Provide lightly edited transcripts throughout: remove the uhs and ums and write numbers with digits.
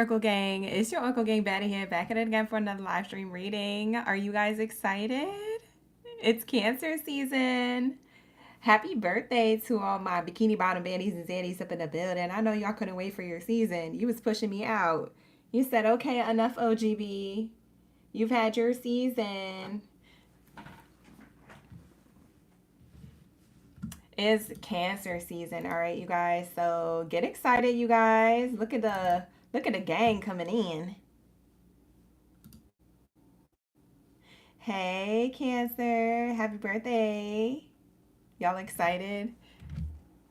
Oracle Gang. It's your Oracle Gang Baddie here, back at it again for another live stream reading. Are you guys excited? It's Cancer season. Happy birthday to all my bikini bottom baddies and zaddies up in the building. I know y'all couldn't wait for your season. You was pushing me out. You said, okay, enough OGB. You've had your season. It's Cancer season, all right, you guys. So get excited, you guys. Look at the gang coming in. Hey, Cancer. Happy birthday. Y'all excited?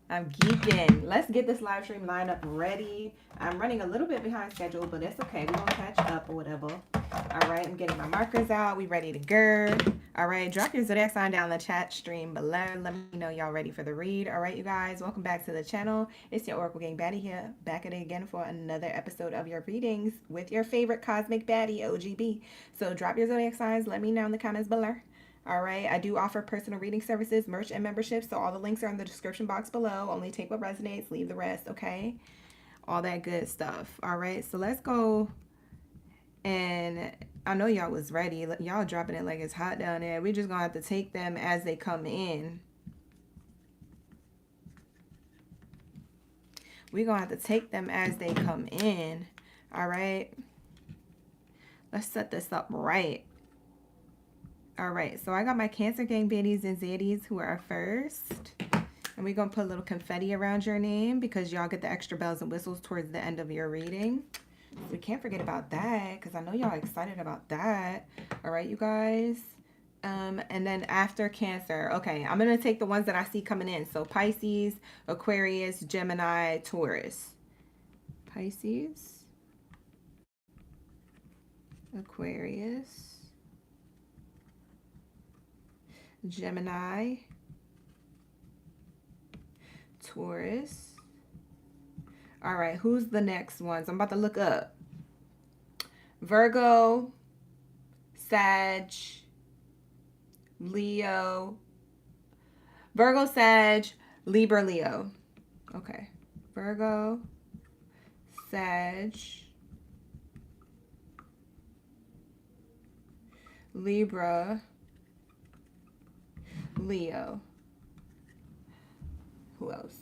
I'm geeking. Let's get this live stream lineup ready. I'm running a little bit behind schedule, but it's okay. We're going to catch up or whatever. All right, I'm getting my markers out. We ready to go. All right, drop your Zodiac sign down in the chat stream below. Let me know y'all ready for the read. All right, you guys, welcome back to the channel. It's your Oracle Gang Baddie here, back at it again for another episode of your readings with your favorite cosmic baddie, OGB. So drop your Zodiac signs. Let me know in the comments below. All right, I do offer personal reading services, merch, and memberships, so all the links are in the description box below. Only take what resonates, leave the rest, okay? All that good stuff. All right, so let's go. And I know y'all was ready. Y'all dropping it like it's hot down there. We're just going to have to take them as they come in. We're going to have to take them as they come in. All right. Let's set this up right. All right, so I got my Cancer Gang baddies and zaddies who are first. And we're going to put a little confetti around your name because y'all get the extra bells and whistles towards the end of your reading. We can't forget about that because I know y'all excited about that. All right, you guys. And then after Cancer, okay, I'm going to take the ones that I see coming in. So Pisces, Aquarius, Gemini, Taurus. Pisces, Aquarius, Gemini, Taurus. All right, who's the next ones? I'm about to look up. Virgo, Sag, Leo. Virgo, Sag, Libra, Leo. Okay. Virgo, Sag, Libra, Leo. Who else?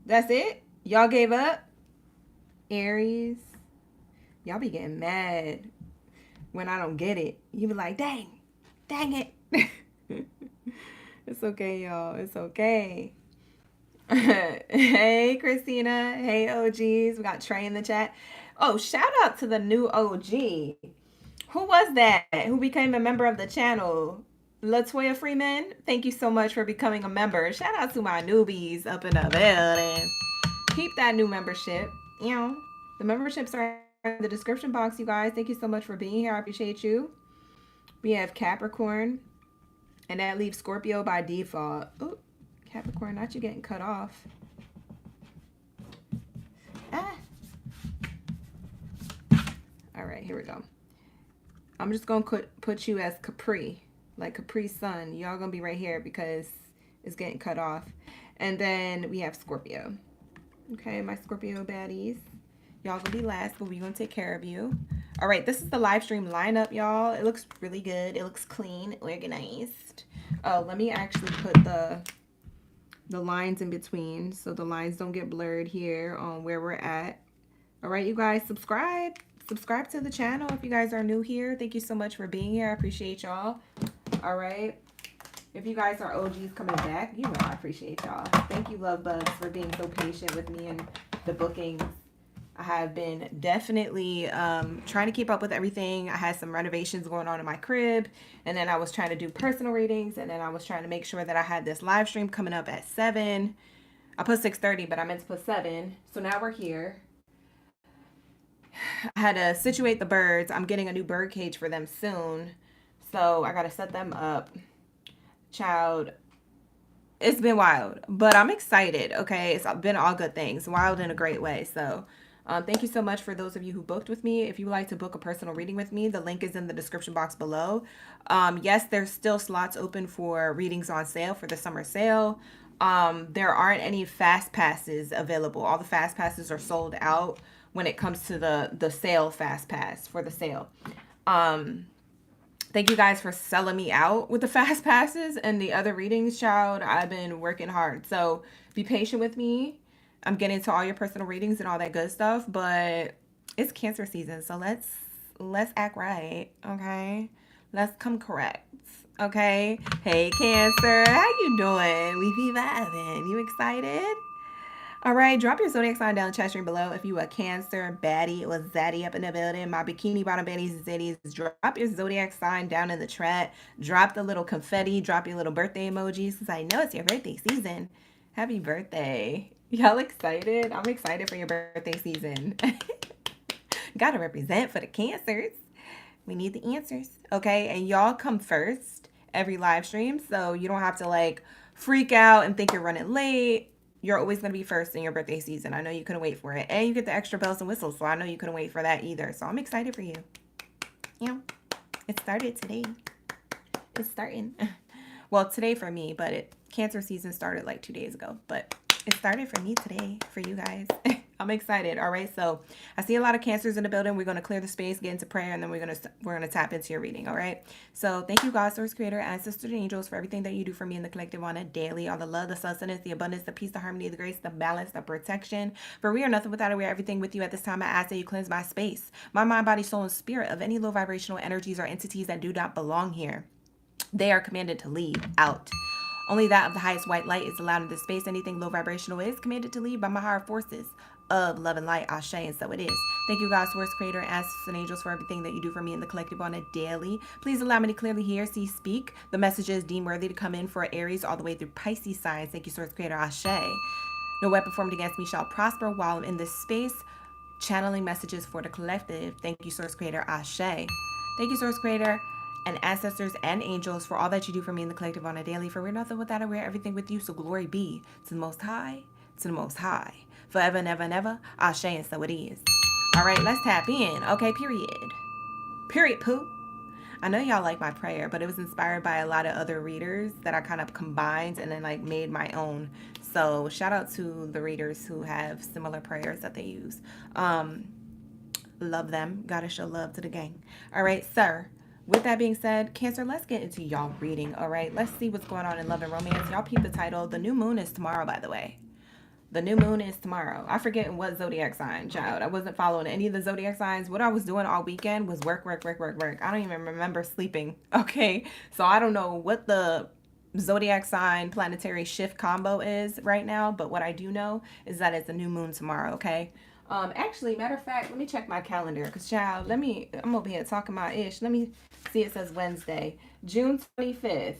That's it? Y'all gave up? Aries. Y'all be getting mad when I don't get it. You be like, dang it. It's okay, y'all. It's okay. Hey, Christina. Hey, OGs. We got Trey in the chat. Oh, shout out to the new OG. Who was that? Who became a member of the channel? Latoya Freeman, thank you so much for becoming a member. Shout out to my newbies up in the building. Keep that new membership. You know, the memberships are in the description box, you guys. Thank you so much for being here. I appreciate you. We have Capricorn, and that leaves Scorpio by default. Oh, Capricorn, not you getting cut off. Ah. All right, here we go. I'm just going to put you as Capri. Like Capri Sun. Y'all gonna be right here because it's getting cut off. And then we have Scorpio. Okay, my Scorpio baddies. Y'all gonna be last, but we're gonna take care of you. All right, this is the live stream lineup, y'all. It looks really good. It looks clean, organized. Oh, let me actually put the lines in between so the lines don't get blurred here on where we're at. All right, you guys, subscribe to the channel if you guys are new here. Thank you so much for being here. I appreciate y'all. All right, if you guys are OGs coming back, you know I appreciate y'all. Thank you, love bugs, for being so patient with me and the bookings. I have been definitely trying to keep up with everything. I had some renovations going on in my crib, and then I was trying to do personal readings, and then I was trying to make sure that I had this live stream coming up at 7. I put 6:30, but I meant to put 7. So now we're here. I had to situate the birds. I'm getting a new bird cage for them soon. So I got to set them up. Child, it's been wild, but I'm excited, okay? It's been all good things. Wild in a great way. So thank you so much for those of you who booked with me. If you would like to book a personal reading with me, the link is in the description box below. Yes, there's still slots open for readings on sale for the summer sale. There aren't any fast passes available. All the fast passes are sold out when it comes to the sale fast pass for the sale. Thank you guys for selling me out with the fast passes and the other readings, child. I've been working hard. So be patient with me. I'm getting to all your personal readings and all that good stuff, but it's Cancer season. So let's act right, okay? Let's come correct, okay? Hey, Cancer, how you doing? We be vibing. You excited? All right, drop your zodiac sign down in the chat stream below. If you a Cancer, Baddie, or Zaddy up in the building, my bikini bottom baddies and zaddies, drop your zodiac sign down in the chat. Drop the little confetti, drop your little birthday emojis, because I know it's your birthday season. Happy birthday. Y'all excited? I'm excited for your birthday season. Gotta represent for the Cancers. We need the answers, okay? And y'all come first every live stream, so you don't have to like freak out and think you're running late. You're always going to be first in your birthday season. I know you couldn't wait for it. And you get the extra bells and whistles, so I know you couldn't wait for that either. So I'm excited for you. Yeah, it started today. It's starting. Well, today for me, but Cancer season started like 2 days ago. But it started for me today, for you guys. I'm excited. All right, so I see a lot of Cancers in the building. We're going to clear the space, get into prayer, and then we're going to tap into your reading. All right. So thank you, God, Source, Creator, Ancestors, and Angels, for everything that you do for me in the collective on a daily. All the love, the sustenance, the abundance, the peace, the harmony, the grace, the balance, the protection. For we are nothing without it. We are everything with you at this time. I ask that you cleanse my space, my mind, body, soul, and spirit of any low vibrational energies or entities that do not belong here. They are commanded to leave out. Only that of the highest white light is allowed in this space. Anything low vibrational is commanded to leave by my higher forces of love and light. Ashe, and so it is. Thank you, God, Source, Creator, Ancestors, and Angels, for everything that you do for me in the collective on a daily. Please allow me to clearly hear, see, speak the messages deemed worthy to come in for Aries all the way through Pisces signs. Thank you, Source, Creator. Ashe. No weapon formed against me shall prosper while I'm in this space, channeling messages for the collective. Thank you, Source, Creator. Ashe. Thank you, Source, Creator, and Ancestors and Angels, for all that you do for me in the collective on a daily. For we're nothing without it, we're everything with you. So glory be to the Most High, to the Most High, forever and ever and ever. Ashe, and so it is. All right, let's tap in. Okay, period. Period, poo. I know y'all like my prayer, but it was inspired by a lot of other readers that I kind of combined and then like made my own. So shout out to the readers who have similar prayers that they use. Love them. Gotta show love to the gang. All right, sir. With that being said, Cancer, let's get into y'all reading, all right? Let's see what's going on in love and romance. Y'all peep the title. The new moon is tomorrow, by the way. The new moon is tomorrow. I forget what zodiac sign, child. I wasn't following any of the zodiac signs. What I was doing all weekend was work. I don't even remember sleeping, okay? So I don't know what the zodiac sign planetary shift combo is right now, but what I do know is that it's a new moon tomorrow, okay? Actually, matter of fact, let me check my calendar, because child, I'm over here talking my ish. Let me see, it says Wednesday, June 25th.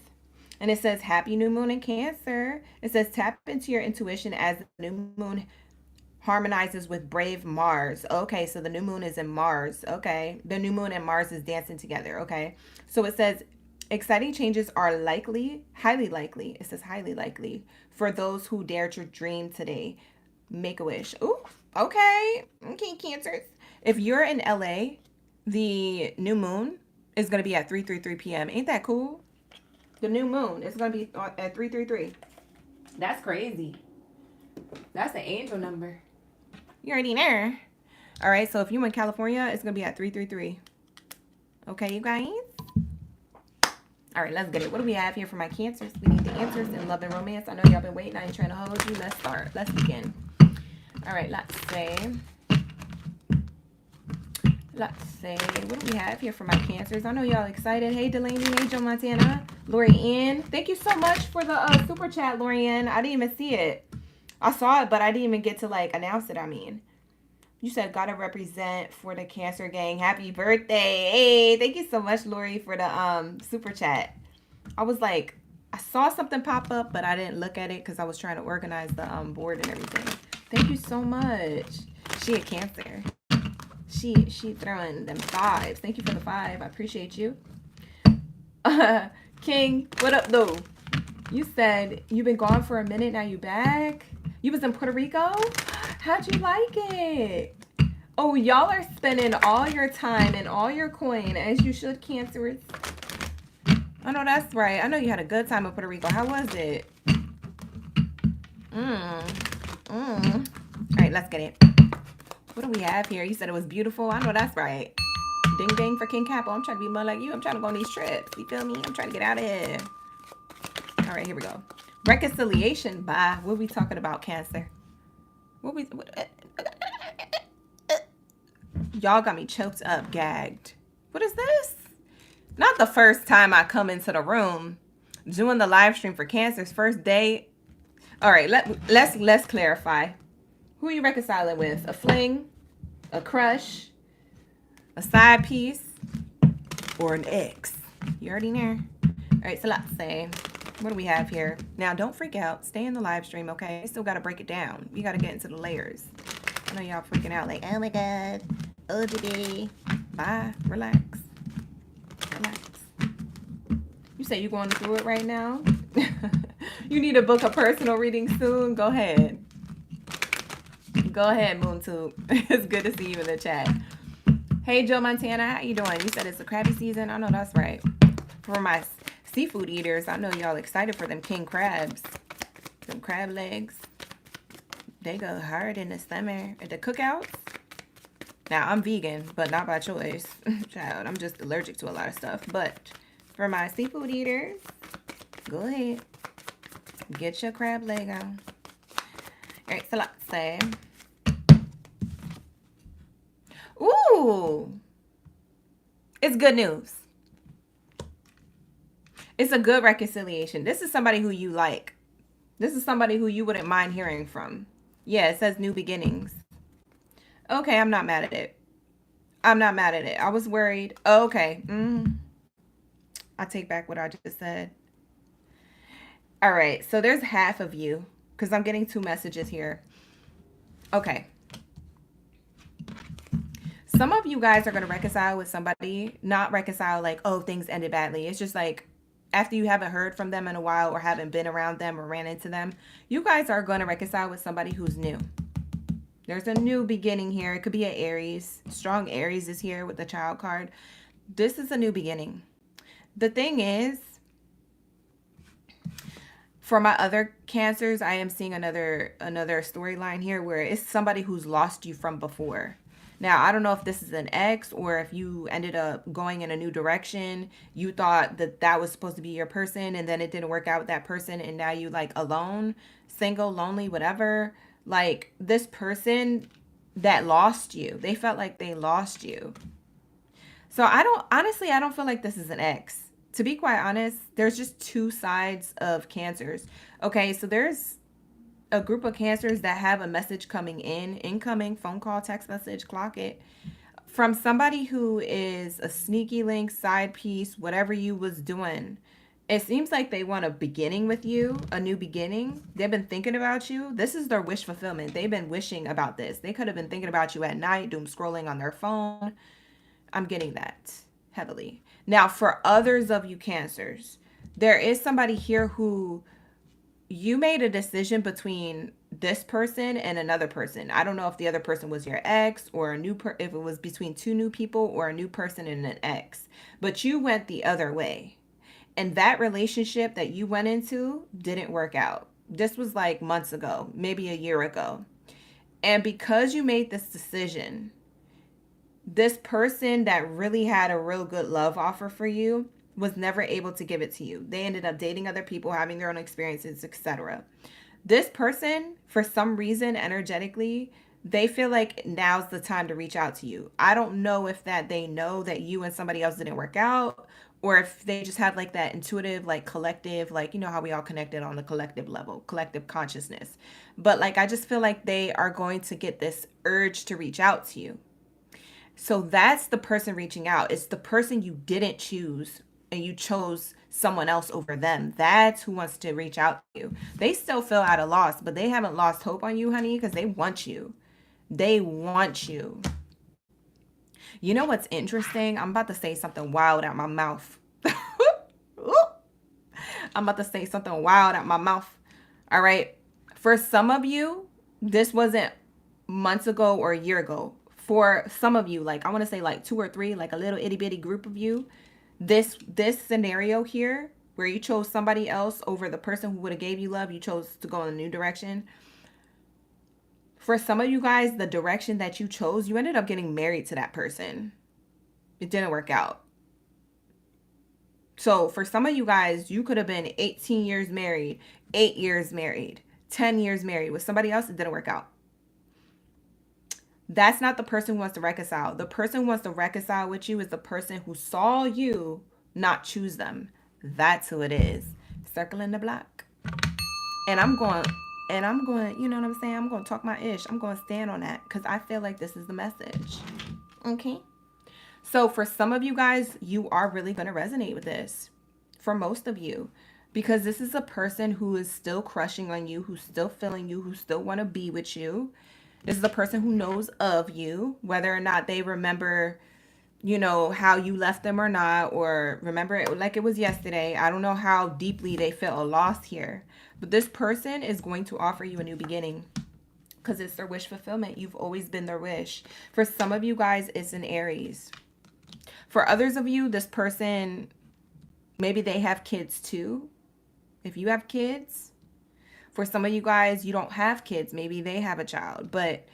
And it says happy new moon in Cancer. It says tap into your intuition as the new moon harmonizes with brave Mars. Okay, so the new moon is in Mars. Okay, the new moon and Mars is dancing together. Okay, so it says exciting changes are likely, highly likely. It says highly likely for those who dare to dream today. Make a wish. Ooh, okay, Cancers. If you're in LA, the new moon is going to be at 3:33 p.m. Ain't that cool? The new moon is going to be at 3:33. That's crazy. That's the angel number. You already know. All right, so if you're in California, it's going to be at 3:33. Okay, you guys? All right, let's get it. What do we have here for my Cancers? We need the answers in love and romance. I know y'all been waiting. I ain't trying to hold you. Let's start. Let's begin. All right, let's see. What do we have here for my Cancers? I know y'all excited. Hey, Delaney. Hey, Joe Montana. Lori Ann. Thank you so much for the super chat, Lori Ann. I didn't even see it. I saw it, but I didn't even get to, like, announce it, I mean. You said, gotta represent for the Cancer gang. Happy birthday. Hey, thank you so much, Lori, for the super chat. I was like, I saw something pop up, but I didn't look at it because I was trying to organize the board and everything. Thank you so much. She a Cancer. She throwing them fives. Thank you for the 5. I appreciate you. King, what up, though? You said you've been gone for a minute. Now you back. You was in Puerto Rico? How'd you like it? Oh, y'all are spending all your time and all your coin, as you should, Cancers. I know that's right. I know you had a good time in Puerto Rico. How was it? All right, let's get it. What do we have here? You said it was beautiful. I know that's right. Ding ding for King Capo. I'm trying to be more like you. I'm trying to go on these trips. You feel me? I'm trying to get out of here. All right, here we go. Reconciliation. Bye. What are we talking about, Cancer? Y'all got me choked up, gagged. What is this? Not the first time I come into the room doing the live stream for Cancer's first day. All right, let's clarify. Who are you reconciling with? A fling, a crush, a side piece, or an ex? You already know. All right, so let's say, what do we have here? Now, don't freak out. Stay in the live stream, okay? We still got to break it down. We got to get into the layers. I know y'all freaking out like, oh my God, OGB. Bye, relax. Relax. You say you going through it right now? You need to book a personal reading soon? Go ahead. Go ahead, MoonTube. It's good to see you in the chat. Hey, Joe Montana, how you doing? You said it's a crabby season? I know that's right. For my seafood eaters, I know y'all excited for them king crabs. Them crab legs. They go hard in the summer. At the cookouts. Now, I'm vegan, but not by choice. Child, I'm just allergic to a lot of stuff. But for my seafood eaters, go ahead. Get your crab leg on. All right, so let's say. Ooh. It's good news. It's a good reconciliation. This is somebody who you like. This is somebody who you wouldn't mind hearing from. Yeah, it says new beginnings. Okay, I'm not mad at it. I'm not mad at it. I was worried. Oh, okay. I take back what I just said. All right, so there's half of you because I'm getting 2 messages here. Okay. Some of you guys are going to reconcile with somebody, not reconcile like, oh, things ended badly. It's just like after you haven't heard from them in a while or haven't been around them or ran into them, you guys are going to reconcile with somebody who's new. There's a new beginning here. It could be an Aries. Strong Aries is here with the Child card. This is a new beginning. The thing is, for my other Cancers, I am seeing another storyline here where it's somebody who's lost you from before. Now, I don't know if this is an ex or if you ended up going in a new direction. You thought that that was supposed to be your person and then it didn't work out with that person and now you like alone, single, lonely, whatever. Like this person that lost you, they felt like they lost you. So I don't feel like this is an ex. To be quite honest, there's just 2 sides of Cancers. Okay, so there's a group of Cancers that have a message coming in, incoming, phone call, text message, clock it, from somebody who is a sneaky link, side piece, whatever you was doing. It seems like they want a beginning with you, a new beginning. They've been thinking about you. This is their wish fulfillment. They've been wishing about this. They could have been thinking about you at night, doom scrolling on their phone. I'm getting that heavily. Now, for others of you Cancers, there is somebody here who you made a decision between this person and another person. I don't know if the other person was your ex or a new if it was between 2 new people or a new person and an ex, but you went the other way. And that relationship that you went into didn't work out. This was like months ago, maybe a year ago. And because you made this decision, this person that really had a real good love offer for you was never able to give it to you. They ended up dating other people, having their own experiences, etc. This person, for some reason, energetically, they feel like now's the time to reach out to you. I don't know if that they know that you and somebody else didn't work out, or if they just have like that intuitive, like collective, like, you know how we all connected on the collective level, collective consciousness. But like, I just feel like they are going to get this urge to reach out to you. So that's the person reaching out. It's the person you didn't choose and you chose someone else over them. That's who wants to reach out to you. They still feel at a loss, but they haven't lost hope on you, honey, because they want you. They want you. You know what's interesting? I'm about to say something wild out my mouth. I'm about to say something wild out my mouth. All right. For some of you, this wasn't months ago or a year ago. For some of you, like I want to say like 2 or 3, like a little itty bitty group of you, this scenario here where you chose somebody else over the person who would have gave you love, you chose to go in a new direction. For some of you guys, the direction that you chose, you ended up getting married to that person. It didn't work out. So for some of you guys, you could have been 18 years married, 8 years married, 10 years married with somebody else. It didn't work out. That's not the person who wants to reconcile. The person who wants to reconcile with you is the person who saw you not choose them. That's who it is. Circling the block. And I'm going, you know what I'm saying? I'm going to talk my ish. I'm going to stand on that because I feel like this is the message. Okay. So for some of you guys, you are really going to resonate with this. For most of you. Because this is a person who is still crushing on you, who's still feeling you, who still want to be with you. This is a person who knows of you, whether or not they remember, you know, how you left them or not, or remember it like it was yesterday. I don't know how deeply they felt lost here. But this person is going to offer you a new beginning because it's their wish fulfillment. You've always been their wish. For some of you guys, it's an Aries. For others of you, this person, maybe they have kids too. If you have kids. For some of you guys, you don't have kids. Maybe they have a child. But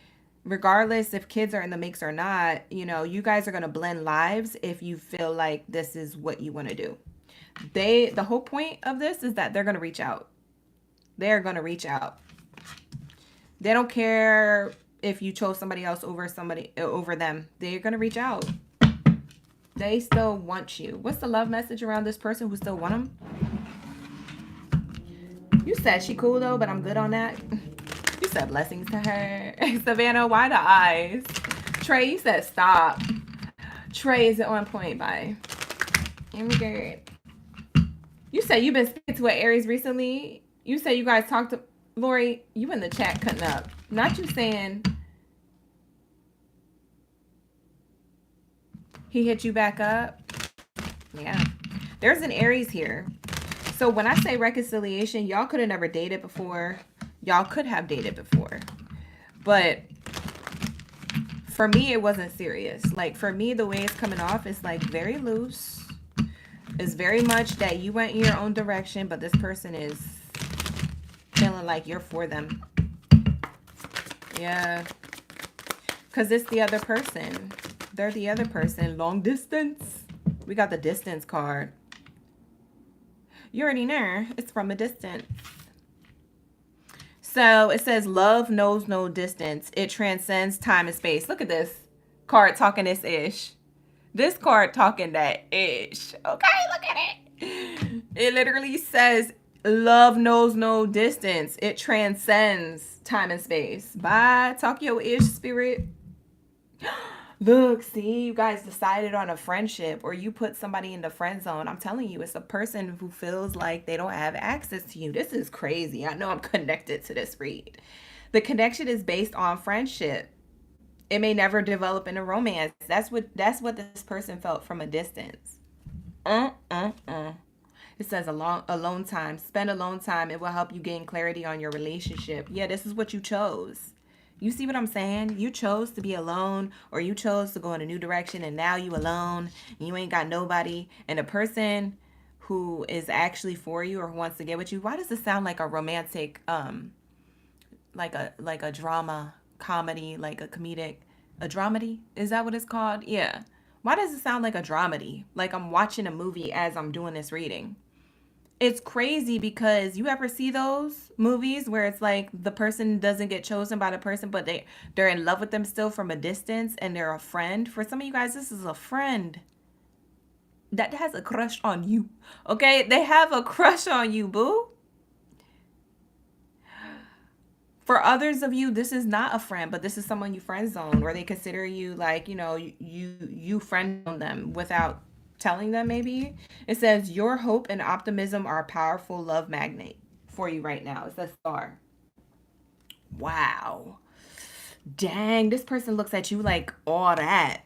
regardless if kids are in the mix or not, you know, you guys are going to blend lives if you feel like this is what you want to do. The whole point of this is that they're going to reach out. They're going to reach out. They don't care if you chose somebody else over them. They're going to reach out. They still want you. What's the love message around this person who still want them? You said she cool though, but I'm good on that. You said blessings to her. Savannah, why the eyes? Trey, you said stop. Trey, is it on point? Bye. Good. You said you've been speaking to an Aries recently. You said you guys talked to Lori. You in the chat cutting up. Not you saying he hit you back up. Yeah. There's an Aries here. So when I say reconciliation, y'all could have never dated before. Y'all could have dated before. But for me, it wasn't serious. Like for me, the way it's coming off is like very loose. It's very much that you went in your own direction, but this person is feeling like you're for them. Yeah. Because it's the other person. They're the other person. Long distance. We got the distance card. You already know. It's from a distance. So it says love knows no distance. It transcends time and space. Look at this card talking this ish. This card talking that ish. Okay, look at it. It literally says love knows no distance. It transcends time and space. Bye. Talk your ish, spirit. Look, see, you guys decided on a friendship or you put somebody in the friend zone. I'm telling you, it's a person who feels like they don't have access to you. This is crazy. I know I'm connected to this read. The connection is based on friendship. It may never develop into romance. That's what this person felt from a distance. It says alone time. Spend alone time. It will help you gain clarity on your relationship. Yeah, this is what you chose. You see what I'm saying? You chose to be alone, or you chose to go in a new direction, and now you alone, and you ain't got nobody. And the person who is actually for you or who wants to get with you, why does it sound like a romantic, like a drama, comedy, like a comedic, a dramedy? Is that what it's called? Yeah. Why does it sound like a dramedy? Like I'm watching a movie as I'm doing this reading. It's crazy because you ever see those movies where it's like the person doesn't get chosen by the person, but they're in love with them still from a distance and they're a friend. For some of you guys, this is a friend that has a crush on you. Okay? They have a crush on you, boo. For others of you, this is not a friend, but this is someone you friend zone, or they consider you like, you know, you friend zone them without telling them maybe. It says your hope and optimism are a powerful love magnet for you right now. It says star. Wow. Dang, this person looks at you like all that.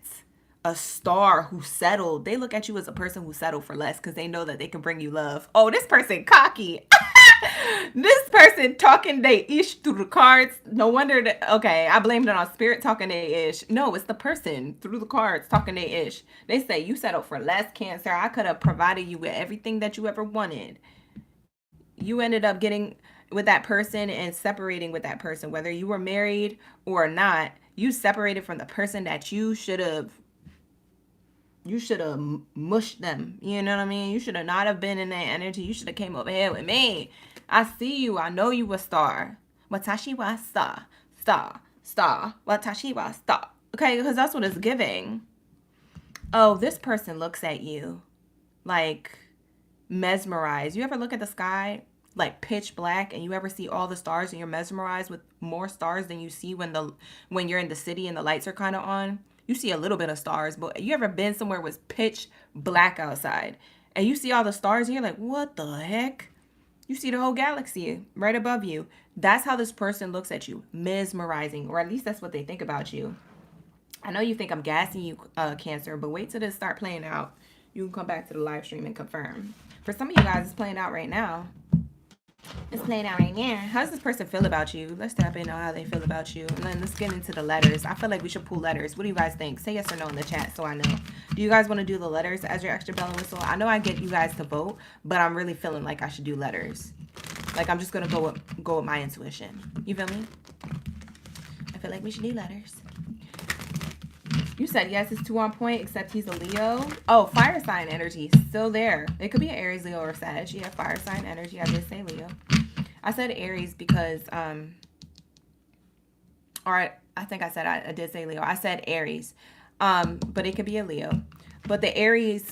A star who settled. They look at you as a person who settled for less because they know that they can bring you love. Oh, this person cocky. This person talking they ish through the cards. No wonder that. Okay, I blamed it on spirit talking they ish. No, it's the person through the cards talking they ish. They say you settled for less, Cancer. I could have provided you with everything that you ever wanted. You ended up getting. with that person and separating with that person, whether you were married or not, you separated from the person that you should have mushed them. You know what I mean? You should have not have been in that energy. You should have came over here with me. I see you. I know you a star. Watashi wa star. Star. Star. Watashi wa star. Okay, because that's what it's giving. Oh, this person looks at you like mesmerized. You ever look at the sky like pitch black and you ever see all the stars and you're mesmerized with more stars than you see when you're in the city and the lights are kind of on? You see a little bit of stars, but you ever been somewhere where it's pitch black outside and you see all the stars and you're like, what the heck? You see the whole galaxy right above you. That's how this person looks at you, mesmerizing, or at least that's what they think about you. I know you think I'm gassing you, Cancer, but wait till this start playing out. You can come back to the live stream and confirm. For some of you guys, it's playing out right now. It's playing out right now. How does this person feel about you? Let's tap in on how they feel about you. And then let's get into the letters. I feel like we should pull letters. What do you guys think? Say yes or no in the chat so I know. Do you guys want to do the letters as your extra bell and whistle? I know I get you guys to vote, but I'm really feeling like I should do letters. Like I'm just going to go with my intuition. You feel me? I feel like we should do letters. You said yes, it's 2 on point, except he's a Leo. Oh, fire sign energy, still there. It could be an Aries, Leo, or Sag. Yeah, fire sign energy. I did say Leo. I said Aries because, or I think I said I did say Leo. I said Aries, but it could be a Leo. But the Aries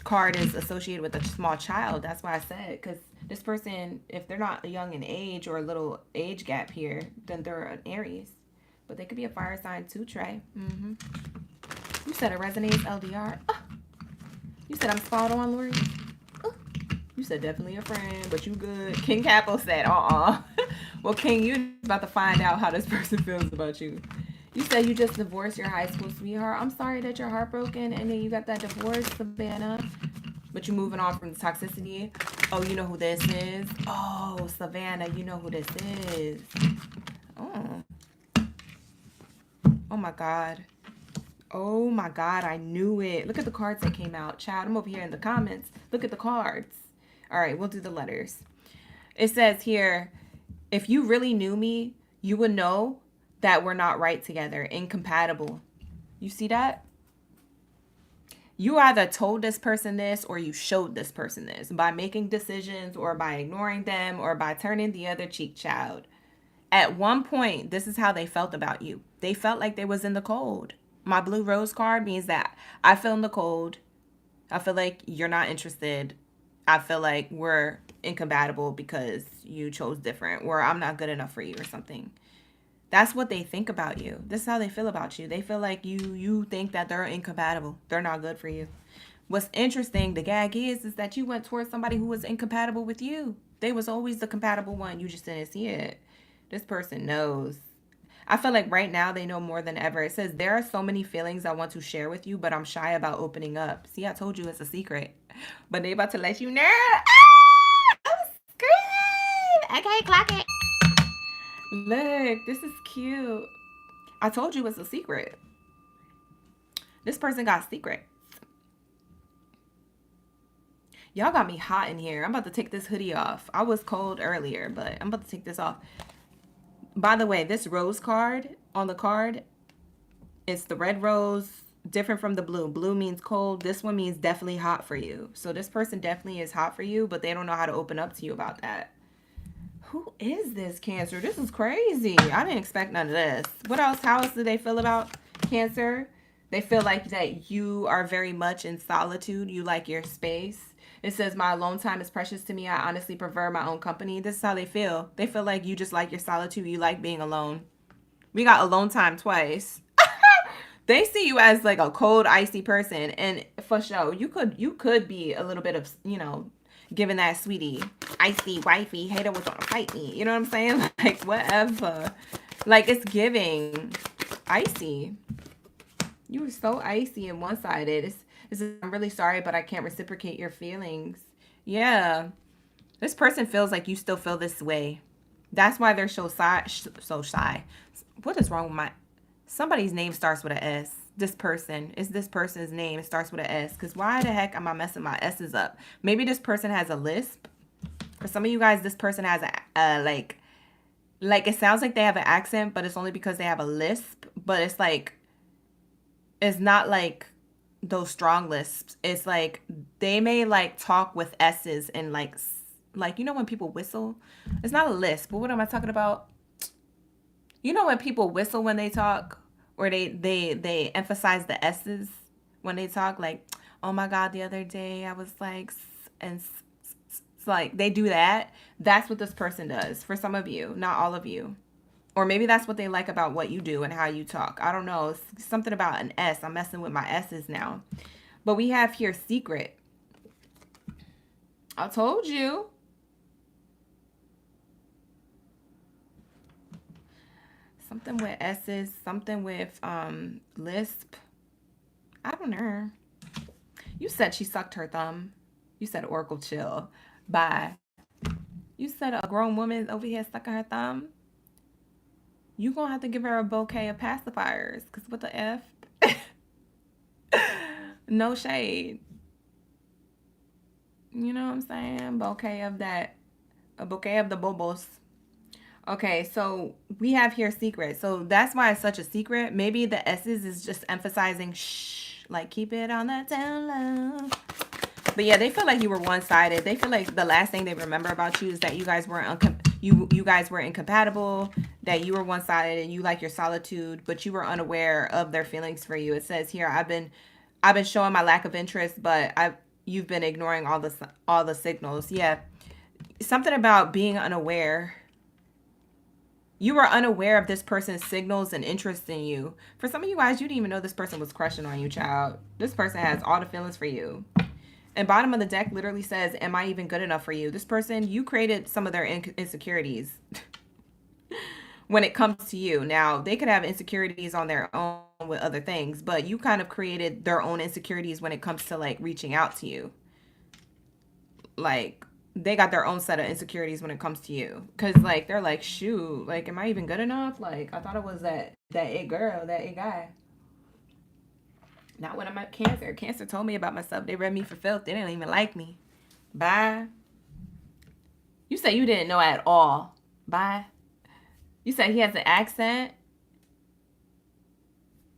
card is associated with a small child. That's why I said, because this person, if they're not young in age or a little age gap here, then they're an Aries. But they could be a fire sign too, Trey. You said it resonates, LDR. You said I'm spot on, Lori. You said definitely a friend, but you good. King Capo said, Well, King, you're about to find out how this person feels about you. You said you just divorced your high school sweetheart. I'm sorry that you're heartbroken and then you got that divorce, Savannah. But you're moving on from the toxicity. Oh, you know who this is? Oh, Savannah, you know who this is. Oh my God. Oh my God, I knew it. Look at the cards that came out. Child, I'm over here in the comments. Look at the cards. All right, we'll do the letters. It says here, if you really knew me, you would know that we're not right together, incompatible. You see that? You either told this person this or you showed this person this by making decisions or by ignoring them or by turning the other cheek, child. At one point, this is how they felt about you. They felt like they was in the cold. My blue rose card means that I feel in the cold. I feel like you're not interested. I feel like we're incompatible because you chose different, or I'm not good enough for you or something. That's what they think about you. This is how they feel about you. They feel like you think that they're incompatible. They're not good for you. What's interesting, the gag is that you went towards somebody who was incompatible with you. They was always the compatible one. You just didn't see it. This person knows. I feel like right now they know more than ever. It says, there are so many feelings I want to share with you, but I'm shy about opening up. See, I told you it's a secret. But they about to let you know. I'm screaming. Okay, clock it. Look, this is cute. I told you it's a secret. This person got secret. Y'all got me hot in here. I'm about to take this hoodie off. I was cold earlier, but I'm about to take this off. By the way, this rose card on the card, it's the red rose, different from the blue. Blue means cold. This one means definitely hot for you. So this person definitely is hot for you, but they don't know how to open up to you about that. Who is this, Cancer? This is crazy. I didn't expect none of this. What else? How else do they feel about Cancer? They feel like that you are very much in solitude. You like your space. It says, my alone time is precious to me. I honestly prefer my own company. This is how they feel. They feel like you just like your solitude. You like being alone. We got alone time twice. They see you as like a cold, icy person. And for sure, you could be a little bit of, you know, giving that sweetie, icy, wifey, hater was gonna fight me. You know what I'm saying? Like, whatever. Like, it's giving icy. You were so icy and one-sided. I'm really sorry, but I can't reciprocate your feelings. Yeah. This person feels like you still feel this way. That's why they're so shy. What is wrong with my... Somebody's name starts with an S. This person. It's this person's name. It starts with an S. Because why the heck am I messing my S's up? Maybe this person has a lisp. For some of you guys, this person has a like it sounds like they have an accent, but it's only because they have a lisp. But it's like, it's not like those strong lisps. It's like they may like talk with S's and like you know when people whistle? It's not a lisp, but what am I talking about? You know when people whistle when they talk, or they emphasize the S's when they talk, like, oh my God, the other day I was like, and it's like they do that. That's what this person does for some of you, not all of you. Or maybe that's what they like about what you do and how you talk. I don't know. It's something about an S. I'm messing with my S's now. But we have here secret. I told you. Something with S's, something with lisp. I don't know. You said she sucked her thumb. You said Oracle chill. Bye. You said a grown woman over here sucking her thumb. You gonna have to give her a bouquet of pacifiers. Cause what the F? No shade. You know what I'm saying? Bouquet of that. A bouquet of the bobos. Okay, so we have here secret. So that's why it's such a secret. Maybe the S's is just emphasizing shh, like keep it on the down low. But yeah, they feel like you were one-sided. They feel like the last thing they remember about you is that you guys weren't you guys were incompatible, that you were one-sided and you like your solitude, but you were unaware of their feelings for you. It says here, I've been showing my lack of interest, but you've been ignoring all the signals. Yeah. Something about being unaware. You were unaware of this person's signals and interest in you. For some of you guys, you didn't even know this person was crushing on you, child. This person has all the feelings for you. And bottom of the deck literally says, am I even good enough for you? This person, you created some of their insecurities when it comes to you. Now, they could have insecurities on their own with other things, but you kind of created their own insecurities when it comes to like reaching out to you. Like, they got their own set of insecurities when it comes to you. Because, like, they're like, shoot, like, am I even good enough? Like, I thought it was that it girl, that it guy. Not when I'm at Cancer. Cancer told me about myself. They read me for filth. They didn't even like me. Bye. You said you didn't know at all. Bye. You said he has an accent.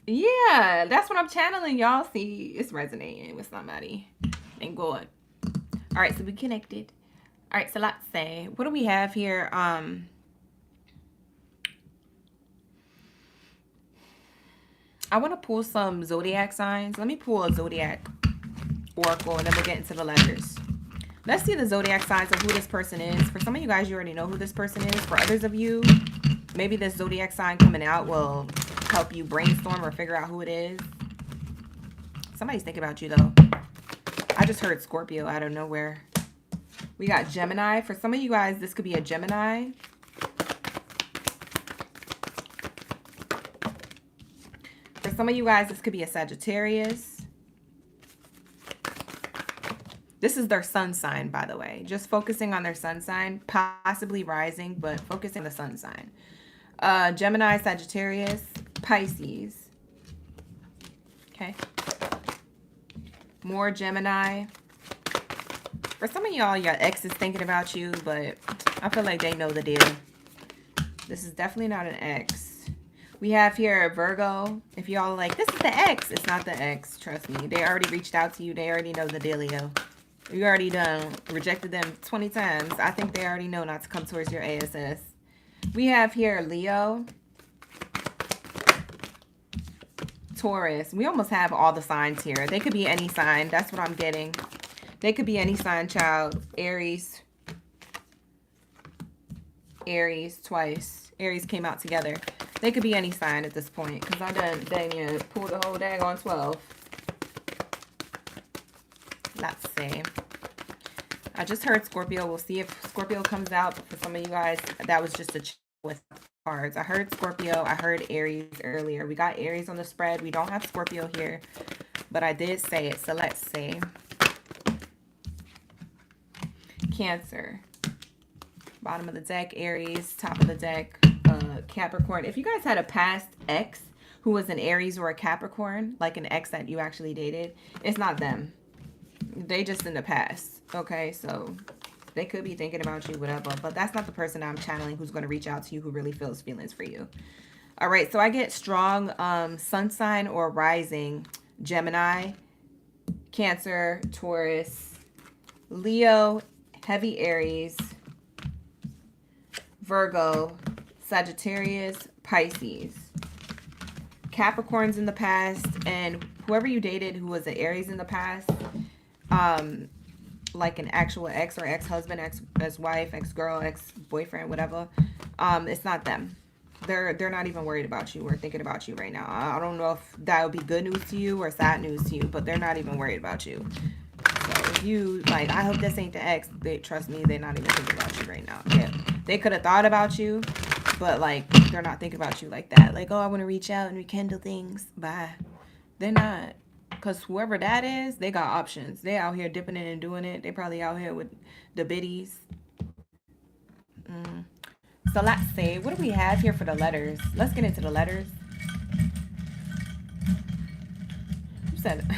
Yeah, that's what I'm channeling, y'all. See, it's resonating with somebody. Thank God. All right, so we connected. All right, so let's say, what do we have here? I want to pull some zodiac signs. Let me pull a zodiac oracle, and then we'll get into the letters. Let's see the zodiac signs of who this person is. For some of you guys, you already know who this person is. For others of you, maybe this zodiac sign coming out will help you brainstorm or figure out who it is. Somebody's thinking about you, though. I just heard Scorpio out of nowhere. We got Gemini. For some of you guys, this could be a Gemini. For some of you guys, this could be a Sagittarius. This is their sun sign, by the way. Just focusing on their sun sign, possibly rising, but focusing on the sun sign. Gemini, Sagittarius, Pisces. Okay. More Gemini. For some of y'all, your ex is thinking about you, but I feel like they know the deal. This is definitely not an ex. We have here Virgo. If y'all are like, this is the ex. It's not the ex. Trust me. They already reached out to you. They already know the dealio. You already done rejected them 20 times. I think they already know not to come towards your ASS. We have here Leo. Taurus. We almost have all the signs here. They could be any sign. That's what I'm getting. They could be any sign, child. Aries. Aries twice. Aries came out together. They could be any sign at this point. Because I done pulled the whole daggone 12. Let's see. I just heard Scorpio. We'll see if Scorpio comes out. But for some of you guys, that was just a chill with cards. I heard Scorpio. I heard Aries earlier. We got Aries on the spread. We don't have Scorpio here. But I did say it. So let's see. Cancer. Bottom of the deck, Aries. Top of the deck, Capricorn. If you guys had a past ex who was an Aries or a Capricorn, like an ex that you actually dated, it's not them. They just in the past. Okay, so They could be thinking about you, whatever. But that's not the person I'm channeling who's going to reach out to you, who really feels feelings for you. All right, so I get strong sun sign or rising. Gemini, Cancer, Taurus, Leo, heavy Aries, Virgo, Sagittarius, Pisces. Capricorns in the past, and whoever you dated who was an Aries in the past, like an actual ex or ex-husband, ex-wife, ex-girl, ex-boyfriend, whatever, it's not them. They're not even worried about you or thinking about you right now. I don't know if that would be good news to you or sad news to you, but they're not even worried about you. So if you, like, I hope this ain't the ex, they, trust me, they're not even thinking about you right now. Yeah, they could have thought about you, but, like, they're not thinking about you like that. Like, oh, I want to reach out and rekindle things. Bye. They're not. Because whoever that is, they got options. They out here dipping in and doing it. They probably out here with the biddies. So let's see. What do we have here for the letters? Let's get into the letters. Who said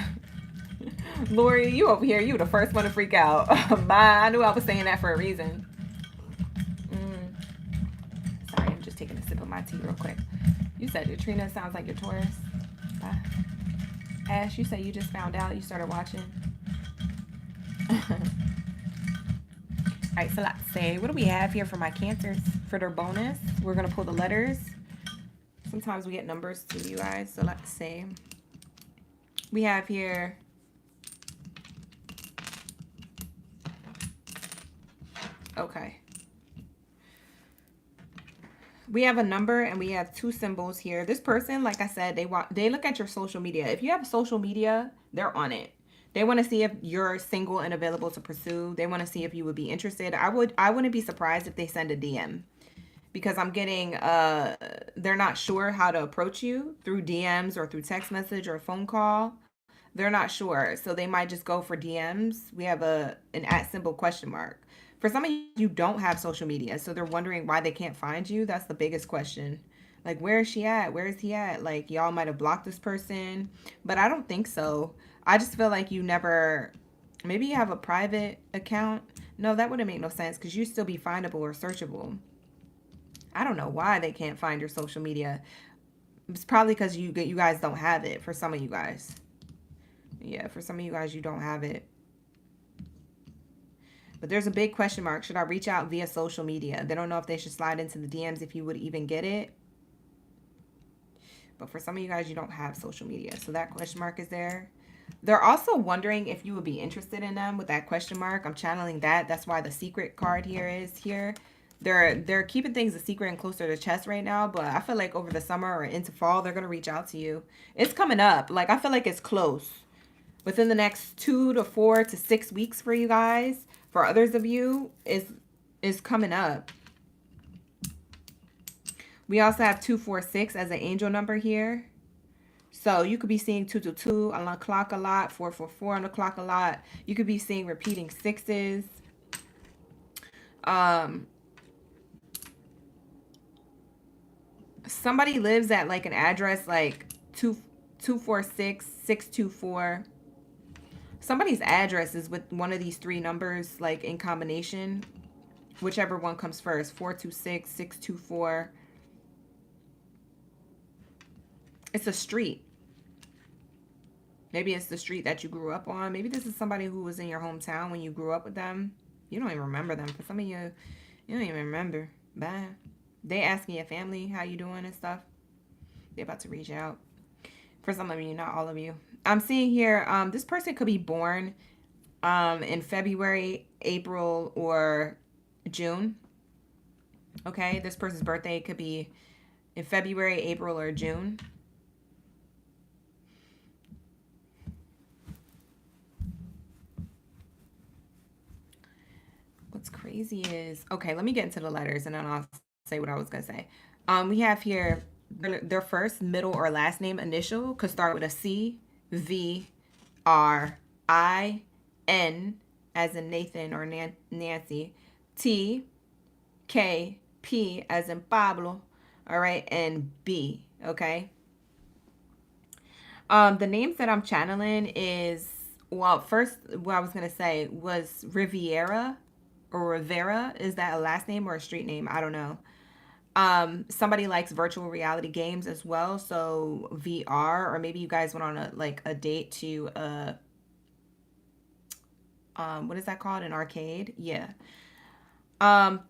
Lori, you over here. You the first one to freak out. Bye. I knew I was saying that for a reason. Sorry, I'm just taking a sip of my tea real quick. You said your Trina sounds like your Taurus. Bye. Ash, you said you just found out. You started watching. Alright, so let's see. What do we have here for my Cancers? For their bonus, we're going to pull the letters. Sometimes we get numbers too, you guys. So let's see. We have here... Okay. We have a number and we have two symbols here. This person, like I said, they look at your social media. If you have social media, they're on it. They want to see if you're single and available to pursue. They want to see if you would be interested. I wouldn't be surprised if they send a DM, because I'm getting they're not sure how to approach you through DMs or through text message or phone call. They're not sure, so they might just go for DMs. We have an @ symbol question mark. For some of you don't have social media, so they're wondering why they can't find you. That's the biggest question. Like, where is she at? Where is he at? Like, y'all might have blocked this person, but I don't think so. I just feel like you never, maybe you have a private account. No, that wouldn't make no sense, because you'd still be findable or searchable. I don't know why they can't find your social media. It's probably because you guys don't have it. For some of you guys. Yeah, for some of you guys, you don't have it. But there's a big question mark. Should I reach out via social media? They don't know if they should slide into the DMs, if you would even get it. But for some of you guys, you don't have social media. So that question mark is there. They're also wondering if you would be interested in them with that question mark. I'm channeling that. That's why the secret card here is here. They're keeping things a secret and close to their chest right now. But I feel like over the summer or into fall, they're going to reach out to you. It's coming up. Like, I feel like it's close. Within the next 2 to 4 to 6 weeks for you guys. For others of you, is coming up. We also have 246 as an angel number here. So you could be seeing 222 on the clock a lot, 444 on the clock a lot. You could be seeing repeating sixes. Somebody lives at like an address like 246 624. Somebody's address is with one of these three numbers, like in combination. Whichever one comes first, 426 624. It's a street. Maybe it's the street that you grew up on. Maybe this is somebody who was in your hometown when you grew up with them. You don't even remember them. For some of you, you don't even remember. Bye. They asking your family how you doing and stuff. They're about to reach out. For some of you, not all of you. I'm seeing here, this person could be born in February, April, or June. Okay, this person's birthday could be in February, April, or June. What's crazy is, okay, let me get into the letters and then I'll say what I was going to say. We have here their first, middle, or last name initial could start with a C, V, R, I, N, as in Nathan or Nancy, T, K, P, as in Pablo, all right, and B, okay? The names that I'm channeling is, well, first, what I was going to say was Riviera, or Rivera. Is that a last name or a street name? I don't know. Somebody likes virtual reality games as well, so VR, or maybe you guys went on a date to what is that called? An arcade? Yeah. Um,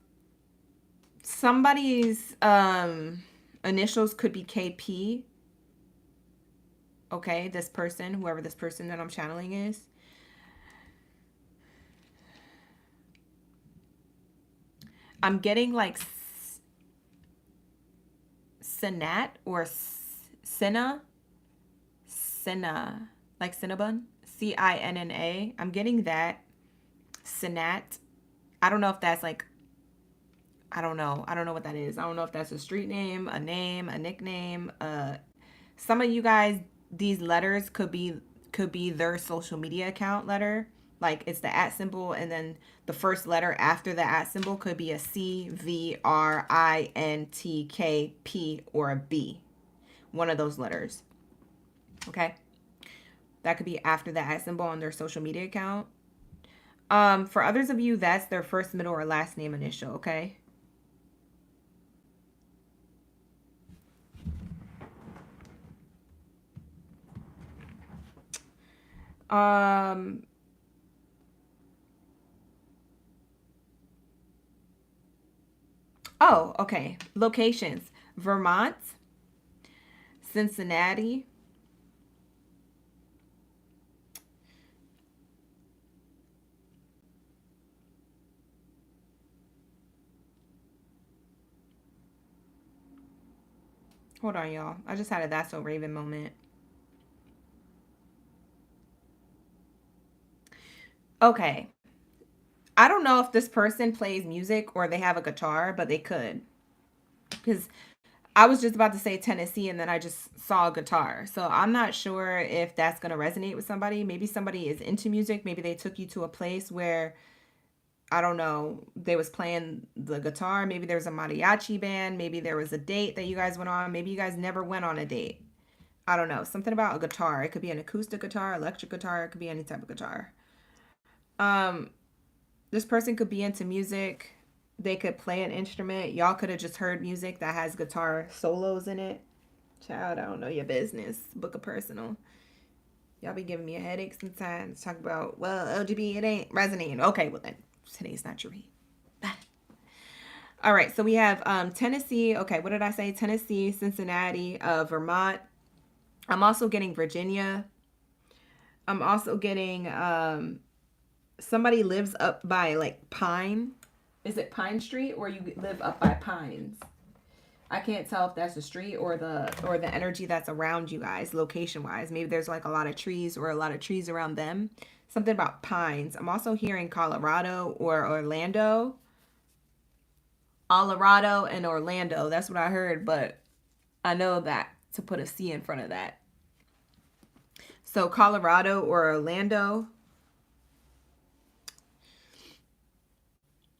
somebody's initials could be KP. Okay, this person, whoever this person that I'm channeling is. I'm getting like Sinat or Cinna, like Cinnabon, Cinna. I'm getting that. Sinat. I don't know if that's like, I don't know. I don't know what that is. I don't know if that's a street name, a nickname. Some of you guys, these letters could be their social media account letter. Like it's the @ symbol, and then the first letter after the @ symbol could be a C, V, R, I, N, T, K, P, or a B. One of those letters. Okay? That could be after the @ symbol on their social media account. For others of you, that's their first, middle, or last name initial, okay? Oh, okay. Locations: Vermont, Cincinnati, hold on, y'all. I just had a That's So Raven moment. Okay. I don't know if this person plays music or they have a guitar, but they could. Because I was just about to say Tennessee and then I just saw a guitar. So I'm not sure if that's going to resonate with somebody. Maybe somebody is into music. Maybe they took you to a place where, I don't know, they was playing the guitar. Maybe there's a mariachi band. Maybe there was a date that you guys went on. Maybe you guys never went on a date. I don't know. Something about a guitar. It could be an acoustic guitar, electric guitar. It could be any type of guitar. Um, this person could be into music. They could play an instrument. Y'all could have just heard music that has guitar solos in it. Child, I don't know your business. Book a personal. Y'all be giving me a headache sometimes. Talk about, well, LGBT, it ain't resonating. Okay, well then, today's not your read. All right, so we have Tennessee. Okay, what did I say? Tennessee, Cincinnati, Vermont. I'm also getting Virginia. I'm also getting somebody lives up by like Pine. Is it Pine Street, or you live up by Pines? I can't tell if that's the street or the energy that's around you guys, location wise. Maybe there's like a lot of trees or a lot of trees around them. Something about pines. I'm also hearing Colorado or Orlando. Colorado and Orlando. That's what I heard, but I know that to put a C in front of that. So Colorado or Orlando.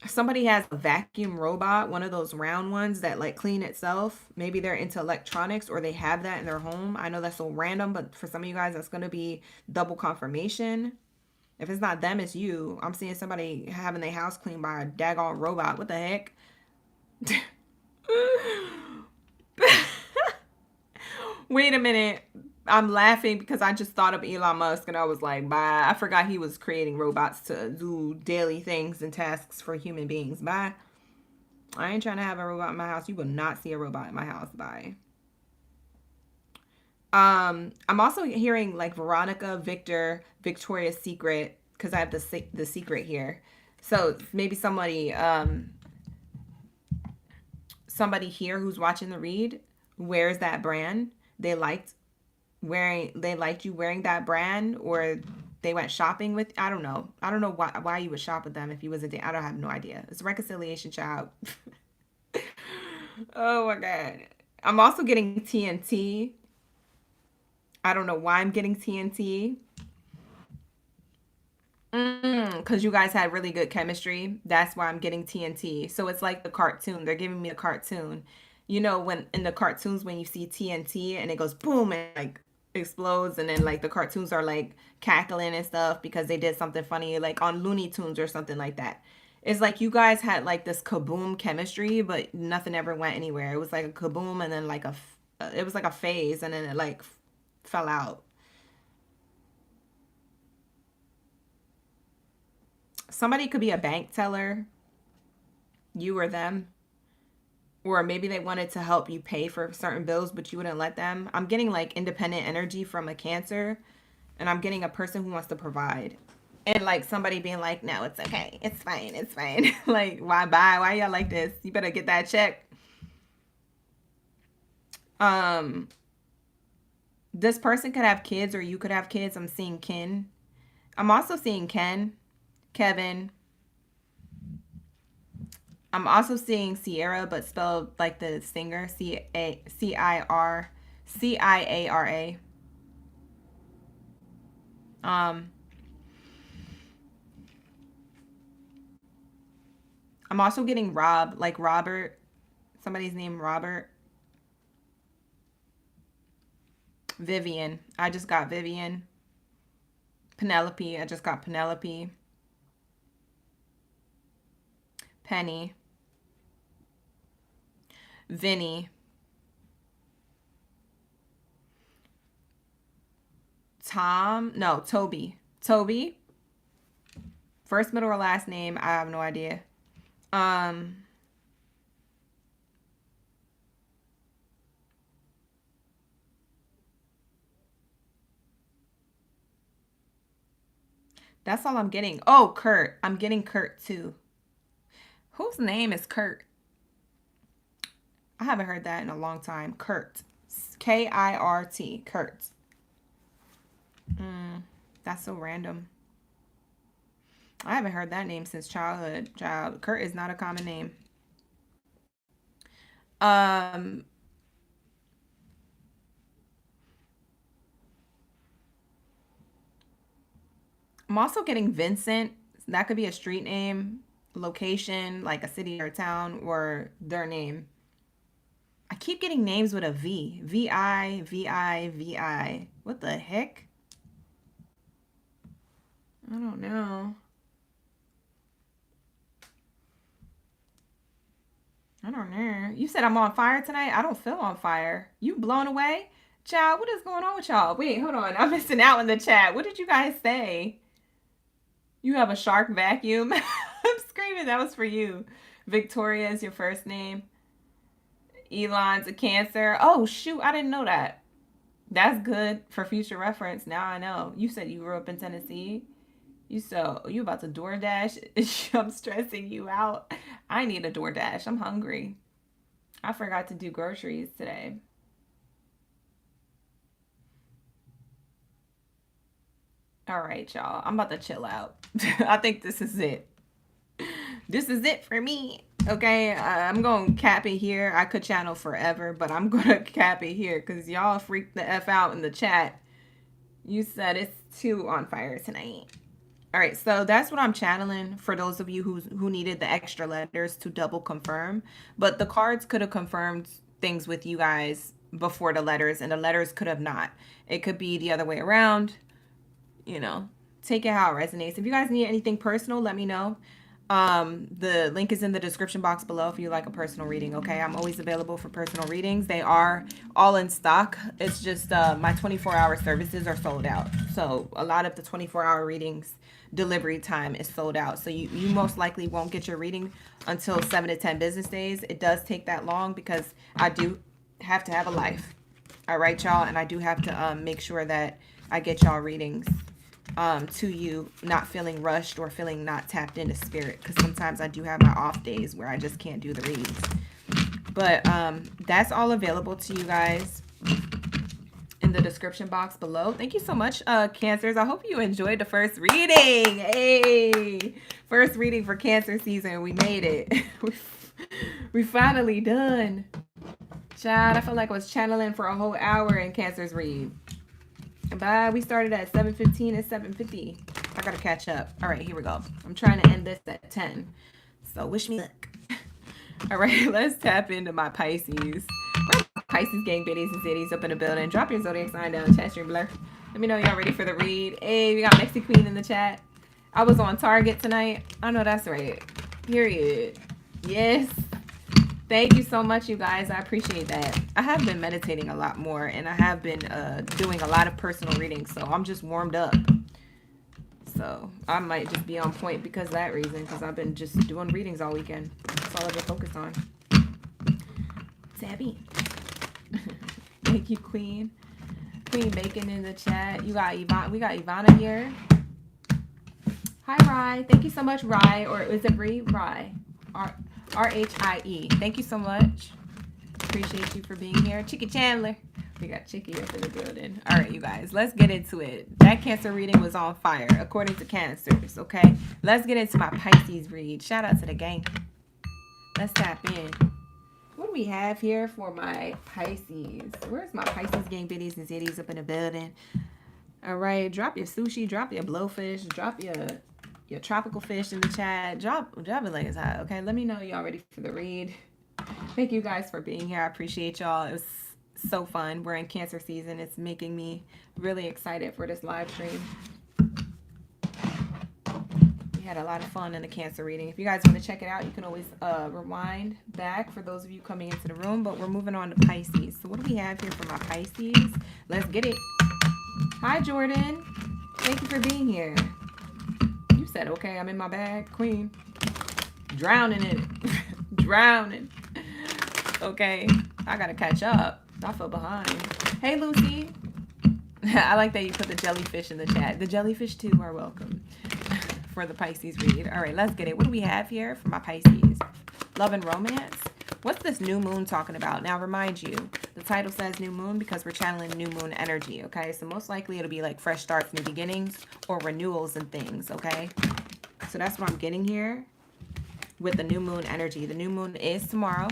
Somebody has a vacuum robot, one of those round ones that like clean itself. Maybe they're into electronics or they have that in their home. I know that's so random, but for some of you guys, that's going to be double confirmation. If it's not them, it's you. I'm seeing somebody having their house cleaned by a daggone robot. What the heck? Wait a minute. I'm laughing because I just thought of Elon Musk and I was like, bye. I forgot he was creating robots to do daily things and tasks for human beings. Bye. I ain't trying to have a robot in my house. You will not see a robot in my house. Bye. I'm also hearing like Veronica, Victor, Victoria's Secret, because I have the secret here. So maybe somebody here who's watching the read wears that brand. They liked you wearing that brand, or they went shopping with, I don't know why you would shop with them if you was a date. I don't have no idea. It's a reconciliation, child. Oh my god. I'm also getting TNT. I don't know why I'm getting TNT. Because you guys had really good chemistry. That's why I'm getting TNT. So it's like the cartoon. They're giving me a cartoon. You know, when in the cartoons, when you see TNT and it goes boom and like explodes, and then like the cartoons are like cackling and stuff because they did something funny, like on Looney Tunes or something like that. It's like you guys had like this kaboom chemistry, but nothing ever went anywhere. It was like a kaboom and then like it was like a phase and then it like fell out. Somebody could be a bank teller, you or them. Or maybe they wanted to help you pay for certain bills, but you wouldn't let them. I'm getting like independent energy from a Cancer, and I'm getting a person who wants to provide. And like somebody being like, no, it's okay. It's fine. It's fine. Like, why buy? Why y'all like this? You better get that check. This person could have kids or you could have kids. I'm seeing kin. I'm also seeing Ken, Kevin. I'm also seeing Sierra, but spelled like the singer, Ciara. I'm also getting Rob, like Robert. Somebody's name Robert. Vivian. I just got Vivian. Penelope. I just got Penelope. Penny. Vinny. Tom. No, Toby. Toby. First, middle, or last name. I have no idea. That's all I'm getting. Oh, Kurt. I'm getting Kurt too. Whose name is Kurt? I haven't heard that in a long time. Kurt. K-I-R-T. Kurt. That's so random. I haven't heard that name since childhood. Child. Kurt is not a common name. I'm also getting Vincent. That could be a street name, location, like a city or town, or their name. I keep getting names with a V. V-I, V-I, V-I. What the heck? I don't know. I don't know. You said I'm on fire tonight? I don't feel on fire. You blown away? Child, what is going on with y'all? Wait, hold on. I'm missing out in the chat. What did you guys say? You have a shark vacuum? I'm screaming. That was for you. Victoria is your first name. Elon's a Cancer. Oh, shoot. I didn't know that. That's good for future reference. Now I know. You said you grew up in Tennessee. You about to DoorDash? I'm stressing you out. I need a DoorDash. I'm hungry. I forgot to do groceries today. All right, y'all. I'm about to chill out. I think this is it. This is it for me. Okay, I'm going to cap it here. I could channel forever, but I'm going to cap it here because y'all freaked the F out in the chat. You said it's too on fire tonight. All right, so that's what I'm channeling for those of you who needed the extra letters to double confirm. But the cards could have confirmed things with you guys before the letters, and the letters could have not. It could be the other way around. You know, take it how it resonates. If you guys need anything personal, let me know. The link is in the description box below if you like a personal reading. Okay, I'm always available for personal readings. They are all in stock. It's just my 24-hour services are sold out. So a lot of the 24-hour readings delivery time is sold out. So you most likely won't get your reading until 7 to 10 business days. It does take that long because I do have to have a life. All right, y'all, and I do have to make sure that I get y'all readings to you, not feeling rushed or feeling not tapped into spirit, because sometimes I do have my off days where I just can't do the reads. But that's all available to you guys in the description box below. Thank you so much, Cancers. I hope you enjoyed the first reading. Hey, first reading for Cancer season. We made it. We finally done. Child, I feel like I was channeling for a whole hour in Cancer's read. Bye. We started at 7:15 and 7:50. I gotta catch up. All right, here we go. I'm trying to end this at 10. So wish me luck. All right, let's tap into my Pisces. Pisces gang, biddies and cities up in the building. Drop your zodiac sign down, chat stream blur. Let me know y'all ready for the read. Hey, we got Mexi Queen in the chat. I was on Target tonight. I know that's right. Period. Yes. Thank you so much, you guys. I appreciate that. I have been meditating a lot more, and I have been doing a lot of personal readings, so I'm just warmed up. So I might just be on point because of that reason, because I've been just doing readings all weekend. That's all I've been focused on. Tabby. Thank you, Queen. Queen Bacon in the chat. You got Yvonne. We got Ivana here. Hi, Rye. Thank you so much, Rye. Or is it Rye? Rye. R-H-I-E. Thank you so much. Appreciate you for being here. Chicky Chandler. We got Chicky up in the building. All right, you guys. Let's get into it. That Cancer reading was on fire, according to Cancers, okay? Let's get into my Pisces read. Shout out to the gang. Let's tap in. What do we have here for my Pisces? Where's my Pisces gang biddies and zitties up in the building? All right, drop your sushi, drop your blowfish, drop your tropical fish in the chat. Drop it like it's hot, okay? Let me know y'all ready for the read. Thank you guys for being here. I appreciate y'all. It was so fun. We're in Cancer season. It's making me really excited for this live stream. We had a lot of fun in the Cancer reading. If you guys want to check it out, you can always rewind back for those of you coming into the room. But we're moving on to Pisces. So what do we have here for my Pisces? Let's get it. Hi, Jordan. Thank you for being here. You said, okay, I'm in my bag, Queen. Drowning in it. Drowning. Okay, I gotta catch up. I feel behind. Hey, Lucy. I like that you put the jellyfish in the chat. The jellyfish, too, are welcome for the Pisces read. All right, let's get it. What do we have here for my Pisces? Love and romance. What's this new moon talking about? Now, remind you, the title says new moon because we're channeling new moon energy, okay? So most likely it'll be like fresh starts, new beginnings, or renewals and things, okay? So that's what I'm getting here with the new moon energy. The new moon is tomorrow.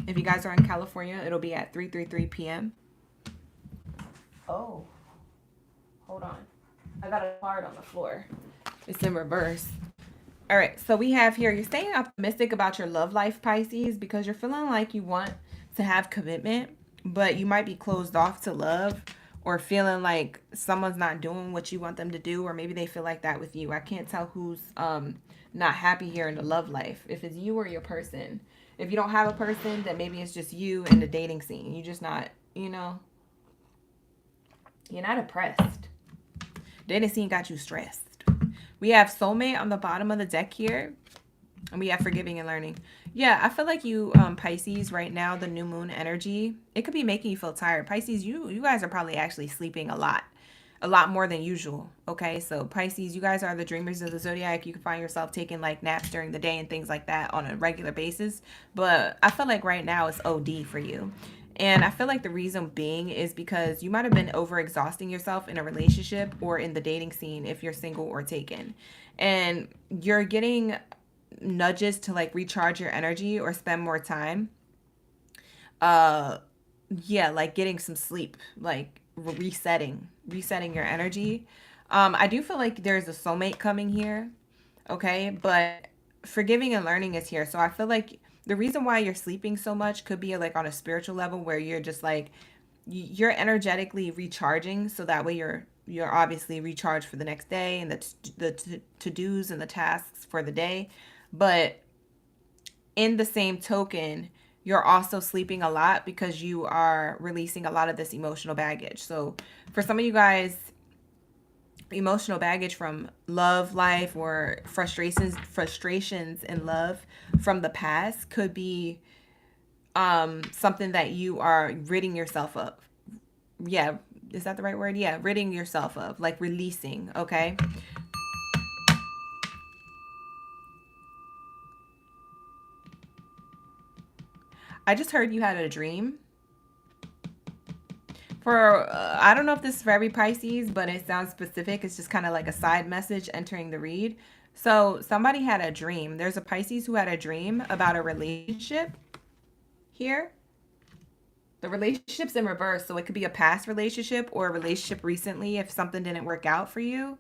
If you guys are in California, it'll be at 3:33 p.m. Oh, hold on. I got a card on the floor. It's in reverse. All right, so we have here, you're staying optimistic about your love life, Pisces, because you're feeling like you want to have commitment, but you might be closed off to love or feeling like someone's not doing what you want them to do, or maybe they feel like that with you. I can't tell who's not happy here in the love life, if it's you or your person. If you don't have a person, then maybe it's just you in the dating scene. You're just not, you know, you're not oppressed. Dating scene got you stressed. We have soulmate on the bottom of the deck here. And we have forgiving and learning. Yeah, I feel like you, Pisces, right now, the new moon energy, it could be making you feel tired. Pisces, you guys are probably actually sleeping a lot more than usual. Okay, so Pisces, you guys are the dreamers of the Zodiac. You can find yourself taking like naps during the day and things like that on a regular basis. But I feel like right now it's OD for you. And I feel like the reason being is because you might have been overexhausting yourself in a relationship or in the dating scene if you're single or taken. And you're getting nudges to like recharge your energy or spend more time. Yeah, like getting some sleep, like resetting your energy. I do feel like there's a soulmate coming here. Okay, but forgiving and learning is here. So I feel like the reason why you're sleeping so much could be like on a spiritual level where you're just like you're energetically recharging, so that way you're obviously recharged for the next day and the to-dos and the tasks for the day. But in the same token, you're also sleeping a lot because you are releasing a lot of this emotional baggage. So for some of you guys, emotional baggage from love life or frustrations in love from the past could be something that you are ridding yourself of. Yeah, is that the right word? Yeah, ridding yourself of, like releasing, okay? I just heard you had a dream. For, I don't know if this is for every Pisces, but it sounds specific. It's just kind of like a side message entering the read. So somebody had a dream. There's a Pisces who had a dream about a relationship here. The relationship's in reverse, so it could be a past relationship or a relationship recently if something didn't work out for you.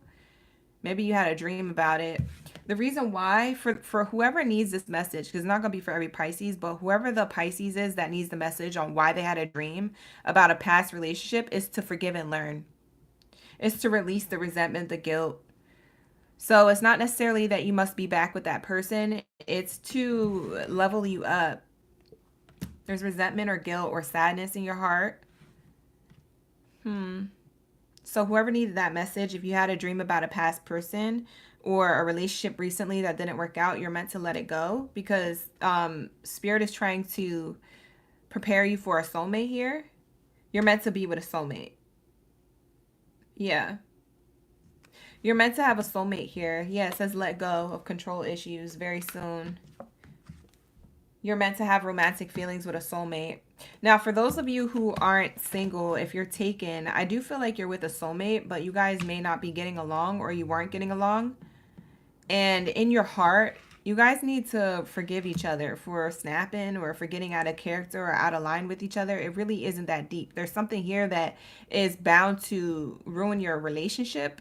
Maybe you had a dream about it. The reason why, for whoever needs this message, because it's not going to be for every Pisces, but whoever the Pisces is that needs the message on why they had a dream about a past relationship, is to forgive and learn. It's to release the resentment, the guilt. So it's not necessarily that you must be back with that person. It's to level you up. There's resentment or guilt or sadness in your heart. So whoever needed that message, if you had a dream about a past person or a relationship recently that didn't work out, you're meant to let it go, because Spirit is trying to prepare you for a soulmate here. You're meant to be with a soulmate. Yeah. You're meant to have a soulmate here. Yeah, it says let go of control issues very soon. You're meant to have romantic feelings with a soulmate. Now, for those of you who aren't single, if you're taken, I do feel like you're with a soulmate, but you guys may not be getting along, or you weren't getting along. And in your heart, you guys need to forgive each other for snapping or for getting out of character or out of line with each other. It really isn't that deep. There's something here that is bound to ruin your relationship,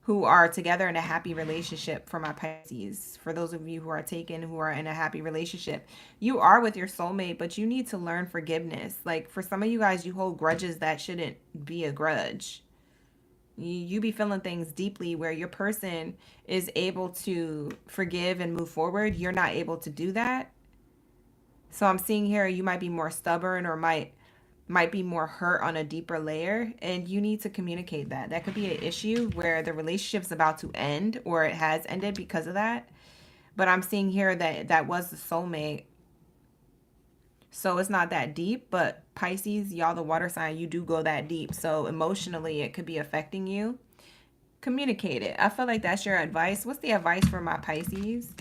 who are together in a happy relationship, for my Pisces. For those of you who are taken, who are in a happy relationship, you are with your soulmate, but you need to learn forgiveness. Like, for some of you guys, you hold grudges that shouldn't be a grudge. You be feeling things deeply where your person is able to forgive and move forward. You're not able to do that. So I'm seeing here you might be more stubborn, or might be more hurt on a deeper layer, and you need to communicate that. That could be an issue where the relationship's about to end, or it has ended because of that. But I'm seeing here that that was the soulmate. So it's not that deep, but Pisces, y'all, the water sign, you do go that deep. So emotionally, it could be affecting you. Communicate it. I feel like that's your advice. What's the advice for my Pisces?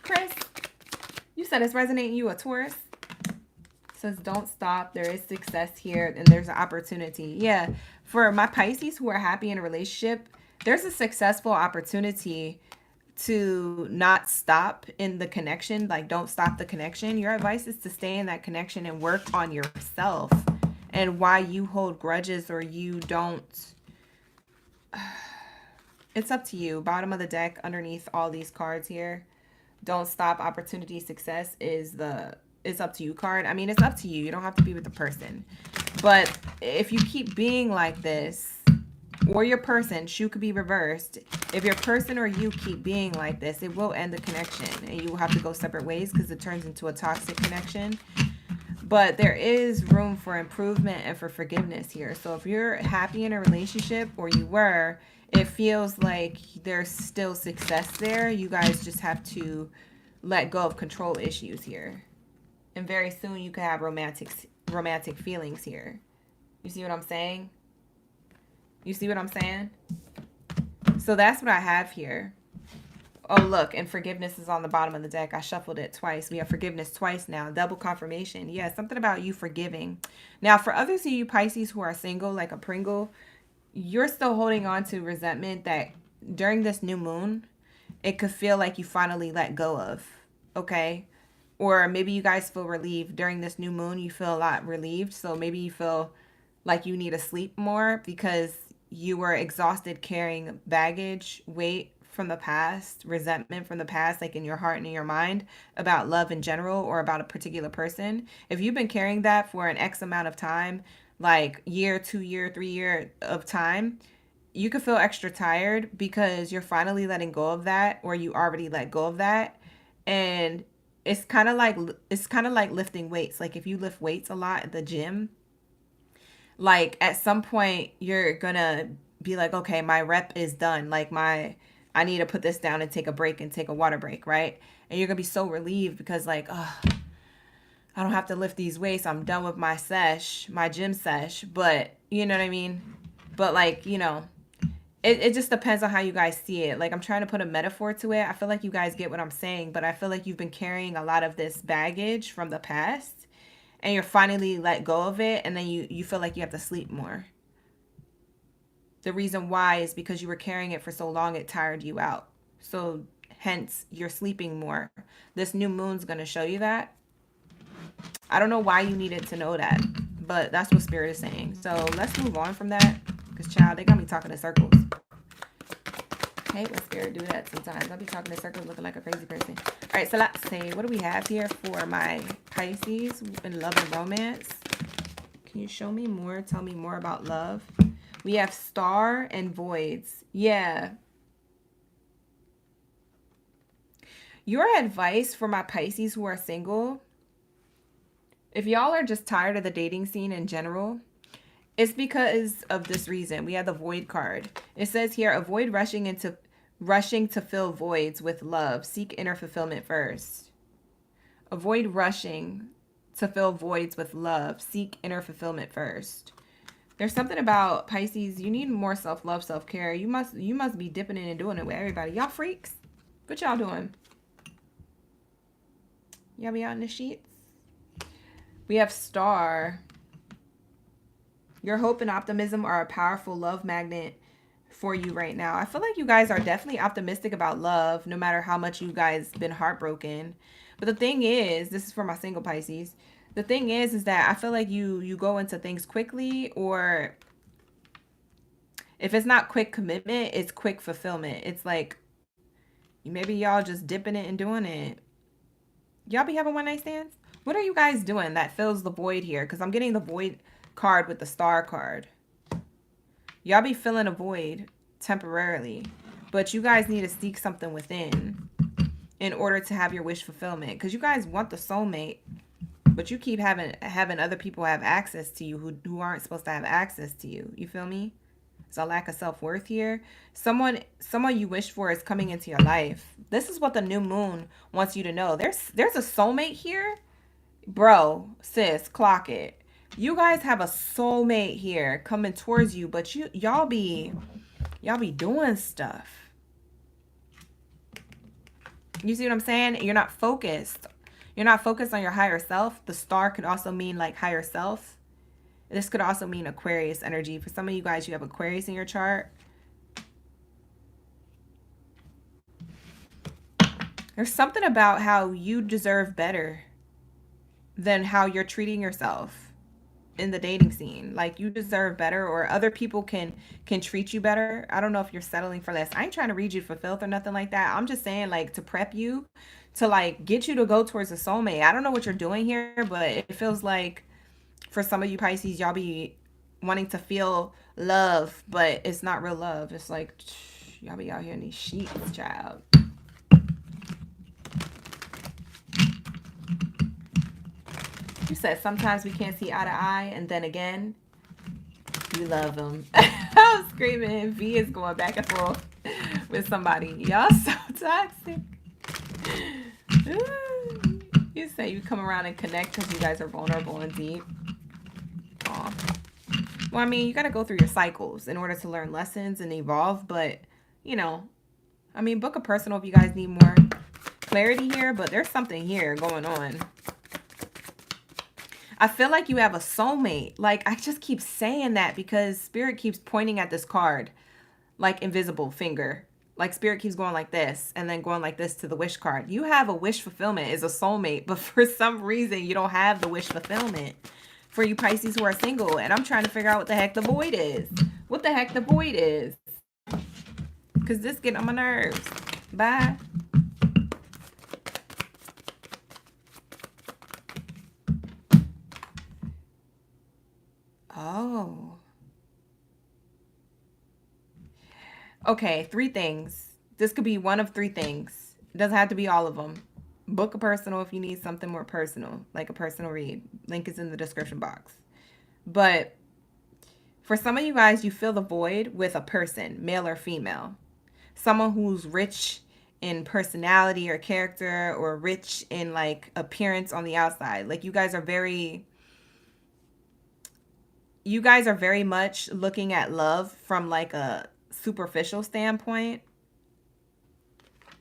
Chris, you said it's resonating you, a Taurus? It says don't stop. There is success here, and there's an opportunity. Yeah, for my Pisces who are happy in a relationship, there's a successful opportunity to not stop in the connection. Like, don't stop the connection. Your advice is to stay in that connection and work on yourself, and why you hold grudges or you don't. It's up to you. Bottom of the deck, underneath all these cards here, don't stop, opportunity, success is the it's up to you card. I mean, it's up to you. You don't have to be with the person. But if you keep being like this, or your person, shoe could be reversed. If your person or you keep being like this, it will end the connection, and you will have to go separate ways because it turns into a toxic connection. But there is room for improvement and for forgiveness here. So if you're happy in a relationship, or you were, it feels like there's still success there. You guys just have to let go of control issues here. And very soon you could have romantic feelings here. You see what I'm saying? You see what I'm saying? So that's what I have here. Oh, look, and forgiveness is on the bottom of the deck. I shuffled it twice. We have forgiveness twice now. Double confirmation. Yeah, something about you forgiving. Now, for others of you Pisces who are single, like a Pringle, you're still holding on to resentment that during this new moon, it could feel like you finally let go of. Okay? Or maybe you guys feel relieved. During this new moon, you feel a lot relieved. So maybe you feel like you need to sleep more because you were exhausted carrying baggage, weight from the past, resentment from the past, like in your heart and in your mind, about love in general or about a particular person. If you've been carrying that for an X amount of time, like year, 2 year, 3 year of time, you could feel extra tired because you're finally letting go of that, or you already let go of that. And it's kind of like lifting weights. Like if you lift weights a lot at the gym, like at some point you're gonna be like, okay, my rep is done. Like I need to put this down and take a break and take a water break, right? And you're gonna be so relieved because like, oh, I don't have to lift these weights. I'm done with my sesh, my gym sesh. But you know what I mean? But like, you know, it just depends on how you guys see it. Like I'm trying to put a metaphor to it. I feel like you guys get what I'm saying, but I feel like you've been carrying a lot of this baggage from the past, and you're finally let go of it, and then you feel like you have to sleep more. The reason why is because you were carrying it for so long, it tired you out. So hence, you're sleeping more. This new moon's going to show you that. I don't know why you needed to know that, but that's what Spirit is saying. So let's move on from that, because, child, they got me talking in circles. I hate when Spirit do that sometimes. I'll be talking in circles looking like a crazy person. All right, so let's see. What do we have here for my Pisces in love and romance? Can you show me more? Tell me more about love. We have star and voids. Yeah. Your advice for my Pisces who are single, if y'all are just tired of the dating scene in general, it's because of this reason. We have the void card. It says here, avoid rushing to fill voids with love. Seek inner fulfillment first. Avoid rushing to fill voids with love. Seek inner fulfillment first. There's something about Pisces. You need more self-love, self-care. You must be dipping in and doing it with everybody. Y'all freaks. What y'all doing? Y'all be out in the sheets? We have star. Your hope and optimism are a powerful love magnet for you right now. I feel like you guys are definitely optimistic about love, no matter how much you guys been heartbroken. But the thing is, this is for my single Pisces. The thing is that I feel like you go into things quickly, or if it's not quick commitment, it's quick fulfillment. It's like maybe y'all just dipping it and doing it. Y'all be having one night stands? What are you guys doing that fills the void here? Because I'm getting the void card with the star card. Y'all be filling a void temporarily, but you guys need to seek something within in order to have your wish fulfillment. Because you guys want the soulmate, but you keep having other people have access to you who aren't supposed to have access to you. You feel me? It's a lack of self-worth here. Someone you wish for is coming into your life. This is what the new moon wants you to know. There's a soulmate here. Bro, sis, clock it. You guys have a soulmate here coming towards you, but y'all be doing stuff. You see what I'm saying? You're not focused. You're not focused on your higher self. The star could also mean like higher self. This could also mean Aquarius energy. For some of you guys, you have Aquarius in your chart. There's something about how you deserve better than how you're treating yourself in the dating scene. Like, you deserve better, or other people can treat you better. I don't know if you're settling for less. I ain't trying to read you for filth or nothing like that. I'm just saying, like, to prep you, to like get you to go towards a soulmate. I don't know what you're doing here, but it feels like for some of you Pisces, y'all be wanting to feel love, but it's not real love. It's like y'all be out here in these sheets, child. You said sometimes we can't see eye to eye, and then again, you love them. I was screaming. V is going back and forth with somebody. Y'all so toxic. You say you come around and connect because you guys are vulnerable and deep. Aw. Well, I mean, you got to go through your cycles in order to learn lessons and evolve. But, you know, I mean, book a personal if you guys need more clarity here. But there's something here going on. I feel like you have a soulmate. Like, I just keep saying that because Spirit keeps pointing at this card like invisible finger. Like, Spirit keeps going like this and then going like this to the wish card. You have a wish fulfillment is a soulmate, but for some reason you don't have the wish fulfillment for you Pisces who are single. And I'm trying to figure out what the heck the void is. What the heck the void is. Because this getting on my nerves. Bye. Oh. Okay, 3 things. This could be one of 3 things. It doesn't have to be all of them. Book a personal if you need something more personal, like a personal read. Link is in the description box. But for some of you guys, you fill the void with a person, male or female. Someone who's rich in personality or character, or rich in like appearance on the outside. Like, you guys are very much looking at love from like a superficial standpoint,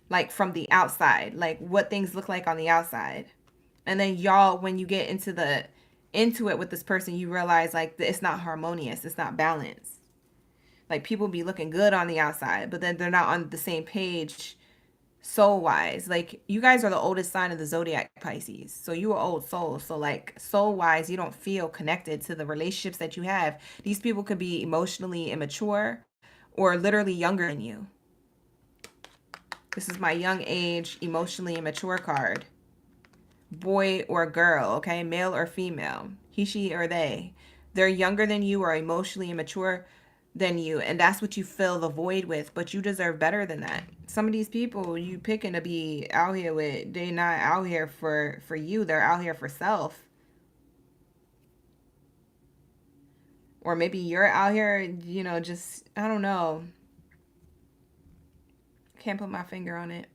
like from the outside, like what things look like on the outside. And then y'all, when you get into it with this person, you realize like it's not harmonious, it's not balanced. Like, people be looking good on the outside, but then they're not on the same page soul wise. Like, you guys are the oldest sign of the Zodiac, Pisces, so you are old souls. So like, soul wise, you don't feel connected to the relationships that you have. These people could be emotionally immature or literally younger than you. This is my young age emotionally immature card. Boy or girl, okay, male or female, he, she, or they. They're younger than you or emotionally immature than you, and that's what you fill the void with. But you deserve better than that. Some of these people you picking to be out here with, they're not out here for you. They're out here for self. Or maybe you're out here, you know, just, I don't know. Can't put my finger on it.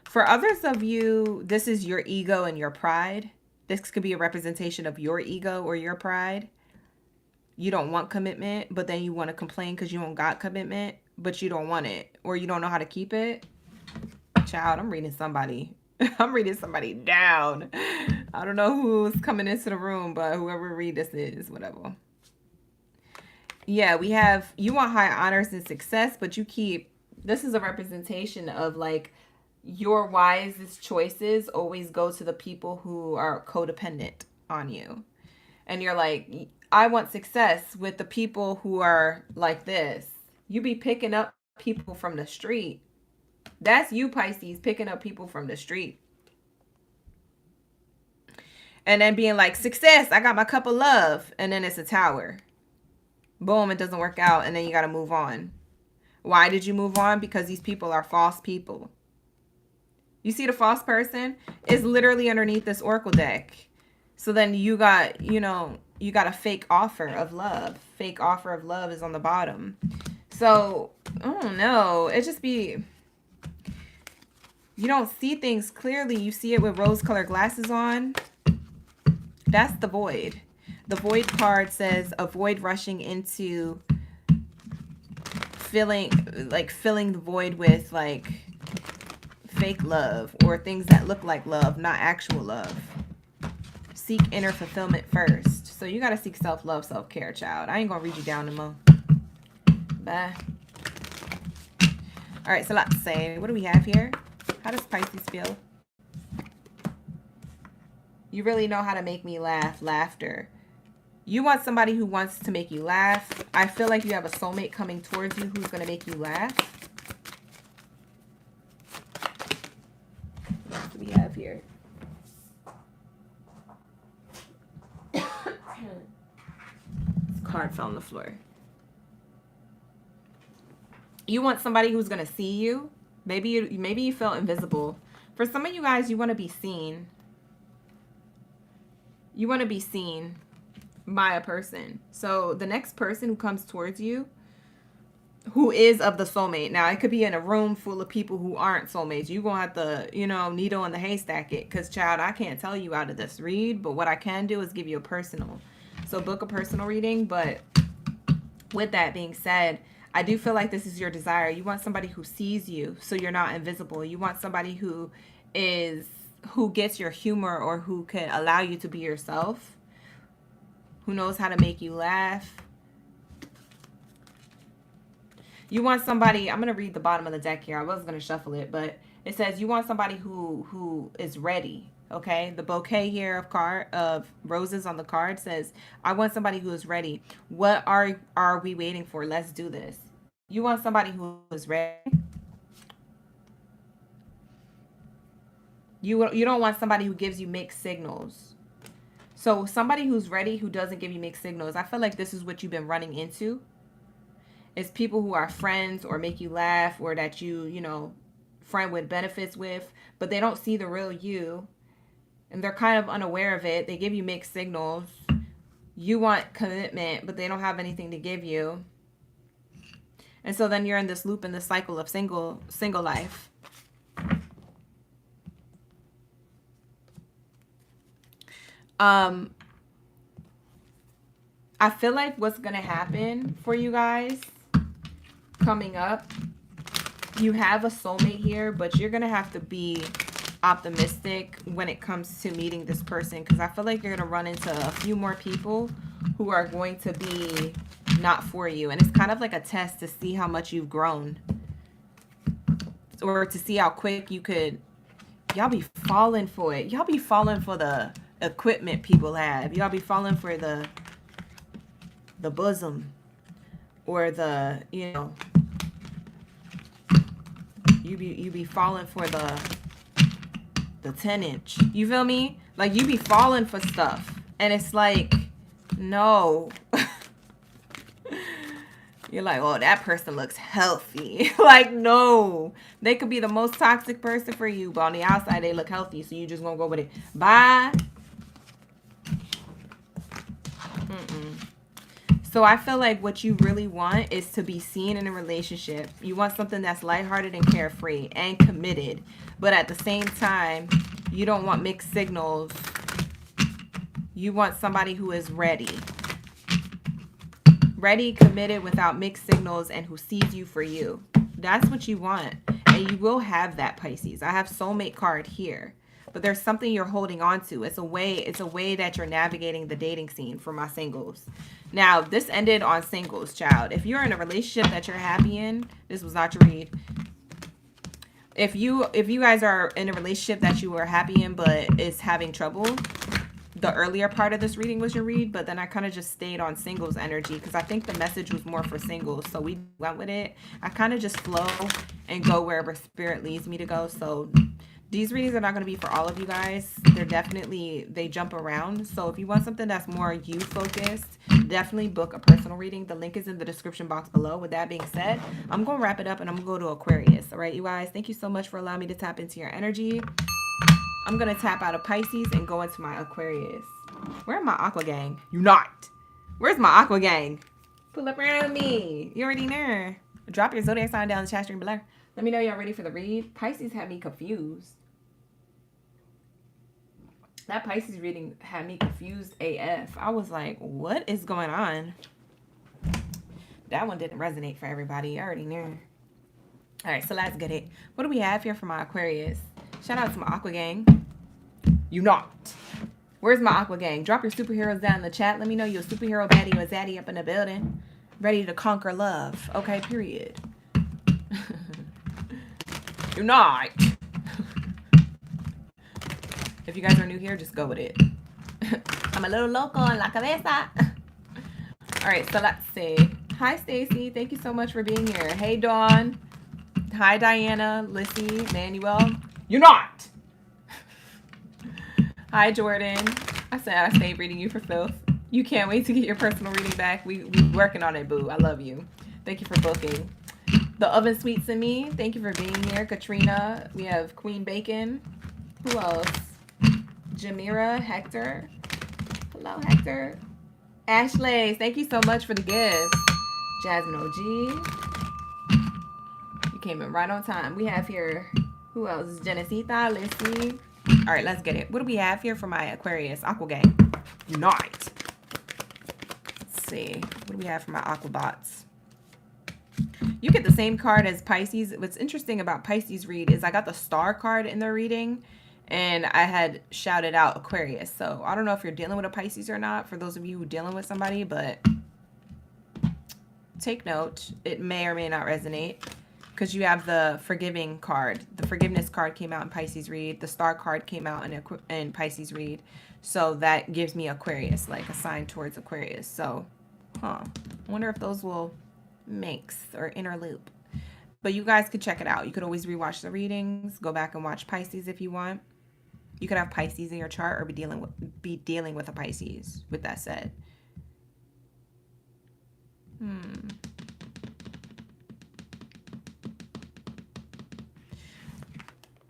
For others of you, this is your ego and your pride. This could be a representation of your ego or your pride. You don't want commitment, but then you want to complain because you don't got commitment, but you don't want it, or you don't know how to keep it. Child, I'm reading somebody. I'm reading somebody down. I don't know who's coming into the room, but whoever read this is, whatever. Yeah, we have, you want high honors and success, but you keep, this is a representation of like your wisest choices always go to the people who are codependent on you. And you're like, I want success with the people who are like this. You be picking up people from the street. That's you, Pisces, picking up people from the street. And then being like, success, I got my cup of love. And then it's a tower. Boom, it doesn't work out. And then you got to move on. Why did you move on? Because these people are false people. You see the false person is literally underneath this oracle deck. So then you got, you know, you got a fake offer of love. Fake offer of love is on the bottom. So, I don't know. It just be, you don't see things clearly. You see it with rose-colored glasses on. That's the void. The void card says avoid rushing into filling the void with like fake love or things that look like love, not actual love. Seek inner fulfillment first. So you got to seek self-love, self-care, child. I ain't going to read you down no more. Bye. All right, so let's say, what do we have here? How does Pisces feel? You really know how to make me laugh. Laughter. You want somebody who wants to make you laugh. I feel like you have a soulmate coming towards you who's going to make you laugh. What do we have here? This card fell on the floor. You want somebody who's going to see you. Maybe you feel invisible. For some of you guys, you want to be seen. You want to be seen by a person. So the next person who comes towards you, who is of the soulmate. Now, it could be in a room full of people who aren't soulmates. You're going to have to, you know, needle in the haystack it. Because, child, I can't tell you out of this read. But what I can do is give you a personal. So book a personal reading. But with that being said, I do feel like this is your desire. You want somebody who sees you so you're not invisible. You want somebody who gets your humor or who can allow you to be yourself. Who knows how to make you laugh. You want somebody, I'm going to read the bottom of the deck here. I was going to shuffle it, but it says you want somebody who is ready, okay? The bouquet here of roses on the card says, I want somebody who is ready. What are we waiting for? Let's do this. You want somebody who is ready. You don't want somebody who gives you mixed signals. So somebody who's ready, who doesn't give you mixed signals. I feel like this is what you've been running into. It's people who are friends or make you laugh or that you know, friend with benefits with, but they don't see the real you. And they're kind of unaware of it. They give you mixed signals. You want commitment, but they don't have anything to give you. And so then you're in this loop, in this cycle of single life. I feel like what's going to happen for you guys coming up, you have a soulmate here, but you're going to have to be optimistic when it comes to meeting this person, because I feel like you're going to run into a few more people who are going to be not for you. And it's kind of like a test to see how much you've grown, or to see how quick you could. Y'all be falling for it. Y'all be falling for the equipment people have. Y'all be falling for the bosom, or the, you know, you be falling for the 10-inch. You feel me? Like, you be falling for stuff, and it's like No. You're like, oh, that person looks healthy. Like, no. They could be the most toxic person for you, but on the outside, they look healthy. So you just gonna go with it. Bye. So I feel like what you really want is to be seen in a relationship. You want something that's lighthearted and carefree and committed. But at the same time, you don't want mixed signals. You want somebody who is ready. Ready, committed, without mixed signals, and who sees you for you. That's what you want. And you will have that, Pisces. I have soulmate card here. But there's something you're holding on to. It's a way that you're navigating the dating scene for my singles. Now, this ended on singles, child. If you're in a relationship that you're happy in, this was not your read. If you guys are in a relationship that you are happy in but is having trouble, the earlier part of this reading was your read, but then I kind of just stayed on singles energy because I think the message was more for singles. So we went with it. I kind of just flow and go wherever spirit leads me to go. So these readings are not going to be for all of you guys. They jump around. So if you want something that's more you focused, definitely book a personal reading. The link is in the description box below. With that being said, I'm going to wrap it up and I'm going to go to Aquarius. All right, you guys, thank you so much for allowing me to tap into your energy. I'm going to tap out of Pisces and go into my Aquarius. Where's my Aqua gang? You not. Where's my Aqua gang? Pull up around me. You already there. Drop your zodiac sign down in the chat stream below. Let me know y'all ready for the read. Pisces had me confused. That Pisces reading had me confused AF. I was like, what is going on? That one didn't resonate for everybody. I already knew. All right, so let's get it. What do we have here for my Aquarius? Shout out to my Aqua gang. You not. Where's my Aqua gang? Drop your superheroes down in the chat. Let me know you're a superhero, baddie, or zaddy up in the building. Ready to conquer love. Okay, period. You're not. If you guys are new here, just go with it. I'm a little loco en la cabeza. All right, so let's see. Hi, Stacy. Thank you so much for being here. Hey, Dawn. Hi, Diana, Lissy, Manuel. You're not. Hi, Jordan. I said I stayed reading you for filth. You can't wait to get your personal reading back. We working on it, boo. I love you. Thank you for booking. The Oven Sweets and Me. Thank you for being here. Katrina. We have Queen Bacon. Who else? Jamira, Hector. Hello, Hector. Ashley, thank you so much for the gift. Jasmine OG. You came in right on time. We have here, who else? Genesita, Lissy. All right, let's get it. What do we have here for my Aquarius? Aqua gang. Unite. Let's see. What do we have for my Aquabots? You get the same card as Pisces. What's interesting about Pisces read is I got the star card in the reading. And I had shouted out Aquarius. So I don't know if you're dealing with a Pisces or not, for those of you who are dealing with somebody, but take note. It may or may not resonate because you have the forgiving card. The forgiveness card came out in Pisces read. The star card came out in Pisces read. So that gives me Aquarius, like a sign towards Aquarius. So, I wonder if those will mix or interloop. But you guys could check it out. You could always rewatch the readings. Go back and watch Pisces if you want. You could have Pisces in your chart or be dealing with a Pisces, with that said.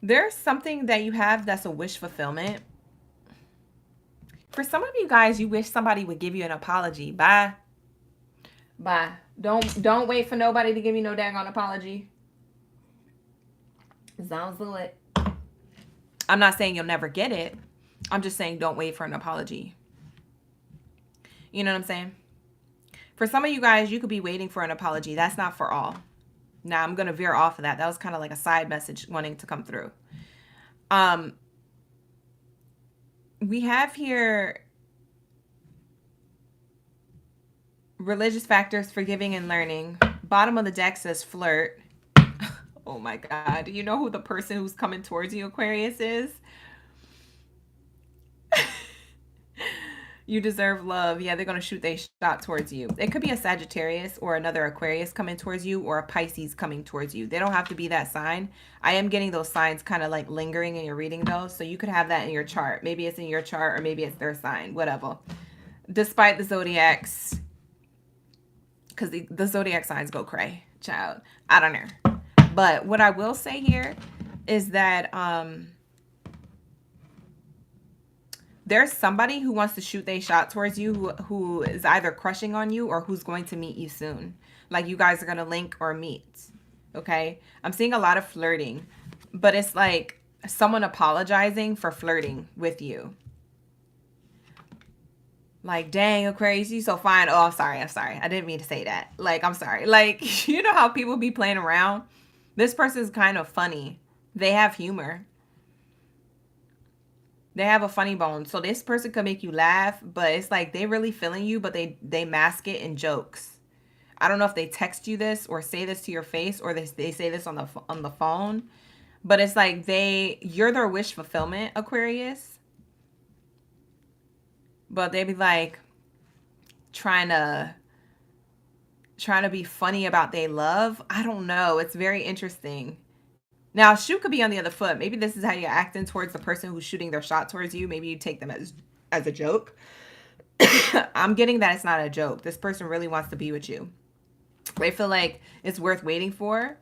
There's something that you have that's a wish fulfillment. For some of you guys, you wish somebody would give you an apology. Bye. Bye. Don't wait for nobody to give you no daggone apology. Sounds do it. I'm not saying you'll never get it. I'm just saying don't wait for an apology. You know what I'm saying? For some of you guys, you could be waiting for an apology. That's not for all. Now, I'm going to veer off of that. That was kind of like a side message wanting to come through. We have here religious factors, forgiving and learning. Bottom of the deck says flirt. Oh my God. Do you know who the person who's coming towards you, Aquarius, is? You deserve love. Yeah, they're going to shoot their shot towards you. It could be a Sagittarius or another Aquarius coming towards you, or a Pisces coming towards you. They don't have to be that sign. I am getting those signs kind of like lingering in your reading though. So you could have that in your chart. Maybe it's in your chart or maybe it's their sign, whatever. despite the zodiacs, because the zodiac signs go cray, child. I don't know. But what I will say here is that there's somebody who wants to shoot their shot towards you who is either crushing on you or who's going to meet you soon. Like you guys are going to link or meet. Okay? I'm seeing a lot of flirting, but it's like someone apologizing for flirting with you. Like, dang, Aquarius, you so fine. Oh, I'm sorry. I didn't mean to say that. Like, I'm sorry. Like, you know how people be playing around? This person's kind of funny. They have humor. They have a funny bone. So this person could make you laugh, but it's like they really feeling you, but they mask it in jokes. I don't know if they text you this or say this to your face or they say this on the phone, but it's like you're their wish fulfillment, Aquarius. But they be like trying to be funny about their love. I don't know. It's very interesting. Now, shoot could be on the other foot. Maybe this is how you're acting towards the person who's shooting their shot towards you. Maybe you take them as a joke. I'm getting that it's not a joke. This person really wants to be with you. They feel like it's worth waiting for.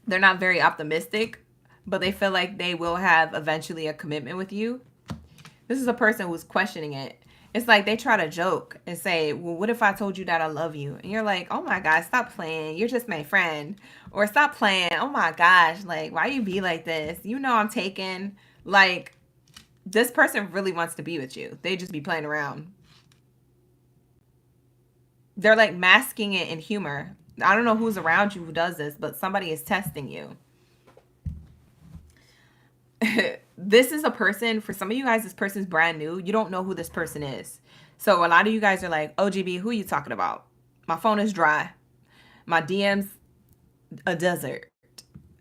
They're not very optimistic, but they feel like they will have eventually a commitment with you. This is a person who's questioning it. It's like they try to joke and say, well, what if I told you that I love you? And you're like, oh my God, stop playing. You're just my friend. Or stop playing. Oh my gosh, like, why you be like this? You know I'm taken. Like, this person really wants to be with you. They just be playing around. They're like masking it in humor. I don't know who's around you who does this, but somebody is testing you. This is a person, for some of you guys, this person's brand new. You don't know who this person is. So a lot of you guys are like, OGB, who are you talking about? My phone is dry. My DM's a desert.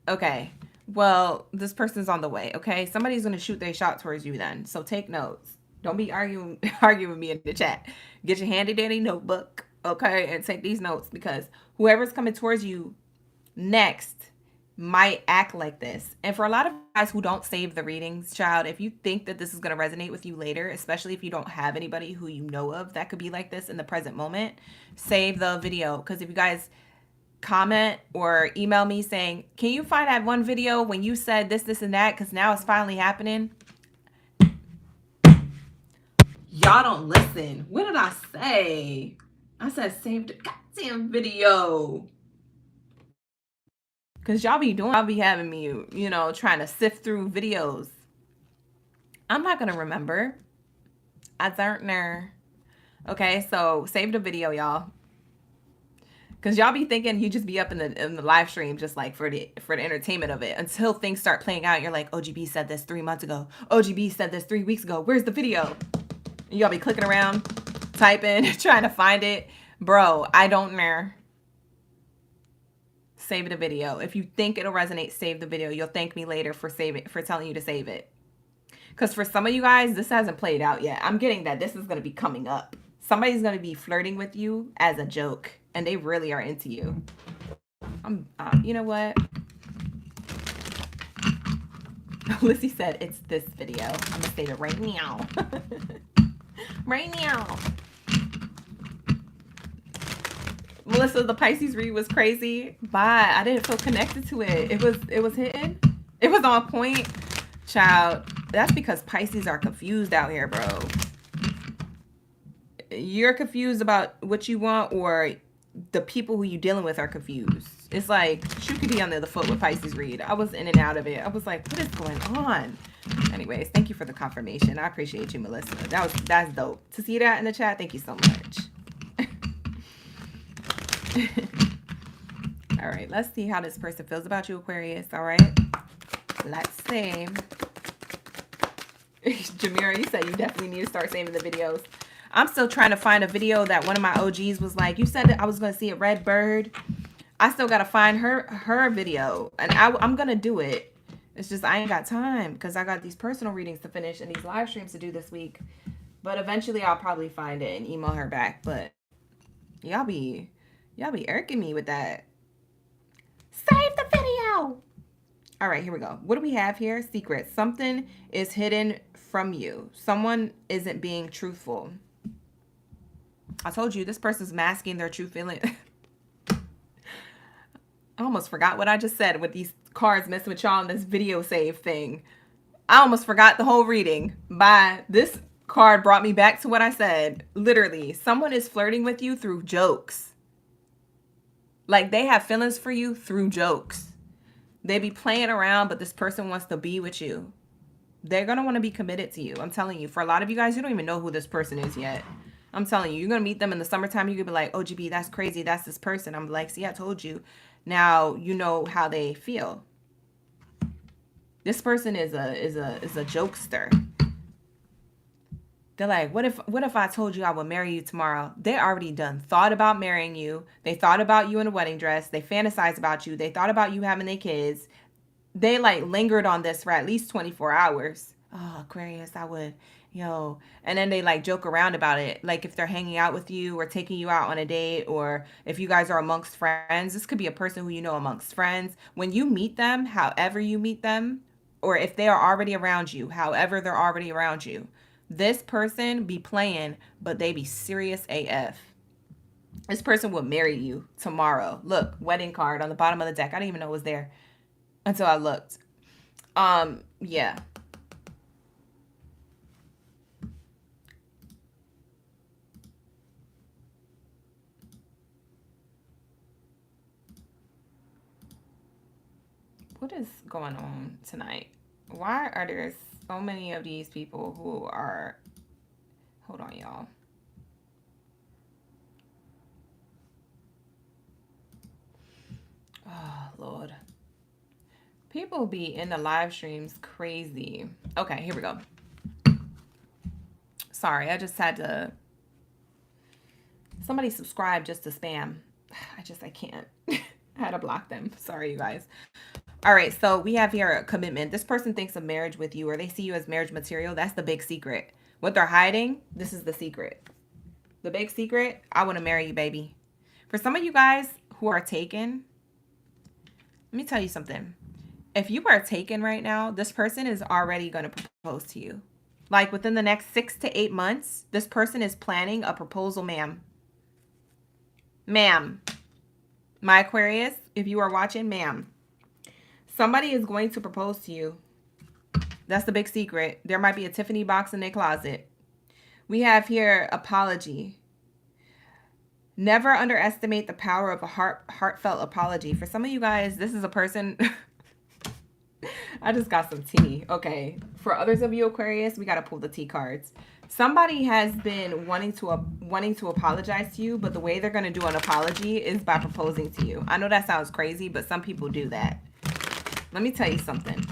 Okay. Well, this person's on the way. Okay. Somebody's going to shoot their shot towards you then. So take notes. Don't be arguing with me in the chat. Get your handy dandy notebook. Okay. And take these notes, because whoever's coming towards you next might act like this. And for a lot of guys who don't save the readings, child, if you think that this is going to resonate with you later, especially if you don't have anybody who you know of that could be like this in the present moment, save the video. Because if you guys comment or email me saying, can you find that one video when you said this, this, and that, because now it's finally happening. Y'all don't listen. What did I say? I said save the goddamn video. Because y'all be having me, you know, trying to sift through videos. I'm not going to remember. I don't know. Okay, so save the video, y'all. Because y'all be thinking you just be up in the live stream just like for the entertainment of it, until things start playing out. You're like, OGB said this 3 months ago. OGB said this 3 weeks ago. Where's the video? And y'all be clicking around, typing, trying to find it. Bro, I don't know. Save the video. If you think it'll resonate, save the video. You'll thank me later for telling you to save it. Because for some of you guys, this hasn't played out yet. I'm getting that this is going to be coming up. Somebody's going to be flirting with you as a joke, and they really are into you. You know what? Lizzie said it's this video. I'm going to save it right now. Right now. Melissa, the Pisces read was crazy. Bye. I didn't feel connected to it. It was hitting. It was on point. Child, that's because Pisces are confused out here, bro. You're confused about what you want, or the people who you're dealing with are confused. It's like, shoe could be on the other foot with Pisces read. I was in and out of it. I was like, what is going on? Anyways, thank you for the confirmation. I appreciate you, Melissa. That's dope. To see that in the chat, thank you so much. All right, let's see how this person feels about you, Aquarius. All right, let's see. Jamira, you said you definitely need to start saving the videos. I'm still trying to find a video that one of my OGs was like, you said that I was going to see a red bird. I still got to find her video, and I'm going to do it. It's just I ain't got time because I got these personal readings to finish and these live streams to do this week. But eventually I'll probably find it and email her back. But y'all be irking me with that. Save the video. All right, here we go. What do we have here? Secret. Something is hidden from you. Someone isn't being truthful. I told you this person's masking their true feeling. I almost forgot what I just said with these cards messing with y'all on this video save thing. I almost forgot the whole reading. Bye. This card brought me back to what I said. Literally, someone is flirting with you through jokes. Like they have feelings for you through jokes. They be playing around, but this person wants to be with you. They're going to want to be committed to you. I'm telling you, for a lot of you guys, you don't even know who this person is yet. I'm telling you, you're going to meet them in the summertime. You could be like, oh, GB, that's crazy. That's this person. I'm like, see, I told you. Now you know how they feel. This person is a jokester. They're like, what if I told you I would marry you tomorrow? They already done thought about marrying you. They thought about you in a wedding dress. They fantasized about you. They thought about you having their kids. They like lingered on this for at least 24 hours. Oh, Aquarius, I would, yo. And then they like joke around about it. Like if they're hanging out with you or taking you out on a date, or if you guys are amongst friends, this could be a person who you know amongst friends. When you meet them, however you meet them, or if they are already around you, however they're already around you, this person be playing, but they be serious AF. This person will marry you tomorrow. Look, wedding card on the bottom of the deck. I didn't even know it was there until I looked. Yeah. What is going on tonight? Why are there so many of these people who are... Hold on, y'all. Oh, Lord. People be in the live streams crazy. Okay, here we go. Sorry, I just had to... Somebody subscribe just to spam. I can't. I had to block them. Sorry, you guys. All right, so we have here a commitment. This person thinks of marriage with you, or they see you as marriage material. That's the big secret. What they're hiding, this is the secret. The big secret, I want to marry you, baby. For some of you guys who are taken, let me tell you something. If you are taken right now, this person is already going to propose to you. Like within the next 6 to 8 months, this person is planning a proposal, ma'am. Ma'am. My Aquarius, if you are watching, ma'am. Somebody is going to propose to you. That's the big secret. There might be a Tiffany box in their closet. We have here apology. Never underestimate the power of a heartfelt apology. For some of you guys, this is a person... I just got some tea. Okay. For others of you Aquarius, we got to pull the tea cards. Somebody has been wanting to apologize to you, but the way they're going to do an apology is by proposing to you. I know that sounds crazy, but some people do that. Let me tell you something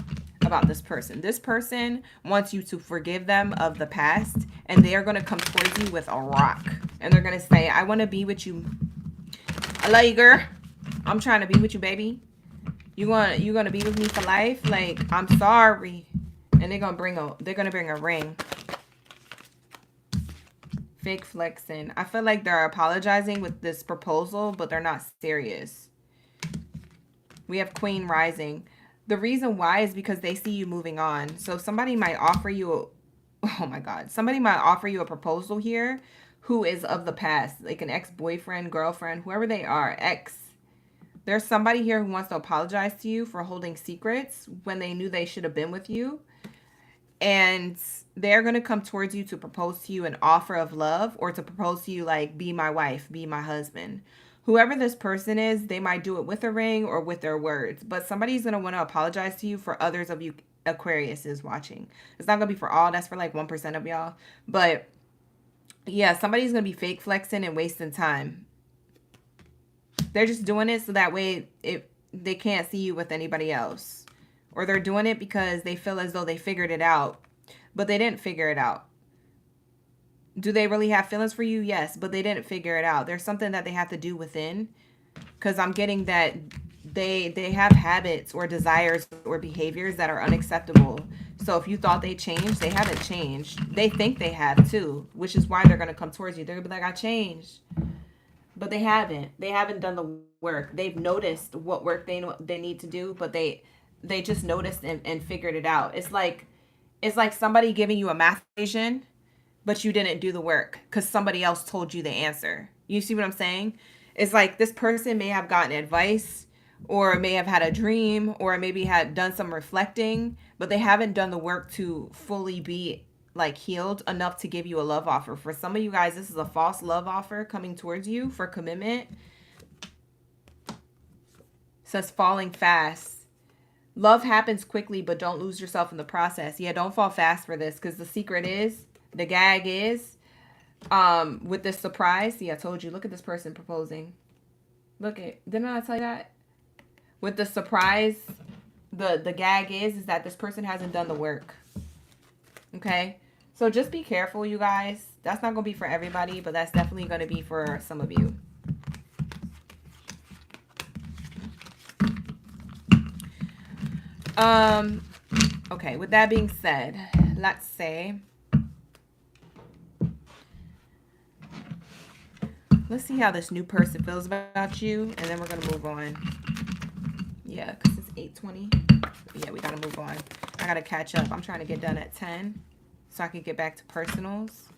about this person. This person wants you to forgive them of the past, and they are going to come towards you with a rock. And they're going to say, I want to be with you. I love you, girl. I'm trying to be with you, baby. You gonna be with me for life? Like, I'm sorry. And they're gonna bring a ring. Fake flexing. I feel like they're apologizing with this proposal, but they're not serious. We have Queen rising. The reason why is because they see you moving on. So somebody might offer you oh my God. Somebody might offer you a proposal here who is of the past, like an ex-boyfriend, girlfriend, whoever they are, ex. There's somebody here who wants to apologize to you for holding secrets when they knew they should have been with you. And they're going to come towards you to propose to you an offer of love, or to propose to you like, be my wife, be my husband. Whoever this person is, they might do it with a ring or with their words. But somebody's going to want to apologize to you for others of you Aquarius is watching. It's not going to be for all. That's for like 1% of y'all. But yeah, somebody's going to be fake flexing and wasting time. They're just doing it so that way they can't see you with anybody else. Or they're doing it because they feel as though they figured it out, but they didn't figure it out. Do they really have feelings for you? Yes, but they didn't figure it out. There's something that they have to do within, because I'm getting that they have habits or desires or behaviors that are unacceptable. So if you thought they changed, they haven't changed. They think they have too, which is why they're going to come towards you. They're going to be like, I changed. But they haven't. They haven't done the work. They've noticed what work they need to do, but they they just noticed and figured it out. It's like somebody giving you a math equation, but you didn't do the work because somebody else told you the answer. You see what I'm saying? It's like this person may have gotten advice or may have had a dream or maybe had done some reflecting, but they haven't done the work to fully be like healed enough to give you a love offer. For some of you guys, this is a false love offer coming towards you for commitment. It says falling fast. Love happens quickly, but don't lose yourself in the process. Yeah, don't fall fast for this because the secret is, the gag is, with this surprise. See, I told you, look at this person proposing. Look at, didn't I tell you that? With the surprise, the gag is that this person hasn't done the work. Okay? So just be careful, you guys. That's not going to be for everybody, but that's definitely going to be for some of you. Okay, with that being said, let's say, let's see how this new person feels about you, and then we're going to move on. Yeah, because it's 8:20. Yeah, we got to move on. I got to catch up. I'm trying to get done at 10 so I can get back to personals.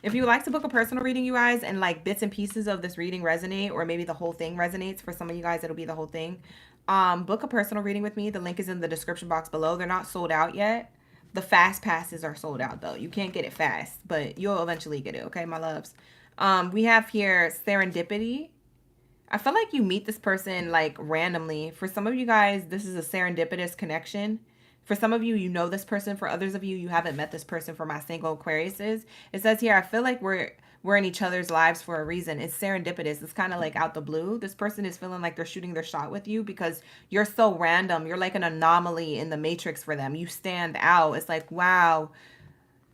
If you would like to book a personal reading, you guys, and like bits and pieces of this reading resonate, or maybe the whole thing resonates, for some of you guys, it'll be the whole thing. Book a personal reading with me. The link is in the description box below. They're not sold out yet. The fast passes are sold out though. You can't get it fast, but you'll eventually get it. Okay, my loves. We have here serendipity. I feel like you meet this person like randomly. For some of you guys, this is a serendipitous connection. For some of you, you know this person. For others of you, you haven't met this person. For my single Aquariuses, it says here, I feel like we're in each other's lives for a reason. It's serendipitous. It's kind of like out the blue. This person is feeling like they're shooting their shot with you because you're so random. You're like an anomaly in the matrix for them. You stand out. It's like, wow,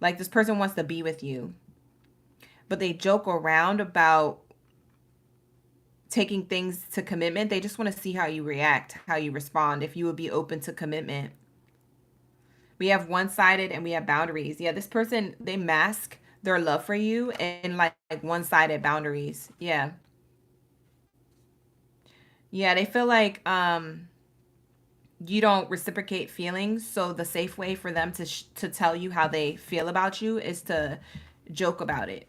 like this person wants to be with you. But they joke around about taking things to commitment. They just want to see how you react, how you respond, if you would be open to commitment. We have one-sided and we have boundaries. Yeah, this person, they mask their love for you in like one-sided boundaries. Yeah. Yeah, they feel like you don't reciprocate feelings. So the safe way for them to tell you how they feel about you is to joke about it.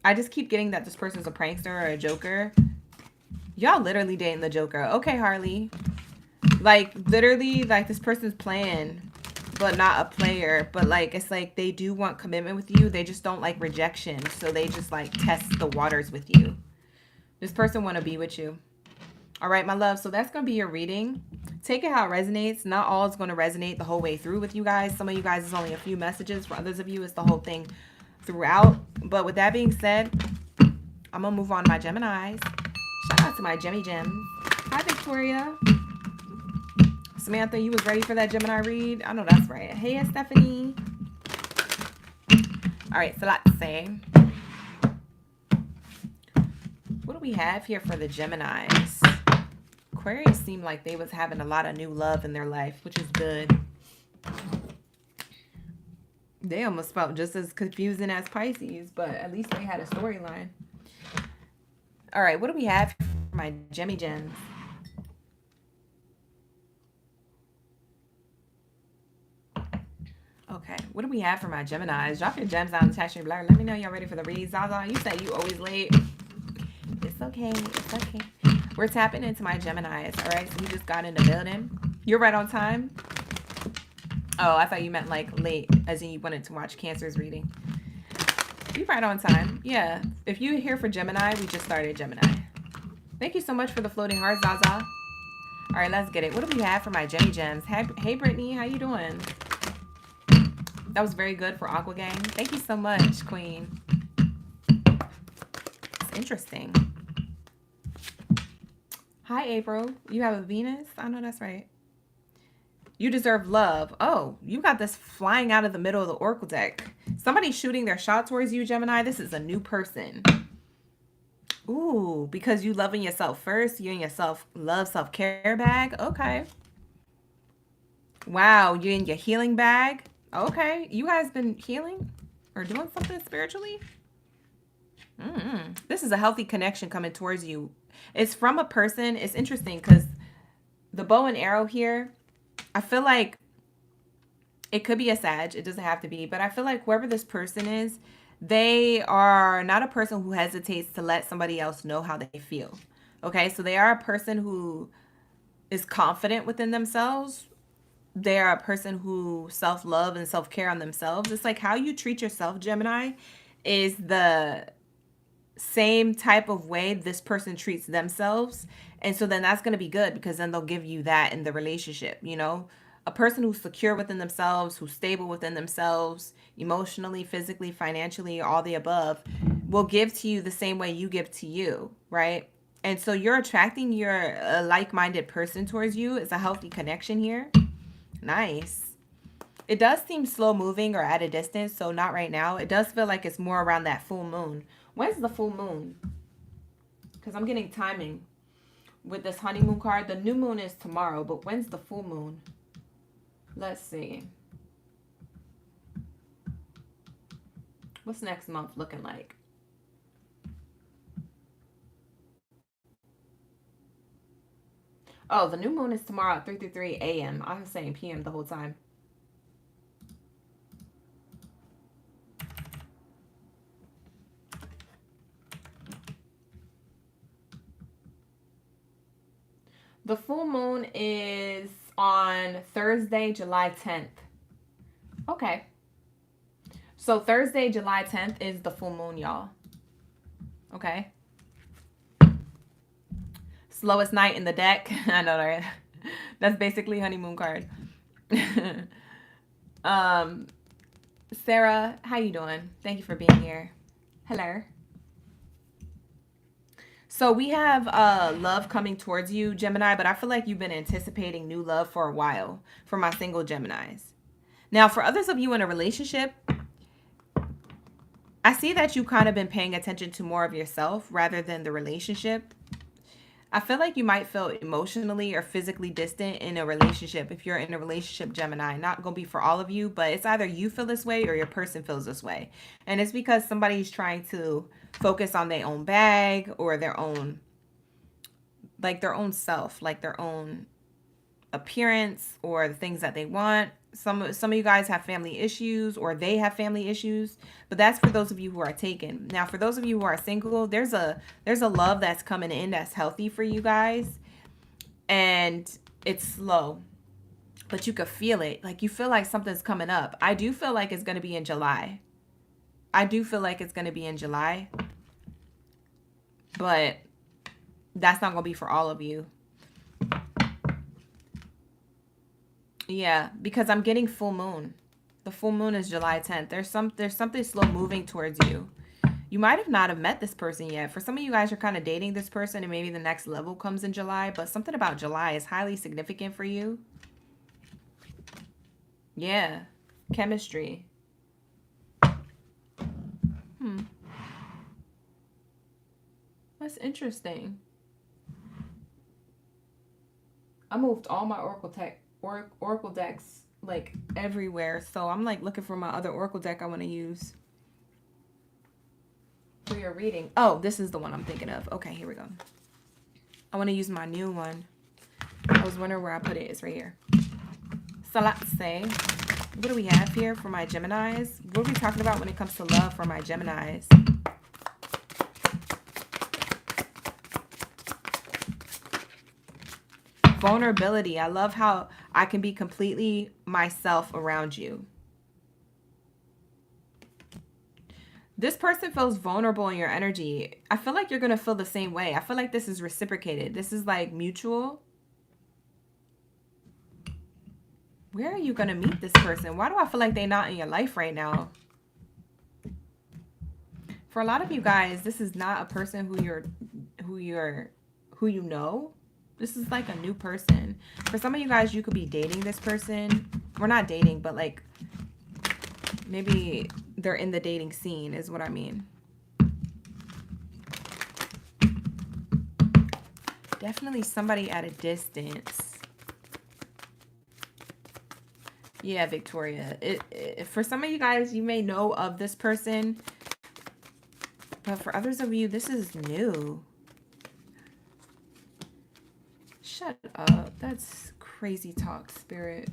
I just keep getting that this person's a prankster or a joker. Y'all literally dating the Joker. Okay, Harley. Like, literally, like, this person's playing, but not a player. But, like, it's like they do want commitment with you. They just don't like rejection. So they just, like, test the waters with you. This person want to be with you. All right, my love. So that's going to be your reading. Take it how it resonates. Not all is going to resonate the whole way through with you guys. Some of you guys is only a few messages. For others of you, it's the whole thing throughout. But with that being said, I'm going to move on to my Geminis. Shout out to my Gemmy Gems. Hi, Victoria. Samantha, you was ready for that Gemini read? I know that's right. Hey, Stephanie. All right, so let's say, what do we have here for the Geminis? Aquarius seemed like they was having a lot of new love in their life, which is good. They almost felt just as confusing as Pisces, but at least they had a storyline. All right, what do we have for my Gemmy Gems? Okay, what do we have for my Geminis? Drop your gems down in the text below. Let me know y'all ready for the read. Zaza, you say you always late. It's okay. It's okay. We're tapping into my Geminis. All right, so you just got in the building. You're right on time. Oh, I thought you meant like late, as in you wanted to watch Cancer's reading. You're right on time. Yeah. If you're here for Gemini, we just started Gemini. Thank you so much for the floating heart, Zaza. All right, let's get it. What do we have for my Gemmy Gems? Hey, Brittany, how you doing? That was very good for Aqua Gang. Thank you so much, Queen. It's interesting. Hi, April. You have a Venus? I know that's right. You deserve love. Oh, you got this flying out of the middle of the Oracle deck. Somebody's shooting their shot towards you, Gemini. This is a new person. Ooh, because you loving yourself first. You and yourself love self-care bag. Okay. Wow, you in your healing bag. Okay. You guys been healing or doing something spiritually? This is a healthy connection coming towards you. It's from a person. It's interesting because the bow and arrow here, I feel like it could be a Sag. It doesn't have to be. But I feel like whoever this person is, they are not a person who hesitates to let somebody else know how they feel. Okay, so they are a person who is confident within themselves. They are a person who self-love and self-care on themselves. It's like how you treat yourself, Gemini, is the same type of way this person treats themselves. And so then that's going to be good, because then they'll give you that in the relationship, you know? A person who's secure within themselves, who's stable within themselves, emotionally, physically, financially, all the above, will give to you the same way you give to you, right? And so you're attracting your like-minded person towards you. It's a healthy connection here. Nice. It does seem slow moving or at a distance, so not right now. It does feel like it's more around that full moon. When's the full moon? Because I'm getting timing with this honeymoon card. The new moon is tomorrow, but when's the full moon? Let's see. What's next month looking like? Oh, the new moon is tomorrow at 3:33 a.m. I was saying p.m. the whole time. The full moon is on Thursday, July 10th. Okay. So Thursday, July 10th is the full moon, y'all. Okay. Slowest night in the deck. I know, right? That's basically honeymoon card. Sarah, how you doing? Thank you for being here. Hello. So we have love coming towards you, Gemini, but I feel like you've been anticipating new love for a while for my single Geminis. Now, for others of you in a relationship, I see that you kind of been paying attention to more of yourself rather than the relationship. I feel like you might feel emotionally or physically distant in a relationship. If you're in a relationship, Gemini, not going to be for all of you, but it's either you feel this way or your person feels this way. And it's because somebody's trying to focus on their own bag or their own, like their own self, like their own appearance or the things that they want. Some of you guys have family issues, or they have family issues, but that's for those of you who are taken. Now, for those of you who are single, there's a love that's coming in that's healthy for you guys, and it's slow, but you could feel it. Like you feel like something's coming up. I do feel like it's going to be in July. I do feel like it's going to be in July, but that's not going to be for all of you. Yeah, because I'm getting full moon. The full moon is July 10th. There's something slow moving towards you. You might have not have met this person yet. For some of you guys, you're kind of dating this person, and maybe the next level comes in July, but something about July is highly significant for you. Yeah, chemistry. That's interesting. I moved all my Oracle decks like everywhere, so I'm like looking for my other Oracle deck I want to use for your reading. Oh, this is the one I'm thinking of. Okay, here we go. I want to use my new one. I was wondering where I put it. It's right here. So let's say, what do we have here for my Geminis? What are we talking about when it comes to love for my Geminis? Vulnerability. I love how I can be completely myself around you. This person feels vulnerable in your energy. I feel like you're going to feel the same way. I feel like this is reciprocated. This is like mutual. Where are you going to meet this person? Why do I feel like they're not in your life right now? For a lot of you guys, this is not a person who you know. This is like a new person. For some of you guys, you could be dating this person. We're not dating, but like maybe they're in the dating scene is what I mean. Definitely somebody at a distance. Yeah, Victoria. For some of you guys, you may know of this person, but for others of you, this is new. Shut up. That's crazy talk, Spirit.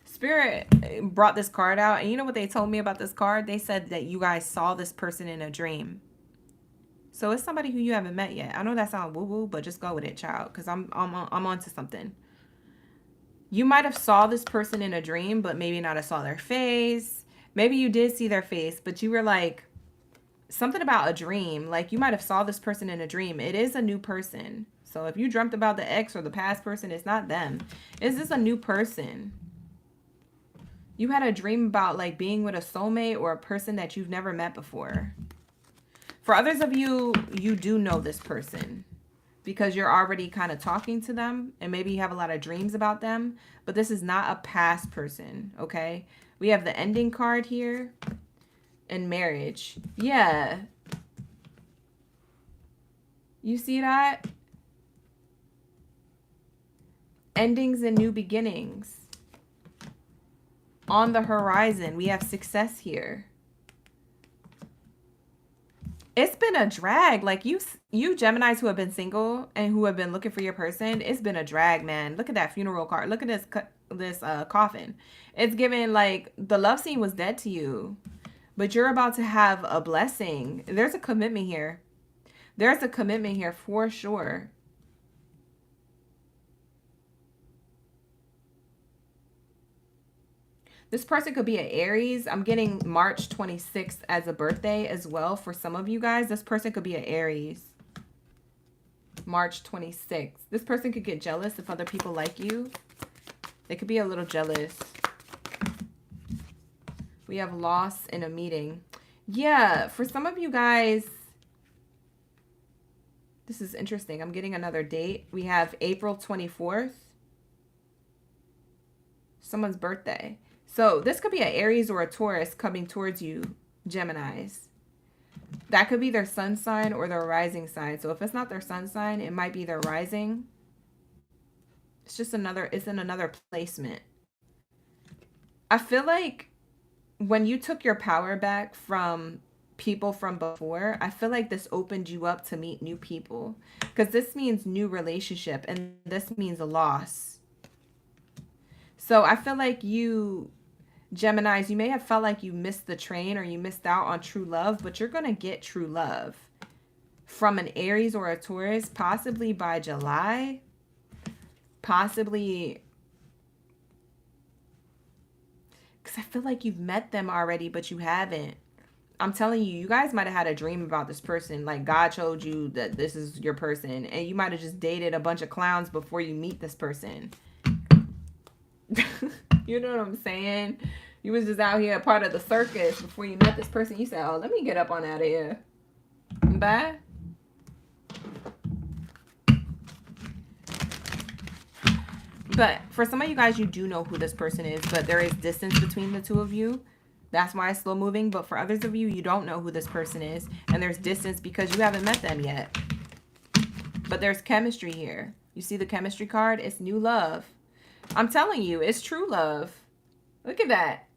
Spirit brought this card out, and you know what they told me about this card? They said that you guys saw this person in a dream. So it's somebody who you haven't met yet. I know that sounds woo-woo, but just go with it, child, because I'm onto something. You might have saw this person in a dream, but maybe not have saw their face. Maybe you did see their face, but you were like, something about a dream. Like you might have saw this person in a dream. It is a new person. So if you dreamt about the ex or the past person, it's not them. Is this a new person? You had a dream about like being with a soulmate or a person that you've never met before. For others of you, you do know this person because you're already kind of talking to them and maybe you have a lot of dreams about them, but this is not a past person, okay? We have the ending card here and marriage. Yeah. You see that? Endings and new beginnings. On the horizon, we have success here. It's been a drag. Like you Geminis who have been single and who have been looking for your person, it's been a drag, man. Look at that funeral card. Look at this coffin. It's given like the love scene was dead to you, but you're about to have a blessing. There's a commitment here. There's a commitment here for sure. This person could be an Aries. I'm getting March 26th as a birthday as well for some of you guys. This person could be an Aries. March 26th. This person could get jealous if other people like you. They could be a little jealous. We have loss in a meeting. Yeah, for some of you guys, this is interesting. I'm getting another date. We have April 24th. Someone's birthday. So this could be an Aries or a Taurus coming towards you, Geminis. That could be their sun sign or their rising sign. So if it's not their sun sign, it might be their rising. It's just another, it's in another placement. I feel like when you took your power back from people from before, I feel like this opened you up to meet new people. Because this means new relationship and this means a loss. So I feel like you... Geminis, you may have felt like you missed the train or you missed out on true love, but you're going to get true love from an Aries or a Taurus, possibly by July, possibly, because I feel like you've met them already, but you haven't. I'm telling you, you guys might have had a dream about this person, like God showed you that this is your person, and you might have just dated a bunch of clowns before you meet this person. You know what I'm saying? You was just out here a part of the circus before you met this person. You said, oh, let me get up on out of here. Bye. But for some of you guys, you do know who this person is, but there is distance between the two of you. That's why it's slow moving. But for others of you, you don't know who this person is. And there's distance because you haven't met them yet. But there's chemistry here. You see the chemistry card? It's new love. I'm telling you, it's true love. Look at that.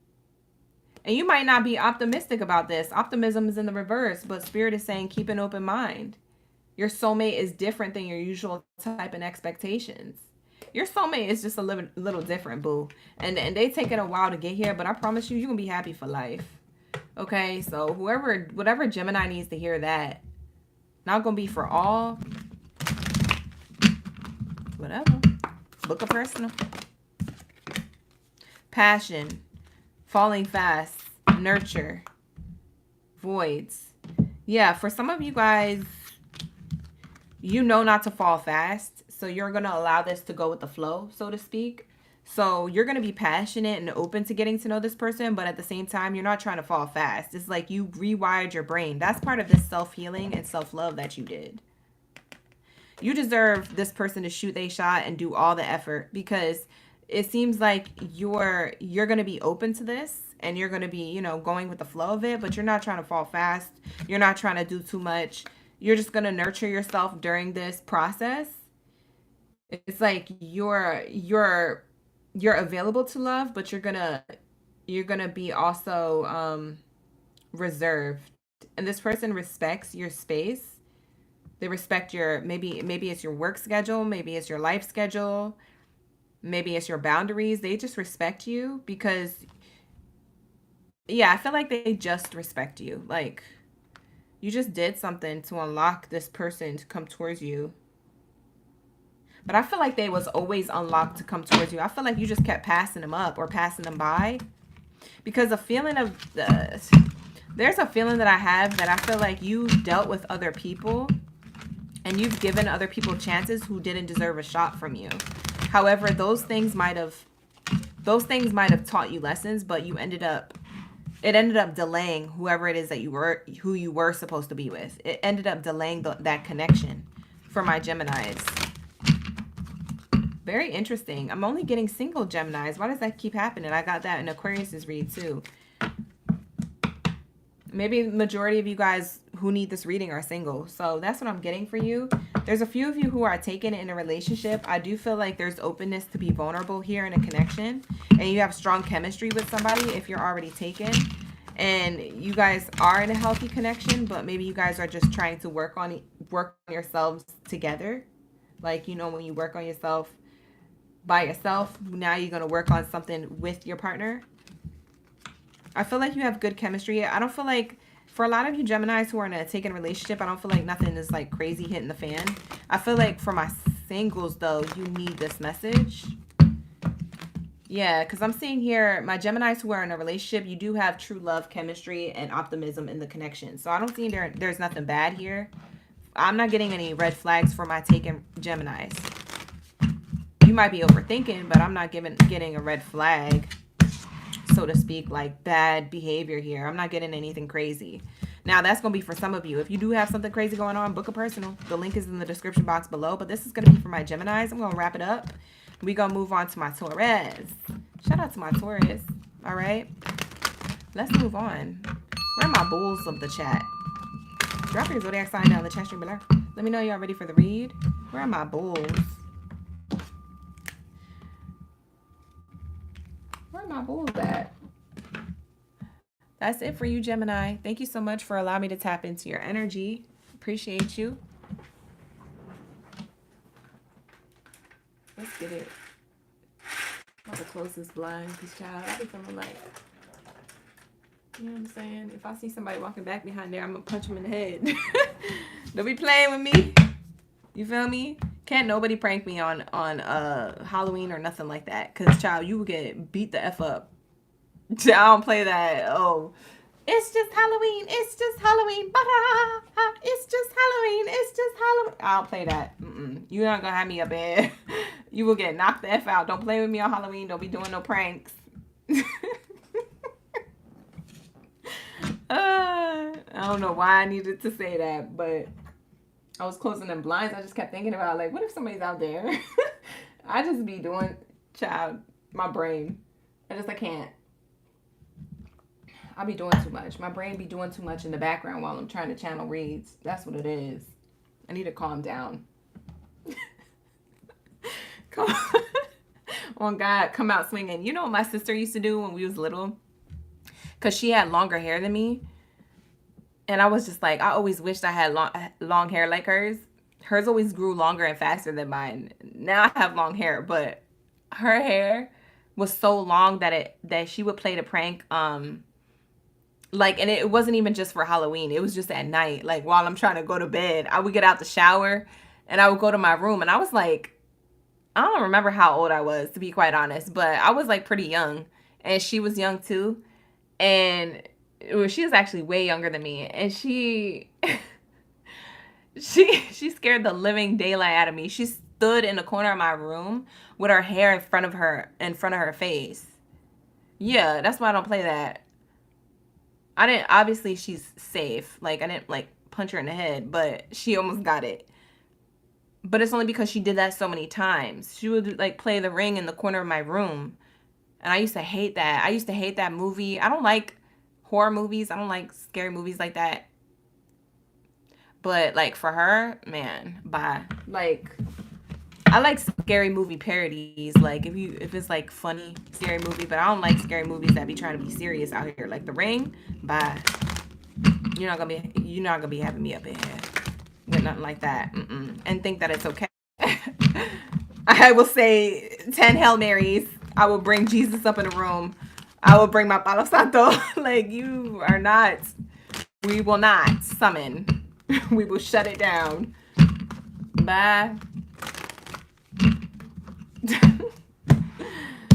And you might not be optimistic about this. Optimism is in the reverse, but Spirit is saying keep an open mind. Your soulmate is different than your usual type and expectations. Your soulmate is just a little different, boo. And they taking a while to get here, but I promise you, you're going to be happy for life. Okay, so whatever Gemini needs to hear that. Not going to be for all. Whatever. Book a personal. Passion. Falling fast. Nurture. Voids. Yeah, for some of you guys, you know not to fall fast. So you're going to allow this to go with the flow, so to speak. So you're going to be passionate and open to getting to know this person, but at the same time, you're not trying to fall fast. It's like you rewired your brain. That's part of this self-healing and self-love that you did. You deserve this person to shoot their shot and do all the effort, because it seems like you're going to be open to this and you're going to be, you know, going with the flow of it, but you're not trying to fall fast. You're not trying to do too much. You're just going to nurture yourself during this process. It's like you're available to love, but you're going to be also reserved. And this person respects your space. They respect your, maybe it's your work schedule, maybe it's your life schedule, maybe it's your boundaries. They just respect you because, yeah, I feel like they just respect you. Like, you just did something to unlock this person to come towards you. But I feel like they was always unlocked to come towards you. I feel like you just kept passing them up or passing them by. Because a feeling of there's a feeling that I have that I feel like you dealt with other people and you've given other people chances who didn't deserve a shot from you. However, those things might have taught you lessons, but it ended up delaying whoever it is that who you were supposed to be with. It ended up delaying that connection for my Geminis. Very interesting. I'm only getting single Geminis. Why does that keep happening? I got that in Aquarius's read too. Maybe the majority of you guys who need this reading are single. So that's what I'm getting for you. There's a few of you who are taken in a relationship. I do feel like there's openness to be vulnerable here in a connection. And you have strong chemistry with somebody if you're already taken. And you guys are in a healthy connection, but maybe you guys are just trying to work on yourselves together. Like, you know, when you work on yourself by yourself, now you're going to work on something with your partner. I feel like you have good chemistry. I don't feel like, for a lot of you Geminis who are in a taken relationship, I don't feel like nothing is like crazy hitting the fan. I feel like for my singles though, you need this message. Yeah, because I'm seeing here, my Geminis who are in a relationship, you do have true love, chemistry, and optimism in the connection. So I don't see there's nothing bad here. I'm not getting any red flags for my taken Geminis. You might be overthinking, but I'm not getting a red flag, so to speak, like bad behavior here. I'm not getting anything crazy. Now, that's going to be for some of you. If you do have something crazy going on, book a personal. The link is in the description box below, but this is going to be for my Geminis. I'm going to wrap it up. We're going to move on to my Taurus. Shout out to my Taurus. All right. Let's move on. Where are my bulls of the chat? Drop your zodiac sign down in the chat stream below. Let me know y'all ready for the read. Where are my bulls? Where are my bulls at? That's it for you, Gemini. Thank you so much for allowing me to tap into your energy. Appreciate you. Let's get it. I'm the closest blind because, child, I be feeling like, you know what I'm saying? If I see somebody walking back behind there, I'm going to punch them in the head. Don't be playing with me. You feel me? Can't nobody prank me on Halloween or nothing like that. Because, child, you will get beat the F up. I don't play that. Oh, it's just Halloween. It's just Halloween. It's just Halloween. It's just Halloween. I don't play that. You're not going to have me up there. You will get knocked the F out. Don't play with me on Halloween. Don't be doing no pranks. I don't know why I needed to say that, but I was closing them blinds. I just kept thinking about, like, what if somebody's out there? I just be doing, child, my brain. I can't. I be doing too much. My brain be doing too much in the background while I'm trying to channel reads. That's what it is. I need to calm down. Oh, God, come out swinging. You know what my sister used to do when we was little? Because she had longer hair than me. And I was just like, I always wished I had long hair like hers. Hers always grew longer and faster than mine. Now I have long hair, but her hair was so long that she would play the prank. Like, and it wasn't even just for Halloween. It was just at night. Like, while I'm trying to go to bed, I would get out the shower and I would go to my room. And I was like, I don't remember how old I was, to be quite honest, but I was like pretty young. And she was young too. And she was actually way younger than me. And she scared the living daylight out of me. She stood in the corner of my room with her hair in front of her face. Yeah, that's why I don't play that. Obviously she's safe. Like, I didn't like punch her in the head, but she almost got it. But it's only because she did that so many times. She would like play the ring in the corner of my room. And I used to hate that. I used to hate that movie. I don't like horror movies. I don't like scary movies like that. But like for her, man, bye. Like, I like scary movie parodies. Like if it's like funny scary movie, but I don't like scary movies that be trying to be serious out here. Like The Ring, bye. You're not gonna be having me up in here. with nothing like that. And think that it's okay. I will say 10 Hail Marys. I will bring Jesus up in the room. I will bring my Palo Santo. Like, you are not, we will not summon. We will shut it down. Bye.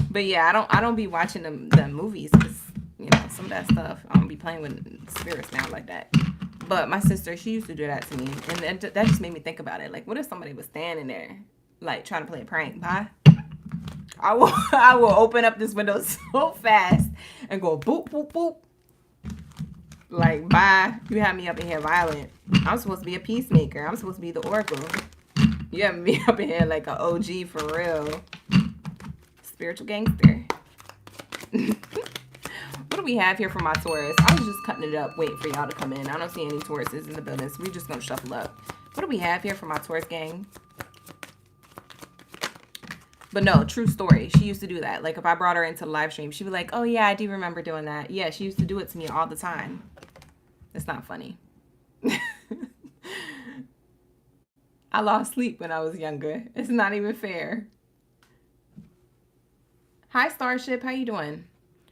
But yeah, I don't be watching the movies because, you know, some of that stuff, I don't be playing with spirits now like that. But my sister, she used to do that to me. And that just made me think about it. Like, what if somebody was standing there, like, trying to play a prank? Bye. I will open up this window so fast and go boop, boop, boop. Like, bye. You have me up in here violent. I'm supposed to be a peacemaker. I'm supposed to be the oracle. You have me up in here like an OG for real. Spiritual gangster. What do we have here for my Taurus? I was just cutting it up, waiting for y'all to come in. I don't see any Tauruses in the building, so we're just going to shuffle up. What do we have here for my Taurus gang? But no, true story. She used to do that. Like, if I brought her into the live stream, she'd be like, oh, yeah, I do remember doing that. Yeah, she used to do it to me all the time. It's not funny. I lost sleep when I was younger. It's not even fair. Hi, Starship. How you doing?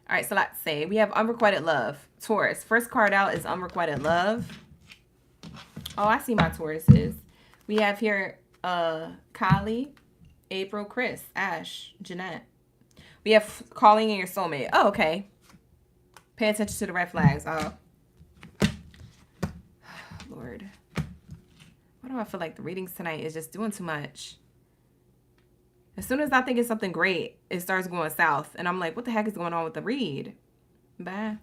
All right, so let's say we have unrequited love. Taurus. First card out is unrequited love. Oh, I see my Tauruses. We have here Kylie, April, Chris, Ash, Jeanette. We have calling in your soulmate. Oh, okay. Pay attention to the red flags. Oh, Lord. Why do I feel like the readings tonight is just doing too much? As soon as I think it's something great, it starts going south. And I'm like, what the heck is going on with the read? Bye.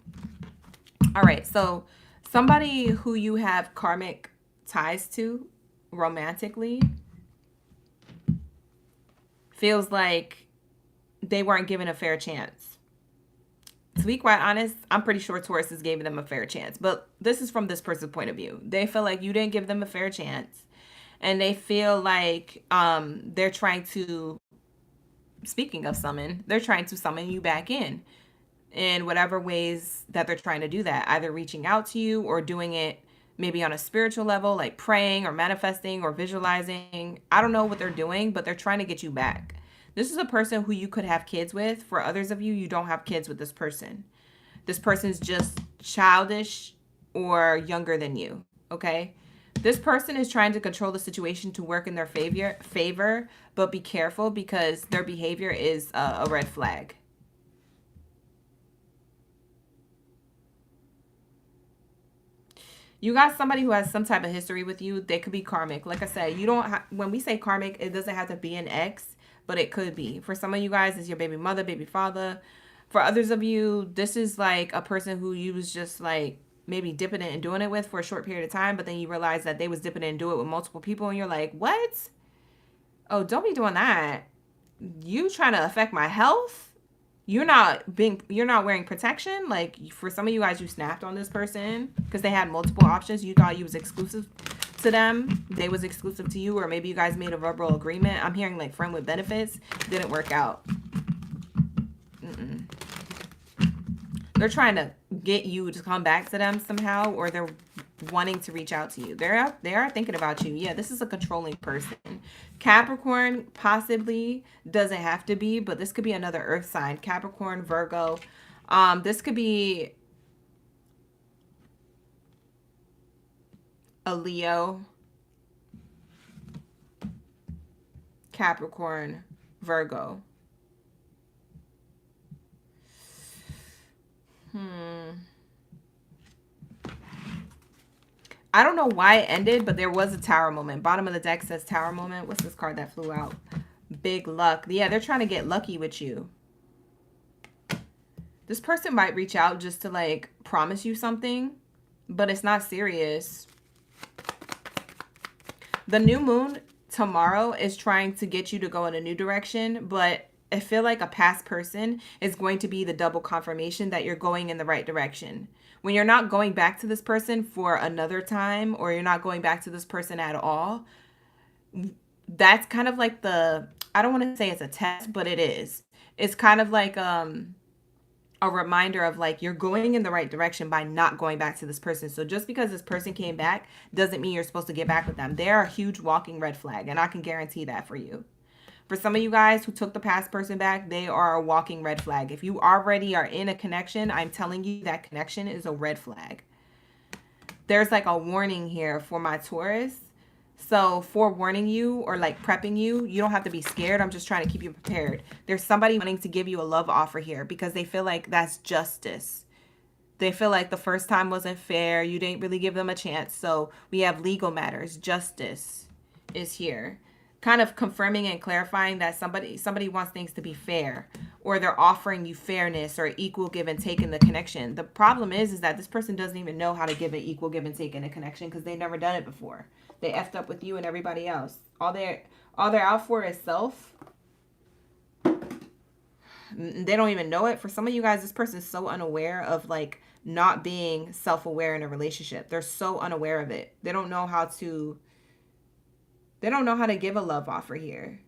All right. So somebody who you have karmic ties to romantically feels like they weren't given a fair chance. To be quite honest, I'm pretty sure Taurus is giving them a fair chance. But this is from this person's point of view. They feel like you didn't give them a fair chance. And they feel like they're trying to, speaking of summon, they're trying to summon you back in whatever ways that they're trying to do that. Either reaching out to you or doing it maybe on a spiritual level, like praying or manifesting or visualizing. I don't know what they're doing, but they're trying to get you back. This is a person who you could have kids with. For others of you, you don't have kids with this person. This person's just childish or younger than you, okay? This person is trying to control the situation to work in their favor, but be careful because their behavior is a red flag. You got somebody who has some type of history with you. They could be karmic. Like I said, you don't when we say karmic, it doesn't have to be an ex, but it could be. For some of you guys, it's your baby mother, baby father. For others of you, this is like a person who you was just like maybe dipping it and doing it with for a short period of time, but then you realize that they was dipping it and do it with multiple people, and you're like, what? Oh, don't be doing that. You trying to affect my health? You're not wearing protection. Like, for some of you guys, you snapped on this person because they had multiple options. You thought you was exclusive to them. They was exclusive to you, or maybe you guys made a verbal agreement. I'm hearing like friend with benefits. Didn't work out. They're trying to get you to come back to them somehow, or they're wanting to reach out to you. They are thinking about you. Yeah, this is a controlling person. Capricorn possibly, doesn't have to be, but this could be another earth sign. Capricorn, Virgo. This could be a Leo, Capricorn, Virgo. I don't know why it ended, but there was a tower moment. Bottom of the deck says tower moment. What's this card that flew out? Big luck. Yeah, they're trying to get lucky with you. This person might reach out just to like promise you something, but it's not serious. The new moon tomorrow is trying to get you to go in a new direction, but I feel like a past person is going to be the double confirmation that you're going in the right direction. When you're not going back to this person for another time, or you're not going back to this person at all, that's kind of like I don't want to say it's a test, but it is. It's kind of like a reminder of like you're going in the right direction by not going back to this person. So just because this person came back doesn't mean you're supposed to get back with them. They're a huge walking red flag, and I can guarantee that for you. For some of you guys who took the past person back, they are a walking red flag. If you already are in a connection, I'm telling you that connection is a red flag. There's like a warning here for my Taurus. So forewarning you or like prepping you, you don't have to be scared. I'm just trying to keep you prepared. There's somebody wanting to give you a love offer here because they feel like that's justice. They feel like the first time wasn't fair. You didn't really give them a chance. So we have legal matters. Justice is here. Kind of confirming and clarifying that somebody wants things to be fair, or they're offering you fairness or equal give and take in the connection. The problem is that this person doesn't even know how to give an equal give and take in a connection because they've never done it before. They effed up with you and everybody else. All they're out for is self. They don't even know it. For some of you guys, this person is so unaware of like not being self-aware in a relationship. They're so unaware of it. They don't know how to give a love offer here.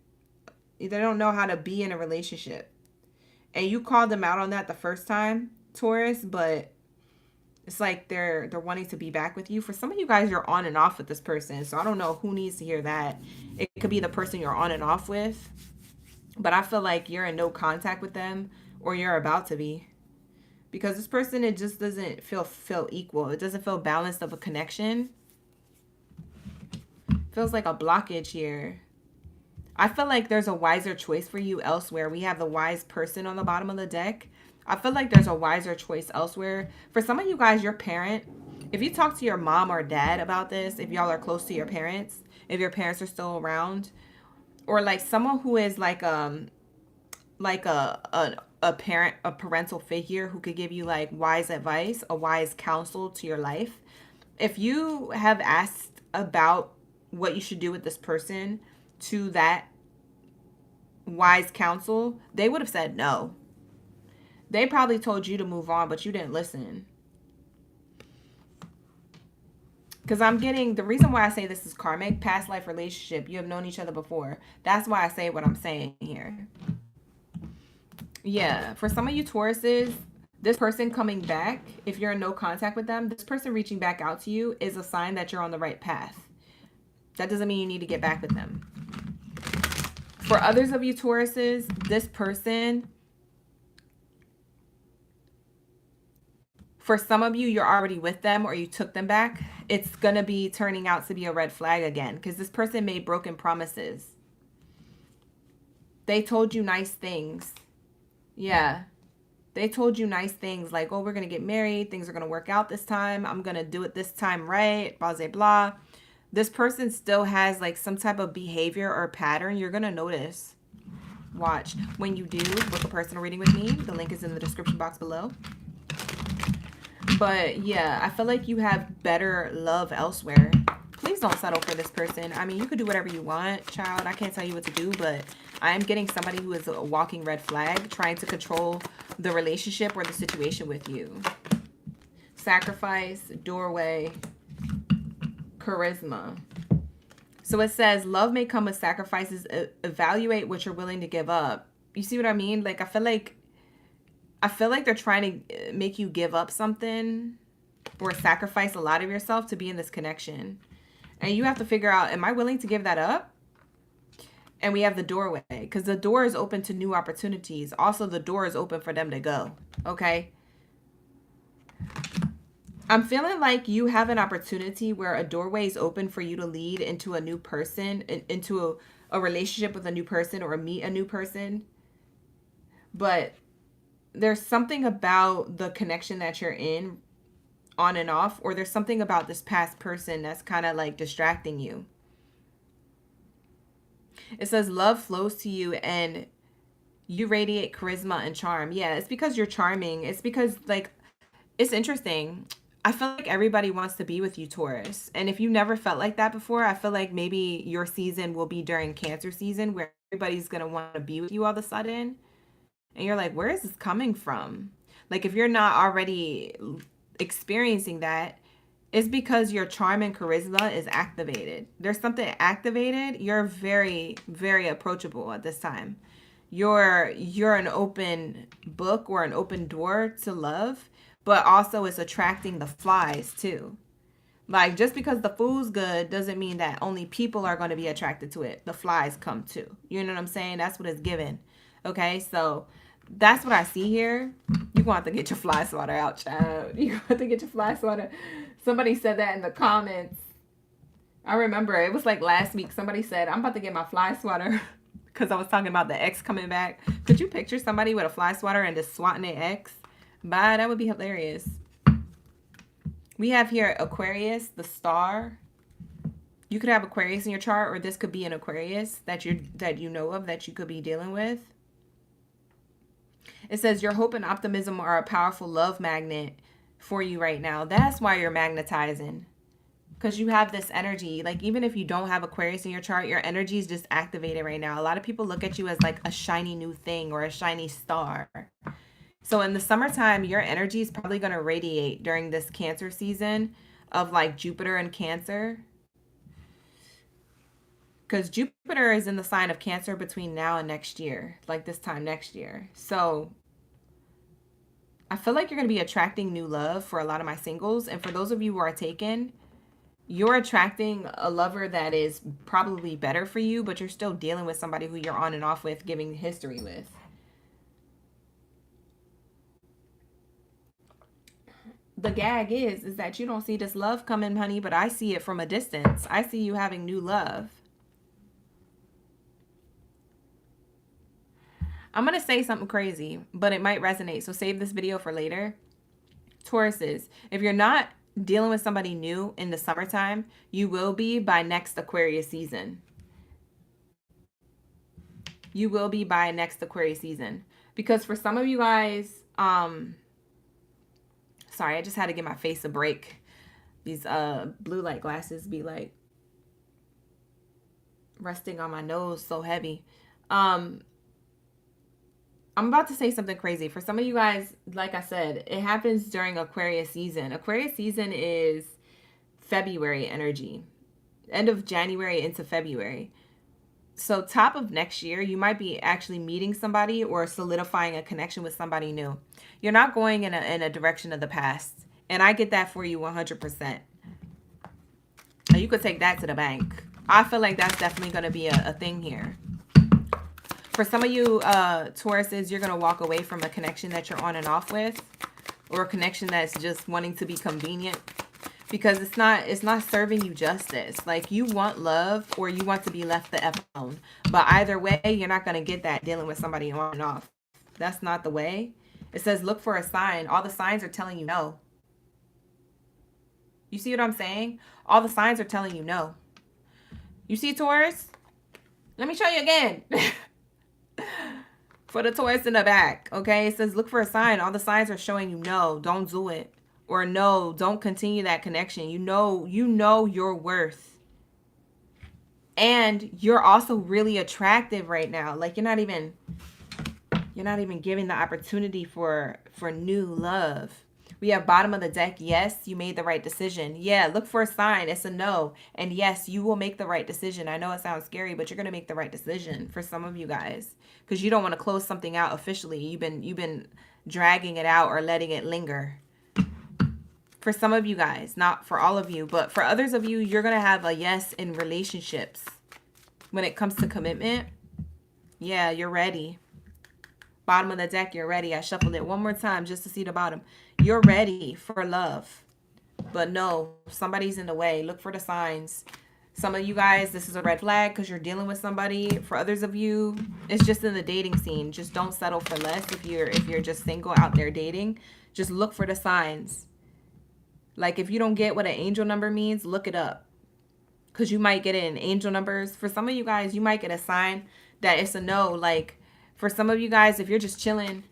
They don't know how to be in a relationship. And you called them out on that the first time, Taurus, but it's like they're wanting to be back with you. For some of you guys, you're on and off with this person. So I don't know who needs to hear that. It could be the person you're on and off with. But I feel like you're in no contact with them, or you're about to be. Because this person, it just doesn't feel equal. It doesn't feel balanced of a connection. Feels like a blockage here. I feel like there's a wiser choice for you elsewhere. We have the wise person on the bottom of the deck. I feel like there's a wiser choice elsewhere. For some of you guys, your parent, if you talk to your mom or dad about this, if y'all are close to your parents, if your parents are still around, or like someone who is like a parent, a parental figure who could give you like wise advice, a wise counsel to your life. If you have asked about what you should do with this person to that wise counsel, they would have said no. They probably told you to move on, but you didn't listen. Because I'm getting, the reason why I say this is karmic, past life relationship, you have known each other before. That's why I say what I'm saying here. Yeah, for some of you Tauruses, this person coming back, if you're in no contact with them, this person reaching back out to you is a sign that you're on the right path. That doesn't mean you need to get back with them. For others of you Tauruses, this person, for some of you, you're already with them or you took them back. It's going to be turning out to be a red flag again because this person made broken promises. They told you nice things. Yeah. They told you nice things like, oh, we're going to get married. Things are going to work out this time. I'm going to do it this time right. Blah, blah, blah. This person still has like some type of behavior or pattern. You're going to notice. Watch. When you do book a personal reading with me, the link is in the description box below. But yeah, I feel like you have better love elsewhere. Please don't settle for this person. I mean, you could do whatever you want, child. I can't tell you what to do, but I am getting somebody who is a walking red flag trying to control the relationship or the situation with you. Sacrifice, doorway, charisma. So it says, love may come with sacrifices. Evaluate what you're willing to give up. You see what I mean? Like, I feel like they're trying to make you give up something or sacrifice a lot of yourself to be in this connection. And you have to figure out, am I willing to give that up? And we have the doorway, because the door is open to new opportunities. Also, the door is open for them to go. Okay? I'm feeling like you have an opportunity where a doorway is open for you to lead into a new person, into a relationship with a new person or meet a new person. But there's something about the connection that you're in on and off, or there's something about this past person that's kind of like distracting you. It says love flows to you and you radiate charisma and charm. Yeah, it's because you're charming. It's because like, it's interesting. I feel like everybody wants to be with you, Taurus. And if you never felt like that before, I feel like maybe your season will be during Cancer season where everybody's going to want to be with you all of a sudden. And you're like, where is this coming from? Like, if you're not already experiencing that, it's because your charm and charisma is activated. There's something activated. You're very, very approachable at this time. you're an open book or an open door to love, but also it's attracting the flies too. Like, just because the food's good doesn't mean that only people are going to be attracted to it. The flies come too. You know what I'm saying? That's what it's given. Okay, so that's what I see here. You're going to have to get your fly swatter out, child. You're going to have to get your fly swatter. Somebody said that in the comments. I remember it was like last week. Somebody said, I'm about to get my fly swatter because I was talking about the ex coming back. Could you picture somebody with a fly swatter and just swatting their ex? Bye, that would be hilarious. We have here Aquarius, the star. You could have Aquarius in your chart, or this could be an Aquarius that you know of that you could be dealing with. It says your hope and optimism are a powerful love magnet for you right now. That's why you're magnetizing. Because you have this energy. Like, even if you don't have Aquarius in your chart, your energy is just activated right now. A lot of people look at you as like a shiny new thing or a shiny star. So in the summertime, your energy is probably going to radiate during this Cancer season of like Jupiter and Cancer. Because Jupiter is in the sign of Cancer between now and next year, like this time next year. So I feel like you're going to be attracting new love for a lot of my singles. And for those of you who are taken, you're attracting a lover that is probably better for you, but you're still dealing with somebody who you're on and off with, giving history with. The gag is that you don't see this love coming, honey, but I see it from a distance. I see you having new love. I'm going to say something crazy, but it might resonate. So save this video for later. Tauruses, if you're not dealing with somebody new in the summertime, you will be by next Aquarius season. You will be by next Aquarius season. Because for some of you guys, sorry, I just had to give my face a break. These blue light glasses be like resting on my nose so heavy. I'm about to say something crazy. For some of you guys, like I said, it happens during Aquarius season. Aquarius season is February energy. End of January into February. So top of next year, you might be actually meeting somebody or solidifying a connection with somebody new. You're not going in a direction of the past. And I get that for you 100%. And you could take that to the bank. I feel like that's definitely going to be a thing here. For some of you Tauruses, you're going to walk away from a connection that you're on and off with. Or a connection that's just wanting to be convenient. Because it's not serving you justice. Like, you want love or you want to be left the F alone. But either way, you're not going to get that dealing with somebody on and off. That's not the way. It says look for a sign. All the signs are telling you no. You see what I'm saying? All the signs are telling you no. You see, Taurus? Let me show you again. For the Taurus in the back, okay? It says look for a sign. All the signs are showing you no. Don't do it. Or no, don't continue that connection. You know your worth. And you're also really attractive right now. Like, you're not even giving the opportunity for new love. We have bottom of the deck. Yes, you made the right decision. Yeah, look for a sign. It's a no. And yes, you will make the right decision. I know it sounds scary, but you're going to make the right decision for some of you guys. Because you don't want to close something out officially. You've been dragging it out or letting it linger. For some of you guys, not for all of you, but for others of you, you're going to have a yes in relationships. When it comes to commitment, yeah, you're ready. Bottom of the deck, you're ready. I shuffled it one more time just to see the bottom. You're ready for love. But no, somebody's in the way. Look for the signs. Some of you guys, this is a red flag because you're dealing with somebody. For others of you, it's just in the dating scene. Just don't settle for less if you're just single out there dating. Just look for the signs. Like, if you don't get what an angel number means, look it up. Because you might get it in angel numbers. For some of you guys, you might get a sign that it's a no. Like, for some of you guys, if you're just chilling,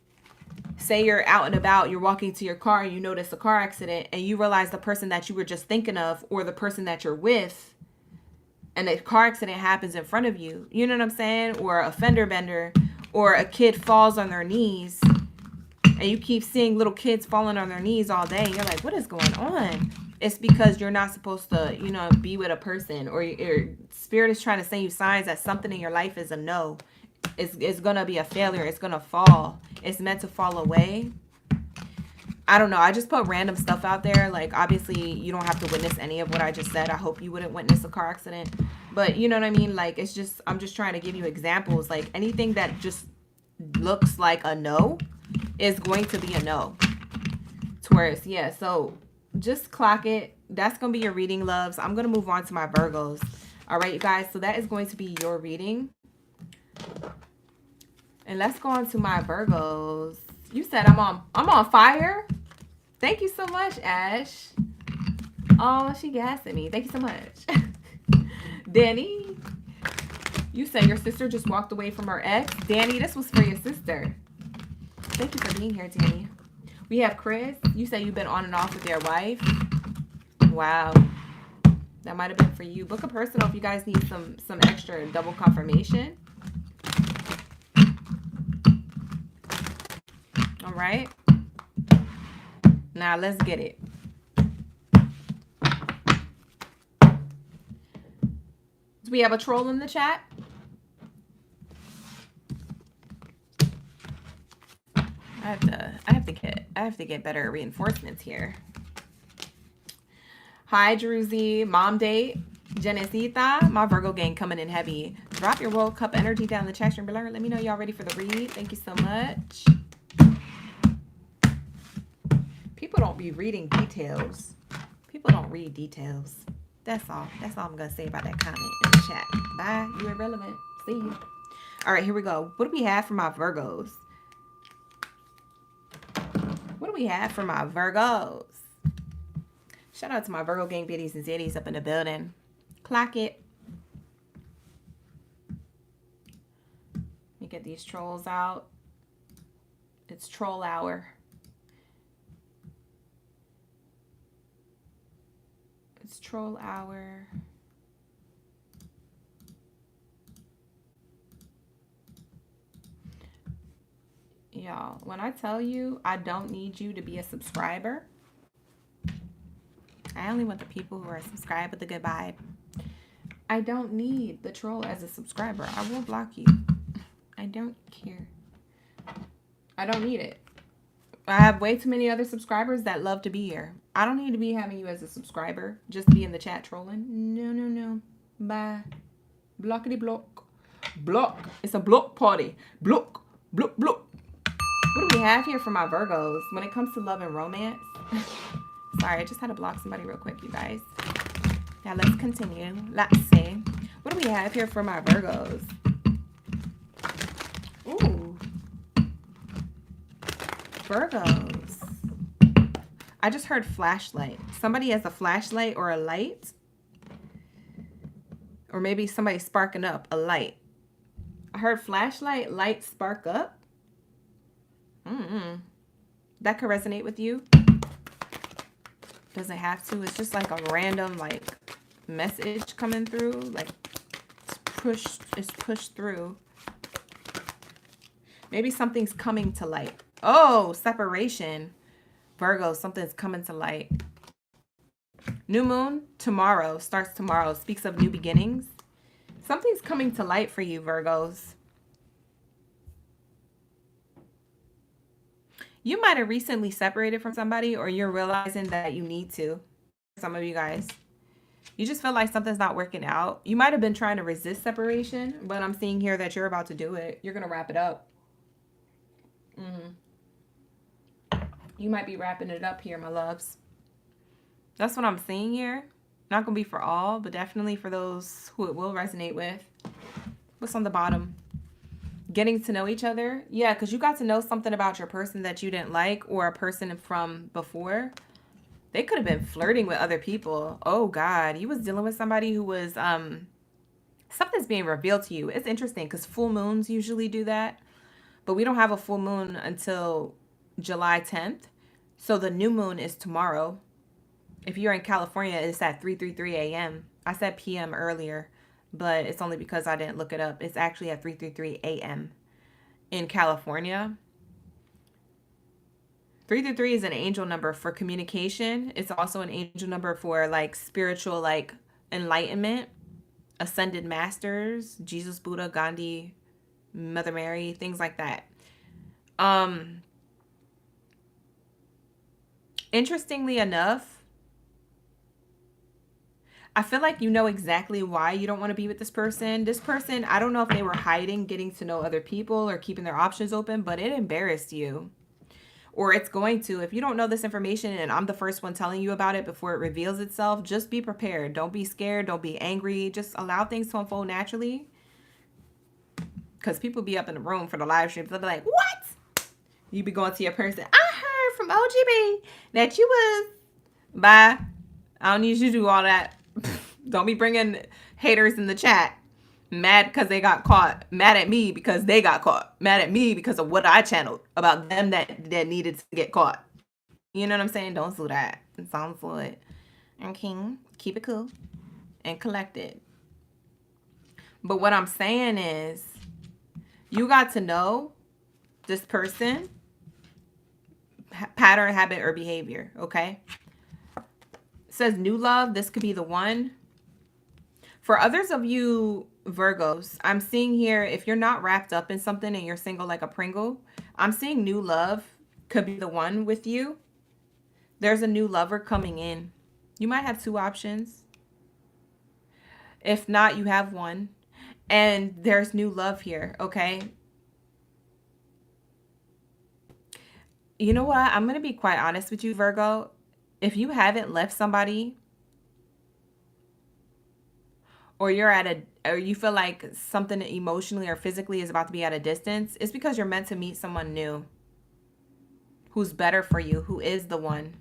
say you're out and about, you're walking to your car, and you notice a car accident, and you realize the person that you were just thinking of, or the person that you're with, and the car accident happens in front of you. You know what I'm saying? Or a fender bender, or a kid falls on their knees. And you keep seeing little kids falling on their knees all day. You're like, what is going on? It's because you're not supposed to, be with a person. Or your spirit is trying to send you signs that something in your life is a no. It's going to be a failure. It's going to fall. It's meant to fall away. I don't know. I just put random stuff out there. Like, obviously, you don't have to witness any of what I just said. I hope you wouldn't witness a car accident. But you know what I mean? Like, it's just, I'm just trying to give you examples. Like, anything that just looks like a no is going to be a no. Taurus, yeah. So, just clock it. That's going to be your reading, loves. I'm going to move on to my Virgos. All right, you guys. So, that is going to be your reading. And let's go on to my Virgos. You said I'm on fire. Thank you so much, Ash. Oh, she gassing me. Thank you so much. Danny, you said your sister just walked away from her ex. Danny, this was for your sister. Thank you for being here, Danny. We have Chris. You said you've been on and off with your wife. Wow. That might have been for you. Book a personal if you guys need some extra double confirmation. All right. Now let's get it. Do we have a troll in the chat? I have to get better reinforcements here. Hi, Druzy. Mom date. Genesita. My Virgo gang coming in heavy. Drop your World Cup energy down in the chat stream below. Let me know y'all ready for the read. Thank you so much. People don't be reading details. People don't read details. That's all. That's all I'm going to say about that comment in the chat. Bye. You irrelevant. See you. All right, here we go. What do we have for my Virgos? What do we have for my Virgos? Shout out to my Virgo gang biddies and zeddies up in the building. Clock it. Let me get these trolls out. It's troll hour. It's troll hour. Y'all, when I tell you I don't need you to be a subscriber, I only want the people who are subscribed with a good vibe. I don't need the troll as a subscriber. I will block you. I don't care. I don't need it. I have way too many other subscribers that love to be here. I don't need to be having you as a subscriber just to be in the chat trolling. No, no, no. Bye. Blockity block. Block. It's a block party. Block. Block, block. What do we have here for my Virgos when it comes to love and romance? Sorry, I just had to block somebody real quick, you guys. Now let's continue. Let's see. What do we have here for my Virgos? Ooh. Virgos. I just heard flashlight. Somebody has a flashlight or a light. Or maybe somebody sparking up a light. I heard flashlight, light, spark up. That could resonate with you. Doesn't have to. It's just like a random like message coming through. Like it's pushed through. Maybe something's coming to light. Oh, separation. Virgo, something's coming to light. New moon tomorrow. Starts tomorrow. Speaks of new beginnings. Something's coming to light for you, Virgos. You might have recently separated from somebody, or you're realizing that you need to. Some of you guys. You just feel like something's not working out. You might have been trying to resist separation, but I'm seeing here that you're about to do it. You're going to wrap it up. You might be wrapping it up here, my loves. That's what I'm seeing here. Not going to be for all, but definitely for those who it will resonate with. What's on the bottom? Getting to know each other. Yeah, because you got to know something about your person that you didn't like, or a person from before. They could have been flirting with other people. Oh, God. You was dealing with somebody who was... something's being revealed to you. It's interesting because full moons usually do that. But we don't have a full moon until July 10th. So the new moon is tomorrow. If you're in California, it's at 3:33 a.m. I said p.m. earlier, but it's only because I didn't look it up. It's actually at 3:33 a.m. in California. 333 is an angel number for communication. It's also an angel number for like spiritual, like enlightenment, ascended masters, Jesus, Buddha, Gandhi, Mother Mary, things like that. Interestingly enough, I feel like you know exactly why you don't want to be with this person. This person, I don't know if they were hiding, getting to know other people, or keeping their options open, but it embarrassed you. Or it's going to. If you don't know this information and I'm the first one telling you about it before it reveals itself, just be prepared. Don't be scared. Don't be angry. Just allow things to unfold naturally. Because people be up in the room for the live streams. They'll be like, what? You be going to your person. I heard from OGB that you was. Bye. I don't need you to do all that. Don't be bringing haters in the chat. Mad because they got caught. Mad at me because they got caught. Mad at me because of what I channeled about them that needed to get caught. You know what I'm saying? Don't do that. It sounds good. Okay. Keep it cool and collected. But what I'm saying is, you got to know this person, pattern, habit, or behavior, okay? It says new love. This could be the one. For others of you Virgos, I'm seeing here, if you're not wrapped up in something and you're single like a Pringle, I'm seeing new love could be the one with you. There's a new lover coming in. You might have two options. If not, you have one. And there's new love here, okay? You know what? I'm going to be quite honest with you, Virgo. If you haven't left somebody, or you feel like something emotionally or physically is about to be at a distance, it's because you're meant to meet someone new who's better for you, who is the one.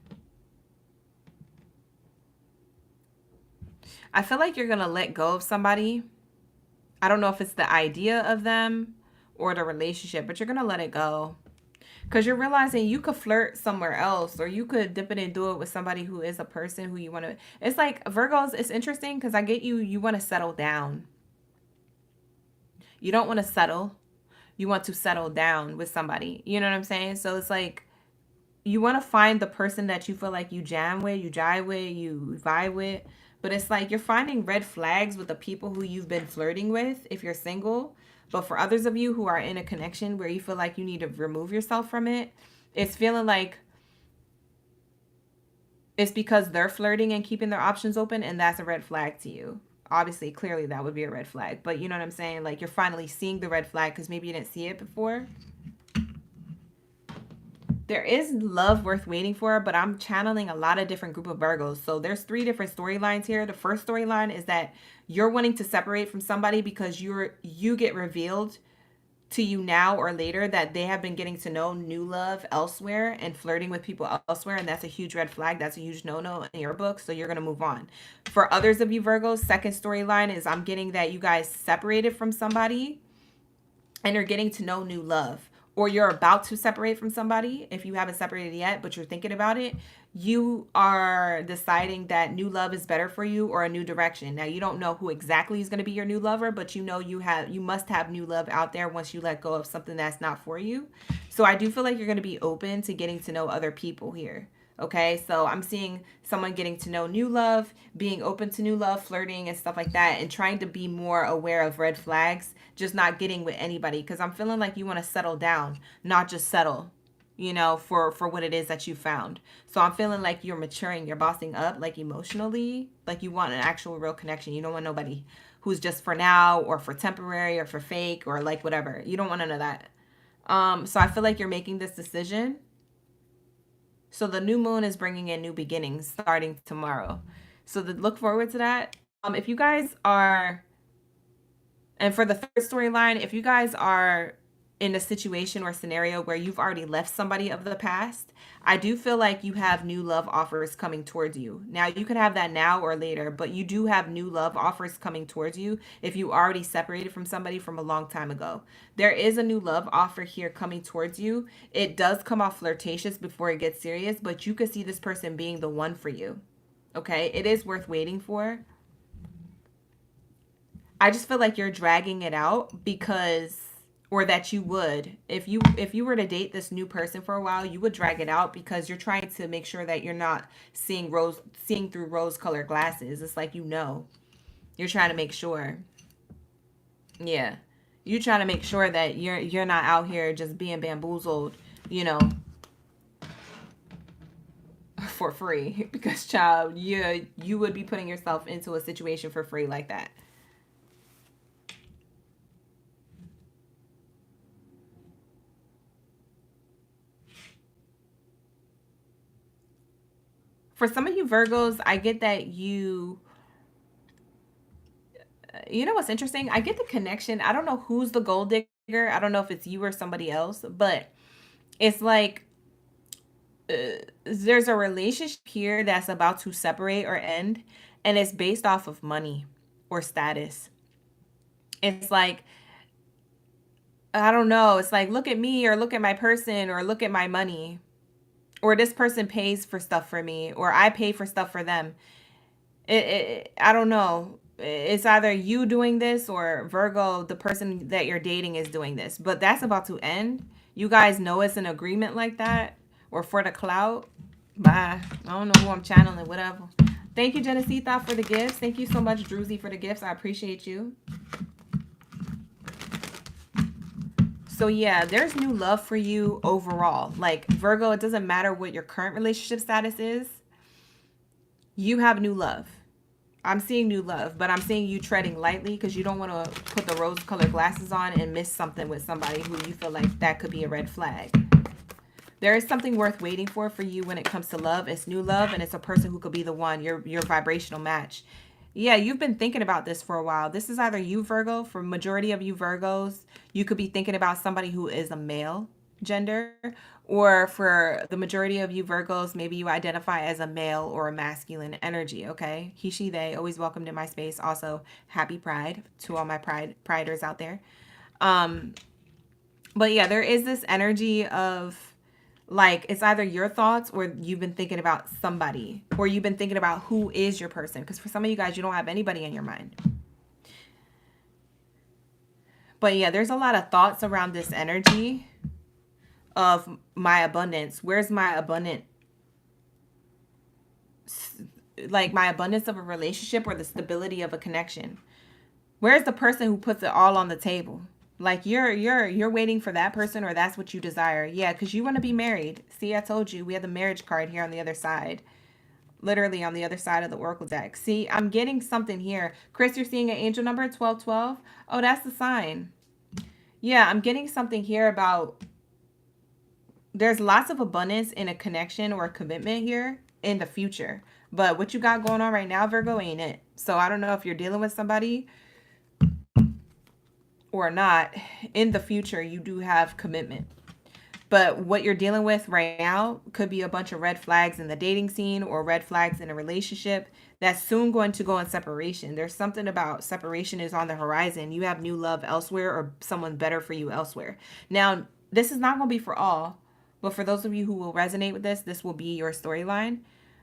I feel like you're going to let go of somebody. I don't know if it's the idea of them or the relationship, but you're going to let it go. Because you're realizing you could flirt somewhere else, or you could dip it and do it with somebody who is a person who you want to. It's like Virgos, it's interesting because I get you want to settle down. You don't want to settle. You want to settle down with somebody. You know what I'm saying? So it's like you want to find the person that you feel like you jam with, you jive with, you vibe with. But it's like you're finding red flags with the people who you've been flirting with if you're single. But for others of you who are in a connection where you feel like you need to remove yourself from it, it's feeling like it's because they're flirting and keeping their options open, and that's a red flag to you. Obviously, clearly that would be a red flag. But you know what I'm saying? Like you're finally seeing the red flag because maybe you didn't see it before. There is love worth waiting for, but I'm channeling a lot of different group of Virgos. So there's 3 different storylines here. The first storyline is that you're wanting to separate from somebody because you get revealed to you now or later that they have been getting to know new love elsewhere and flirting with people elsewhere, and that's a huge red flag. That's a huge no-no in your book, so you're going to move on. For others of you Virgos, second storyline is I'm getting that you guys separated from somebody and you're getting to know new love. Or you're about to separate from somebody. If you haven't separated yet, but you're thinking about it, you are deciding that new love is better for you or a new direction. Now, you don't know who exactly is going to be your new lover, but you know you must have new love out there once you let go of something that's not for you. So I do feel like you're going to be open to getting to know other people here. Okay, so I'm seeing someone getting to know new love, being open to new love, flirting and stuff like that, and trying to be more aware of red flags, just not getting with anybody. Because I'm feeling like you want to settle down, not just settle, you know, for what it is that you found. So I'm feeling like you're maturing, you're bossing up, like emotionally, like you want an actual real connection. You don't want nobody who's just for now or for temporary or for fake or like whatever. You don't want none of that. So I feel like you're making this decision. So the new moon is bringing in new beginnings starting tomorrow. So look forward to that. If you guys are, and for the third storyline, if you guys are in a situation or scenario where you've already left somebody of the past, I do feel like you have new love offers coming towards you. Now, you could have that now or later, but you do have new love offers coming towards you if you already separated from somebody from a long time ago. There is a new love offer here coming towards you. It does come off flirtatious before it gets serious, but you could see this person being the one for you. Okay? It is worth waiting for. I just feel like you're dragging it out because, or that you would, if you were to date this new person for a while, you would drag it out because you're trying to make sure that you're not seeing through rose-colored glasses. It's like, you know, you're trying to make sure. Yeah. You trying to make sure that you're not out here just being bamboozled, you know, for free. Because, child, you would be putting yourself into a situation for free like that. For some of you Virgos, I get that you know what's interesting? I get the connection. I don't know who's the gold digger. I don't know if it's you or somebody else, but it's like there's a relationship here that's about to separate or end, and it's based off of money or status. It's like, I don't know. It's like, look at me, or look at my person, or look at my money, or this person pays for stuff for me, or I pay for stuff for them. I don't know. It's either you doing this or Virgo, the person that you're dating, is doing this. But that's about to end. You guys know it's an agreement like that, or for the clout. Bye. I don't know who I'm channeling, whatever. Thank you, Genesita, for the gifts. Thank you so much, Druzy, for the gifts. I appreciate you. So yeah, there's new love for you overall. Like, Virgo, it doesn't matter what your current relationship status is. You have new love. I'm seeing new love, but I'm seeing you treading lightly because you don't want to put the rose-colored glasses on and miss something with somebody who you feel like that could be a red flag. There is something worth waiting for you when it comes to love. It's new love, and it's a person who could be the one, your vibrational match. Yeah, you've been thinking about this for a while. This is either you, Virgo. For majority of you Virgos, you could be thinking about somebody who is a male gender, or for the majority of you Virgos, maybe you identify as a male or a masculine energy. Okay, he, she, they, always welcomed in my space. Also, happy Pride to all my priders out there. But yeah, there is this energy of, like, it's either your thoughts or you've been thinking about somebody, or you've been thinking about who is your person. Because for some of you guys, you don't have anybody in your mind. But yeah, there's a lot of thoughts around this energy of my abundance. Where's my abundant, like my abundance of a relationship or the stability of a connection? Where's the person who puts it all on the table? Like, you're waiting for that person, or that's what you desire. Yeah, because you want to be married. See, I told you, we have the marriage card here on the other side. Literally on the other side of the Oracle deck. See, I'm getting something here. Chris, you're seeing an angel number, 1212. Oh, that's the sign. Yeah, I'm getting something here about there's lots of abundance in a connection or a commitment here in the future. But what you got going on right now, Virgo, ain't it. So I don't know if you're dealing with somebody or not. In the future, you do have commitment. But what you're dealing with right now could be a bunch of red flags in the dating scene, or red flags in a relationship that's soon going to go in separation. There's something about separation is on the horizon. You have new love elsewhere, or someone better for you elsewhere. Now, this is not going to be for all, but for those of you who will resonate with this, this will be your storyline.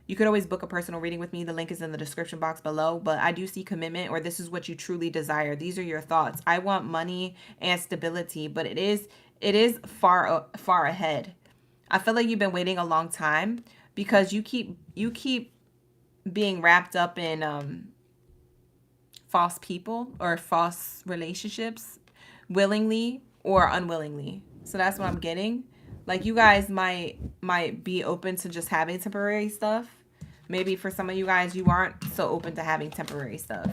You could always book a personal reading with me. The link is in the description box below. But I do see commitment, or this is what you truly desire. These are your thoughts. I want money and stability, but it is far ahead. I feel like you've been waiting a long time because you keep being wrapped up in false people or false relationships, willingly or unwillingly. So that's what I'm getting. Like, you guys might be open to just having temporary stuff. Maybe for some of you guys, you aren't so open to having temporary stuff.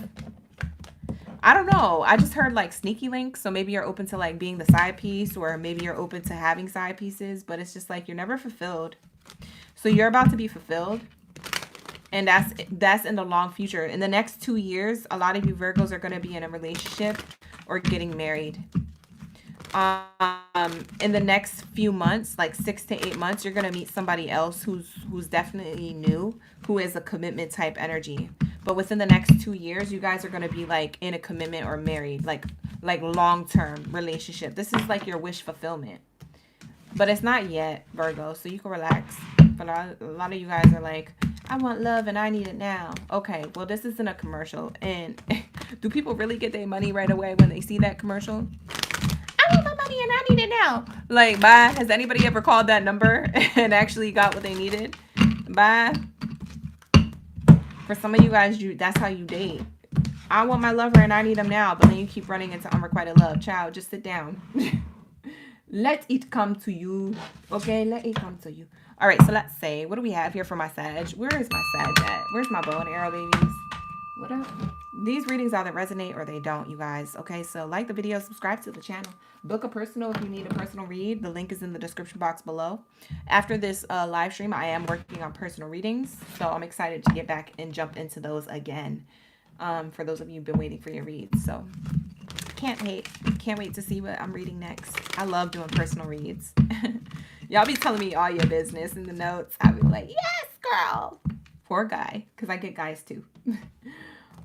I don't know. I just heard like sneaky links. So maybe you're open to like being the side piece, or maybe you're open to having side pieces, but it's just like you're never fulfilled. So you're about to be fulfilled. And that's in the long future. In the next 2 years, a lot of you Virgos are going to be in a relationship or getting married. In the next few months, like 6 to 8 months, you're going to meet somebody else who's definitely new, who is a commitment type energy. But within the next 2 years, you guys are going to be like in a commitment or married, like long-term relationship. This is like your wish fulfillment. But it's not yet, Virgo, so you can relax. But a lot of you guys are like, I want love and I need it now. Okay, well, this isn't a commercial. And do people really get their money right away when they see that commercial? I want my money and I need it now. Like, bye. Has anybody ever called that number and actually got what they needed? Bye. For some of you guys, that's how you date. I want my lover and I need him now, but then you keep running into unrequited love. Child, just sit down. Let it come to you. Okay, let it come to you. All right, so let's say, what do we have here for my Sag? Where is my Sag at? Where's my bow and arrow, babies? What up? These readings either resonate or they don't, you guys. Okay, so like the video, subscribe to the channel. Book a personal if you need a personal read. The link is in the description box below. After this live stream, I am working on personal readings, so I'm excited to get back and jump into those again. For those of you who've been waiting for your reads, so can't wait to see what I'm reading next. I love doing personal reads. Y'all be telling me all your business in the notes. I be like, yes, girl. Poor guy, because I get guys too.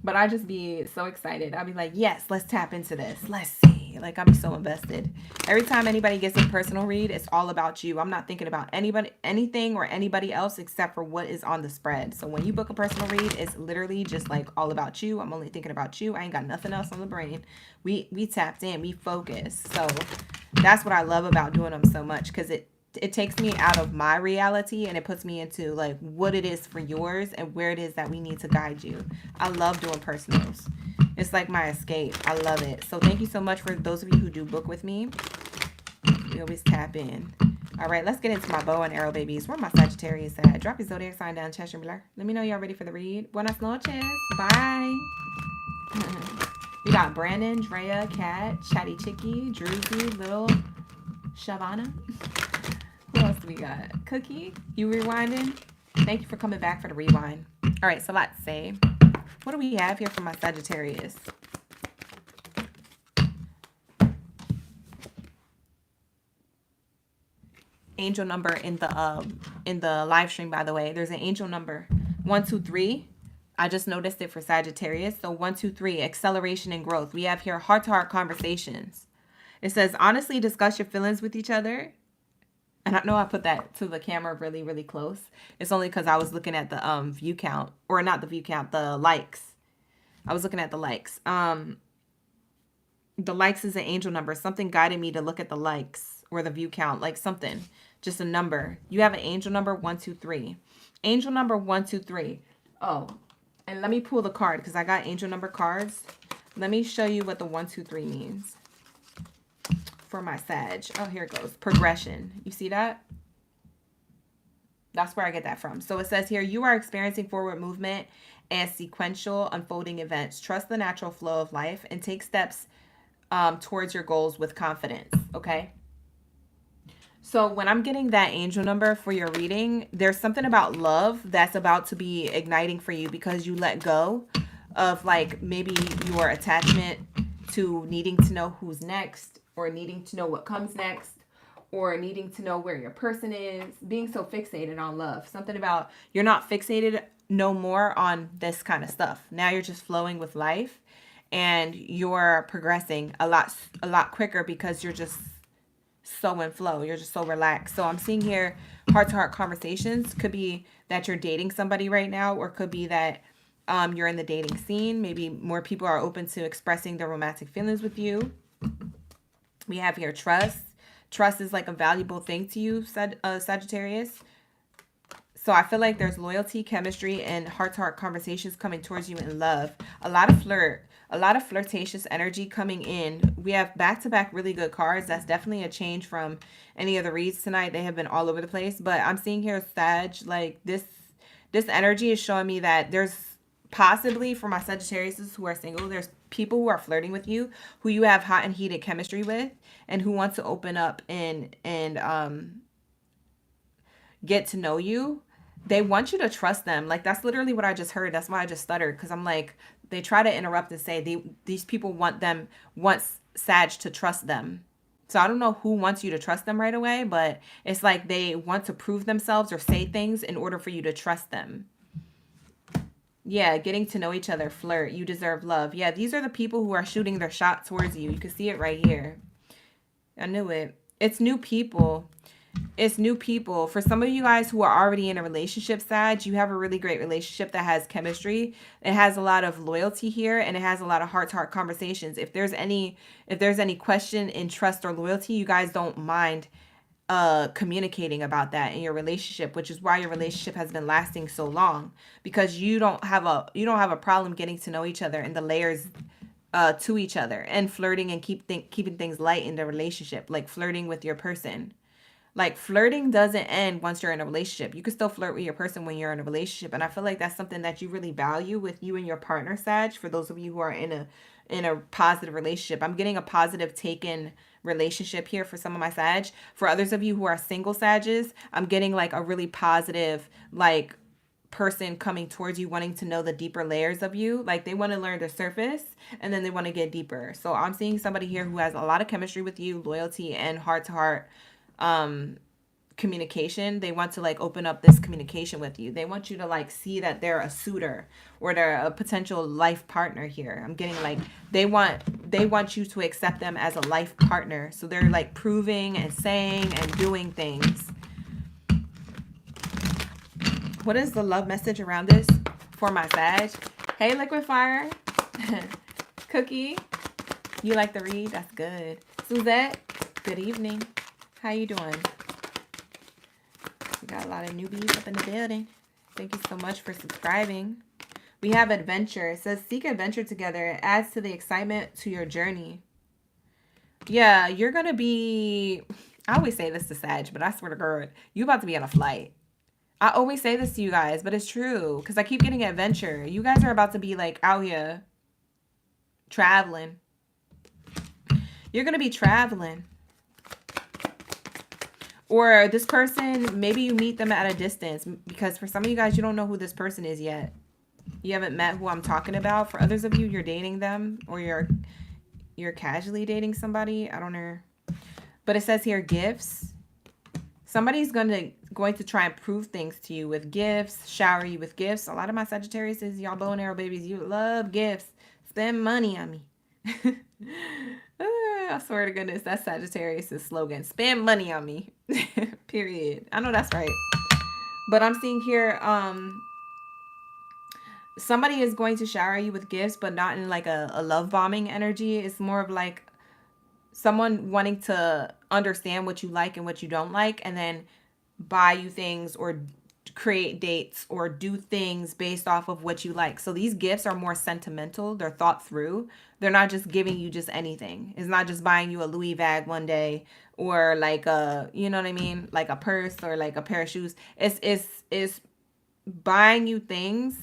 But I just be so excited. I'll be like, yes, let's tap into this. Let's see. Like, I'm so invested. Every time anybody gets a personal read, it's all about you. I'm not thinking about anybody, anything or anybody else except for what is on the spread. So when you book a personal read, it's literally just like all about you. I'm only thinking about you. I ain't got nothing else on the brain. We tapped in. We focused. So that's what I love about doing them so much, because it takes me out of my reality and it puts me into like what it is for yours and where it is that we need to guide you. I love doing personals. It's like my escape. I love it. So thank you so much for those of you who do book with me. We always tap in. All right, let's get into my bow and arrow, babies. Where my Sagittarius at? Drop your zodiac sign down, Cheshire Blur. Let me know y'all ready for the read. Buenas noches. Bye. We got Brandon, Drea, Kat, Chatty Chicky, Druzy, Little Shavana. Who else do we got? Cookie, you rewinding? Thank you for coming back for the rewind. All right, so let's say, what do we have here for my Sagittarius? Angel number in the live stream, by the way. There's an angel number 123. I just noticed it for Sagittarius. So 123, acceleration and growth. We have here heart-to-heart conversations. It says, honestly discuss your feelings with each other. And I know I put that to the camera really, really close. It's only because I was looking at the view count. Or not the view count, the likes. I was looking at the likes. The likes is an angel number. Something guided me to look at the likes or the view count. Like something. Just a number. You have an angel number 123. Angel number 123. Oh, and let me pull the card because I got angel number cards. Let me show you what the 123 means. For my Sag. Oh, here it goes. Progression. You see that? That's where I get that from. So it says here, you are experiencing forward movement and sequential unfolding events. Trust the natural flow of life and take steps towards your goals with confidence. Okay. So when I'm getting that angel number for your reading, there's something about love that's about to be igniting for you because you let go of like maybe your attachment to needing to know who's next, or needing to know what comes next, or needing to know where your person is, being so fixated on love. Something about you're not fixated no more on this kind of stuff. Now you're just flowing with life and you're progressing a lot quicker because you're just so in flow. You're just so relaxed. So I'm seeing here heart-to-heart conversations. Could be that you're dating somebody right now, or could be that you're in the dating scene. Maybe more people are open to expressing their romantic feelings with you. We have here trust. Trust is like a valuable thing to you, Sagittarius. So I feel like there's loyalty, chemistry, and heart-to-heart conversations coming towards you in love. A lot of flirtatious energy coming in. We have back-to-back really good cards. That's definitely a change from any of the reads tonight. They have been all over the place. But I'm seeing here, Sag, like this energy is showing me that there's possibly, for my Sagittarius who are single, there's people who are flirting with you, who you have hot and heated chemistry with, and who want to open up and get to know you. They want you to trust them. Like, that's literally what I just heard. That's why I just stuttered, because I'm like, they try to interrupt and say these people want Sag to trust them. So I don't know who wants you to trust them right away, but it's like they want to prove themselves or say things in order for you to trust them. Yeah, getting to know each other, flirt. You deserve love. Yeah, these are the people who are shooting their shot towards you. You can see it right here. I knew it. It's new people. It's new people. For some of you guys who are already in a relationship, Sag, you have a really great relationship that has chemistry. It has a lot of loyalty here, and it has a lot of heart-to-heart conversations. If there's any question in trust or loyalty, you guys don't mind communicating about that in your relationship, which is why your relationship has been lasting so long, because you don't have a problem getting to know each other and the layers to each other, and flirting and keeping things light in the relationship, like flirting with your person. Like, flirting doesn't end once you're in a relationship. You can still flirt with your person when you're in a relationship, and I feel like that's something that you really value with you and your partner, Sag. For those of you who are in a positive relationship, I'm getting a positive taken relationship here for some of my Sag. For others of you who are single Sages, I'm getting like a really positive, like, person coming towards you, wanting to know the deeper layers of you. Like, they want to learn the surface and then they want to get deeper. So I'm seeing somebody here who has a lot of chemistry with you, loyalty, and heart to heart communication. They want to like open up this communication with you. They want you to like see that they're a suitor or they're a potential life partner here. I'm getting like they want you to accept them as a life partner. So they're like proving and saying and doing things. What is the love message around this for my Sag? Hey, Liquid Fire. Cookie, you like the read? That's good. Suzette, good evening. How you doing? We got a lot of newbies up in the building. Thank you so much for subscribing. We have adventure. It says seek adventure together. It adds to the excitement to your journey. Yeah, you're going to be... I always say this to Sag, but I swear to God, you're about to be on a flight. I always say this to you guys, but it's true. Because I keep getting adventure. You guys are about to be like out here traveling. You're going to be traveling. Or this person, maybe you meet them at a distance, because for some of you guys, you don't know who this person is yet. You haven't met who I'm talking about. For others of you, you're dating them, or you're casually dating somebody. I don't know. But it says here gifts. Somebody's going to try and prove things to you with gifts, shower you with gifts. A lot of my Sagittarius is y'all bow and arrow babies. You love gifts. Spend money on me. I swear to goodness, that's Sagittarius' slogan. Spend money on me. Period. I know that's right. But I'm seeing here, somebody is going to shower you with gifts, but not in like a love bombing energy. It's more of like someone wanting to understand what you like and what you don't like, and then buy you things or create dates or do things based off of what you like. So these gifts are more sentimental. They're thought through. They're not just giving you just anything. It's not just buying you a Louis bag one day or like a, you know what I mean? Like a purse or like a pair of shoes. It's buying you things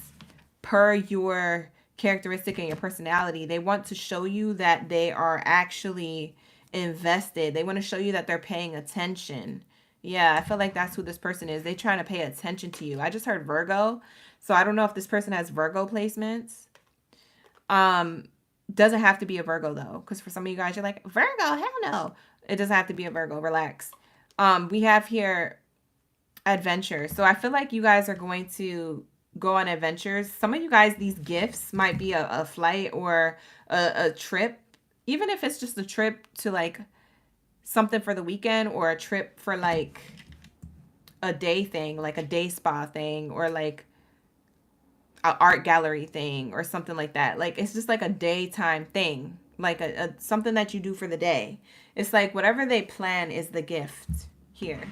per your characteristic and your personality. They want to show you that they are actually invested. They want to show you that they're paying attention. Yeah, I feel like that's who this person is. They're trying to pay attention to you. I just heard Virgo. So I don't know if this person has Virgo placements. Doesn't have to be a Virgo though. Because for some of you guys, you're like, Virgo, hell no. It doesn't have to be a Virgo. Relax. We have here adventure. So I feel like you guys are going to go on adventures. Some of you guys, these gifts might be a flight or a trip. Even if it's just a trip to like something for the weekend, or a trip for like a day thing, like a day spa thing, or like an art gallery thing or something like that. Like, it's just like a daytime thing, like a something that you do for the day. It's like whatever they plan is the gift here.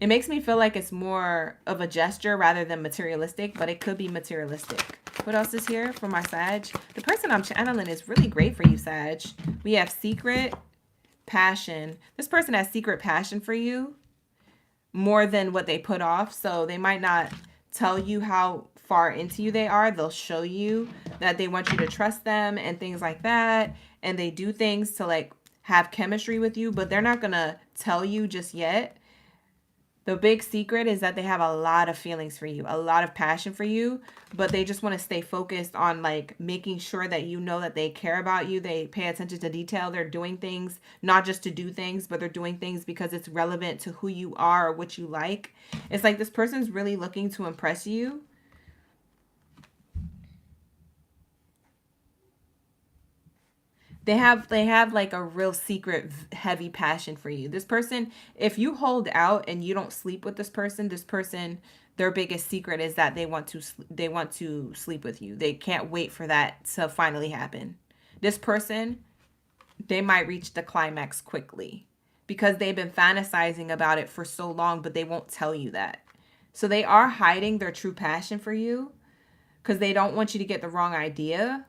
It makes me feel like it's more of a gesture rather than materialistic, but it could be materialistic. What else is here for my Sag? The person I'm channeling is really great for you, Sag. We have secret passion. This person has secret passion for you more than what they put off. So they might not tell you how far into you they are. They'll show you that they want you to trust them and things like that. And they do things to like have chemistry with you, but they're not going to tell you just yet. The big secret is that they have a lot of feelings for you, a lot of passion for you, but they just want to stay focused on like making sure that you know that they care about you. They pay attention to detail. They're doing things, not just to do things, but they're doing things because it's relevant to who you are or what you like. It's like this person's really looking to impress you. They have like a real secret heavy passion for you. This person, if you hold out and you don't sleep with this person, their biggest secret is that they want to sleep with you. They can't wait for that to finally happen. This person, they might reach the climax quickly because they've been fantasizing about it for so long, but they won't tell you that. So they are hiding their true passion for you because they don't want you to get the wrong idea.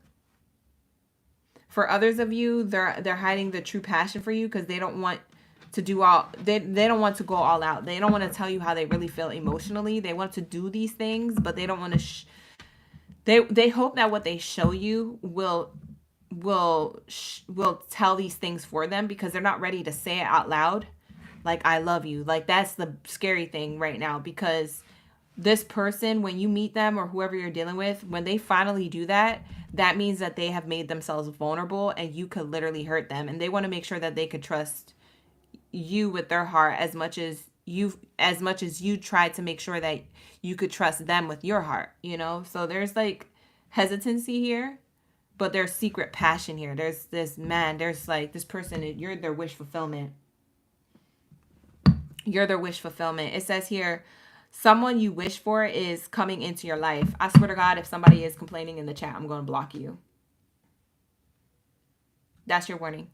For others of you, they're hiding the true passion for you because they don't want to do all, they don't want to go all out. They don't want to tell you how they really feel emotionally. They want to do these things, but they don't want to they hope that what they show you will tell these things for them, because they're not ready to say it out loud. Like, I love you. Like, that's the scary thing right now, because this person, when you meet them or whoever you're dealing with, when they finally do that, that means that they have made themselves vulnerable and you could literally hurt them. And they want to make sure that they could trust you with their heart as much as you tried to make sure that you could trust them with your heart, you know? So there's like hesitancy here, but there's secret passion here. There's this man, there's like this person, you're their wish fulfillment. You're their wish fulfillment. It says here, someone you wish for is coming into your life. I swear to God, if somebody is complaining in the chat, I'm going to block you. That's your warning.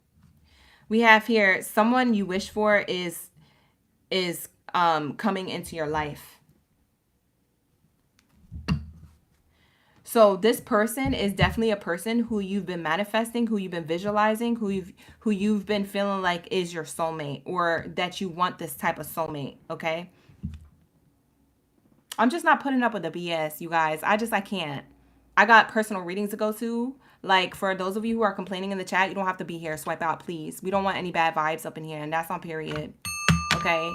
We have here, someone you wish for is coming into your life. So this person is definitely a person who you've been manifesting, who you've been visualizing, who you've been feeling like is your soulmate, or that you want this type of soulmate, okay? I'm just not putting up with the BS, you guys. I can't. I got personal readings to go to. Like, for those of you who are complaining in the chat, you don't have to be here. Swipe out, please. We don't want any bad vibes up in here, and that's on period. Okay?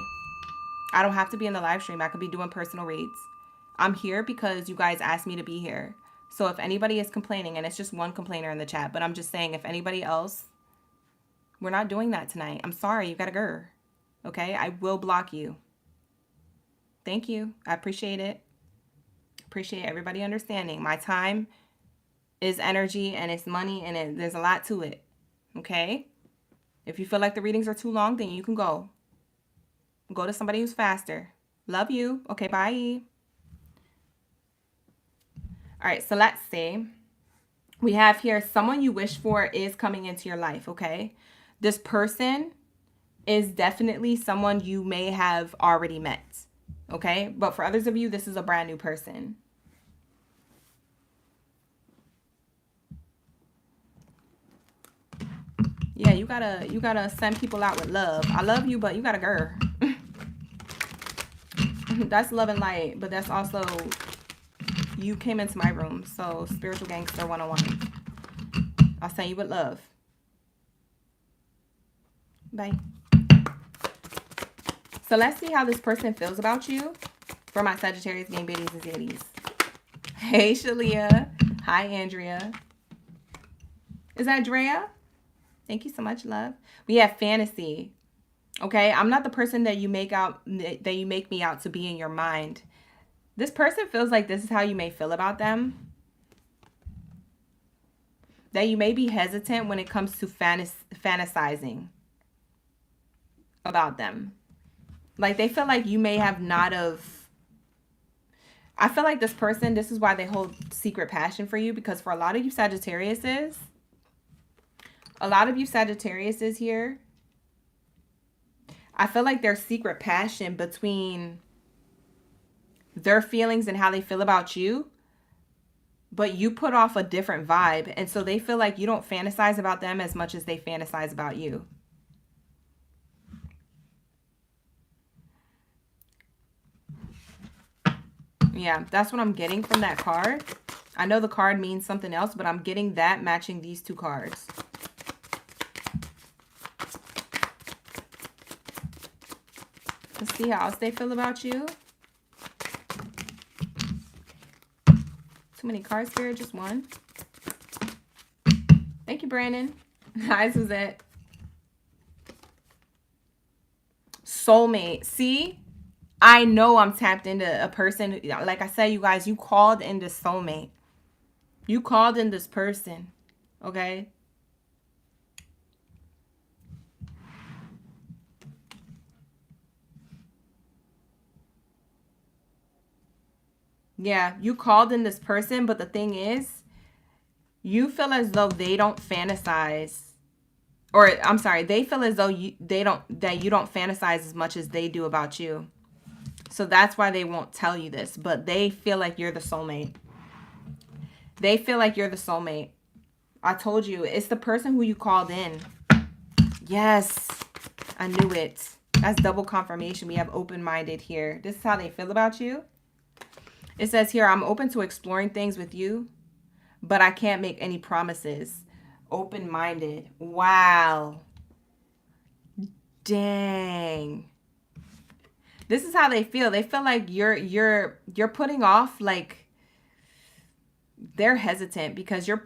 I don't have to be in the live stream. I could be doing personal reads. I'm here because you guys asked me to be here. So if anybody is complaining, and it's just one complainer in the chat, but I'm just saying, if anybody else, we're not doing that tonight. I'm sorry. You got to go. Okay? I will block you. Thank you. I appreciate it. Appreciate everybody understanding. My time is energy, and it's money, and there's a lot to it. Okay? If you feel like the readings are too long, then you can go. Go to somebody who's faster. Love you. Okay, bye. All right, so let's see. We have here, someone you wish for is coming into your life, okay? This person is definitely someone you may have already met, okay? But for others of you, this is a brand new person. Yeah, you gotta send people out with love. I love you, but you gotta go. That's love and light, but that's also, you came into my room, so spiritual gangster 101. I'll send you with love. Bye. So let's see how this person feels about you for my Sagittarius, gang biddies, and zeddies. Hey, Shalia. Hi, Andrea. Is that Drea? Thank you so much, love. We have fantasy. Okay, I'm not the person that you make me out to be in your mind. This person feels like this is how you may feel about them. That you may be hesitant when it comes to fantasizing about them. Like, they feel like you may have I feel like this person, this is why they hold secret passion for you, because for a lot of you Sagittariuses here, I feel like there's secret passion between their feelings and how they feel about you, but you put off a different vibe. And so they feel like you don't fantasize about them as much as they fantasize about you. Yeah, that's what I'm getting from that card. I know the card means something else, but I'm getting that matching these two cards. Let's see how else they feel about you. Too many cards, Spirit, just one. Thank you, Brandon. Hi, Suzette. Soulmate. See? I know I'm tapped into a person. Like I said, you guys, you called in this soulmate. You called in this person. Okay? Yeah, you called in this person, but the thing is, you feel as though they don't fantasize or I'm sorry, they feel as though you don't fantasize as much as they do about you. So that's why they won't tell you this, but they feel like you're the soulmate. They feel like you're the soulmate. I told you, it's the person who you called in. Yes, I knew it. That's double confirmation. We have open-minded here. This is how they feel about you. It says here, I'm open to exploring things with you, but I can't make any promises. Open-minded. Wow. Dang. This is how they feel. They feel like you're putting off, like they're hesitant because you're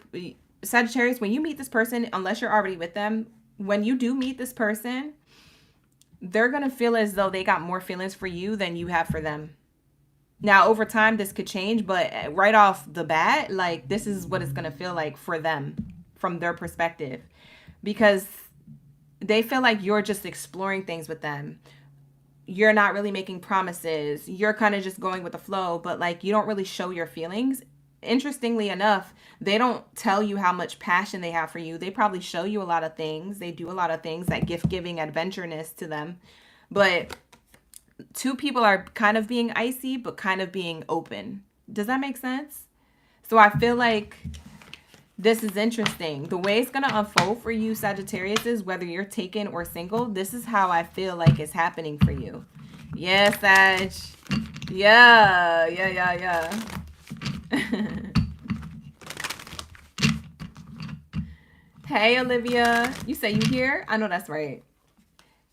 Sagittarius. When you meet this person, unless you're already with them, when you do meet this person, they're going to feel as though they got more feelings for you than you have for them. Now, over time, this could change, but right off the bat, like this is what it's going to feel like for them from their perspective, because they feel like you're just exploring things with them. You're not really making promises. You're kind of just going with the flow, but like you don't really show your feelings. Interestingly enough, they don't tell you how much passion they have for you. They probably show you a lot of things. They do a lot of things, that gift-giving adventureness to them. But two people are kind of being icy, but kind of being open. Does that make sense? So I feel like this is interesting. The way it's going to unfold for you, Sagittarius, is whether you're taken or single. This is how I feel like it's happening for you. Yeah, Sag. Yeah. Hey, Olivia. You say you here? I know that's right.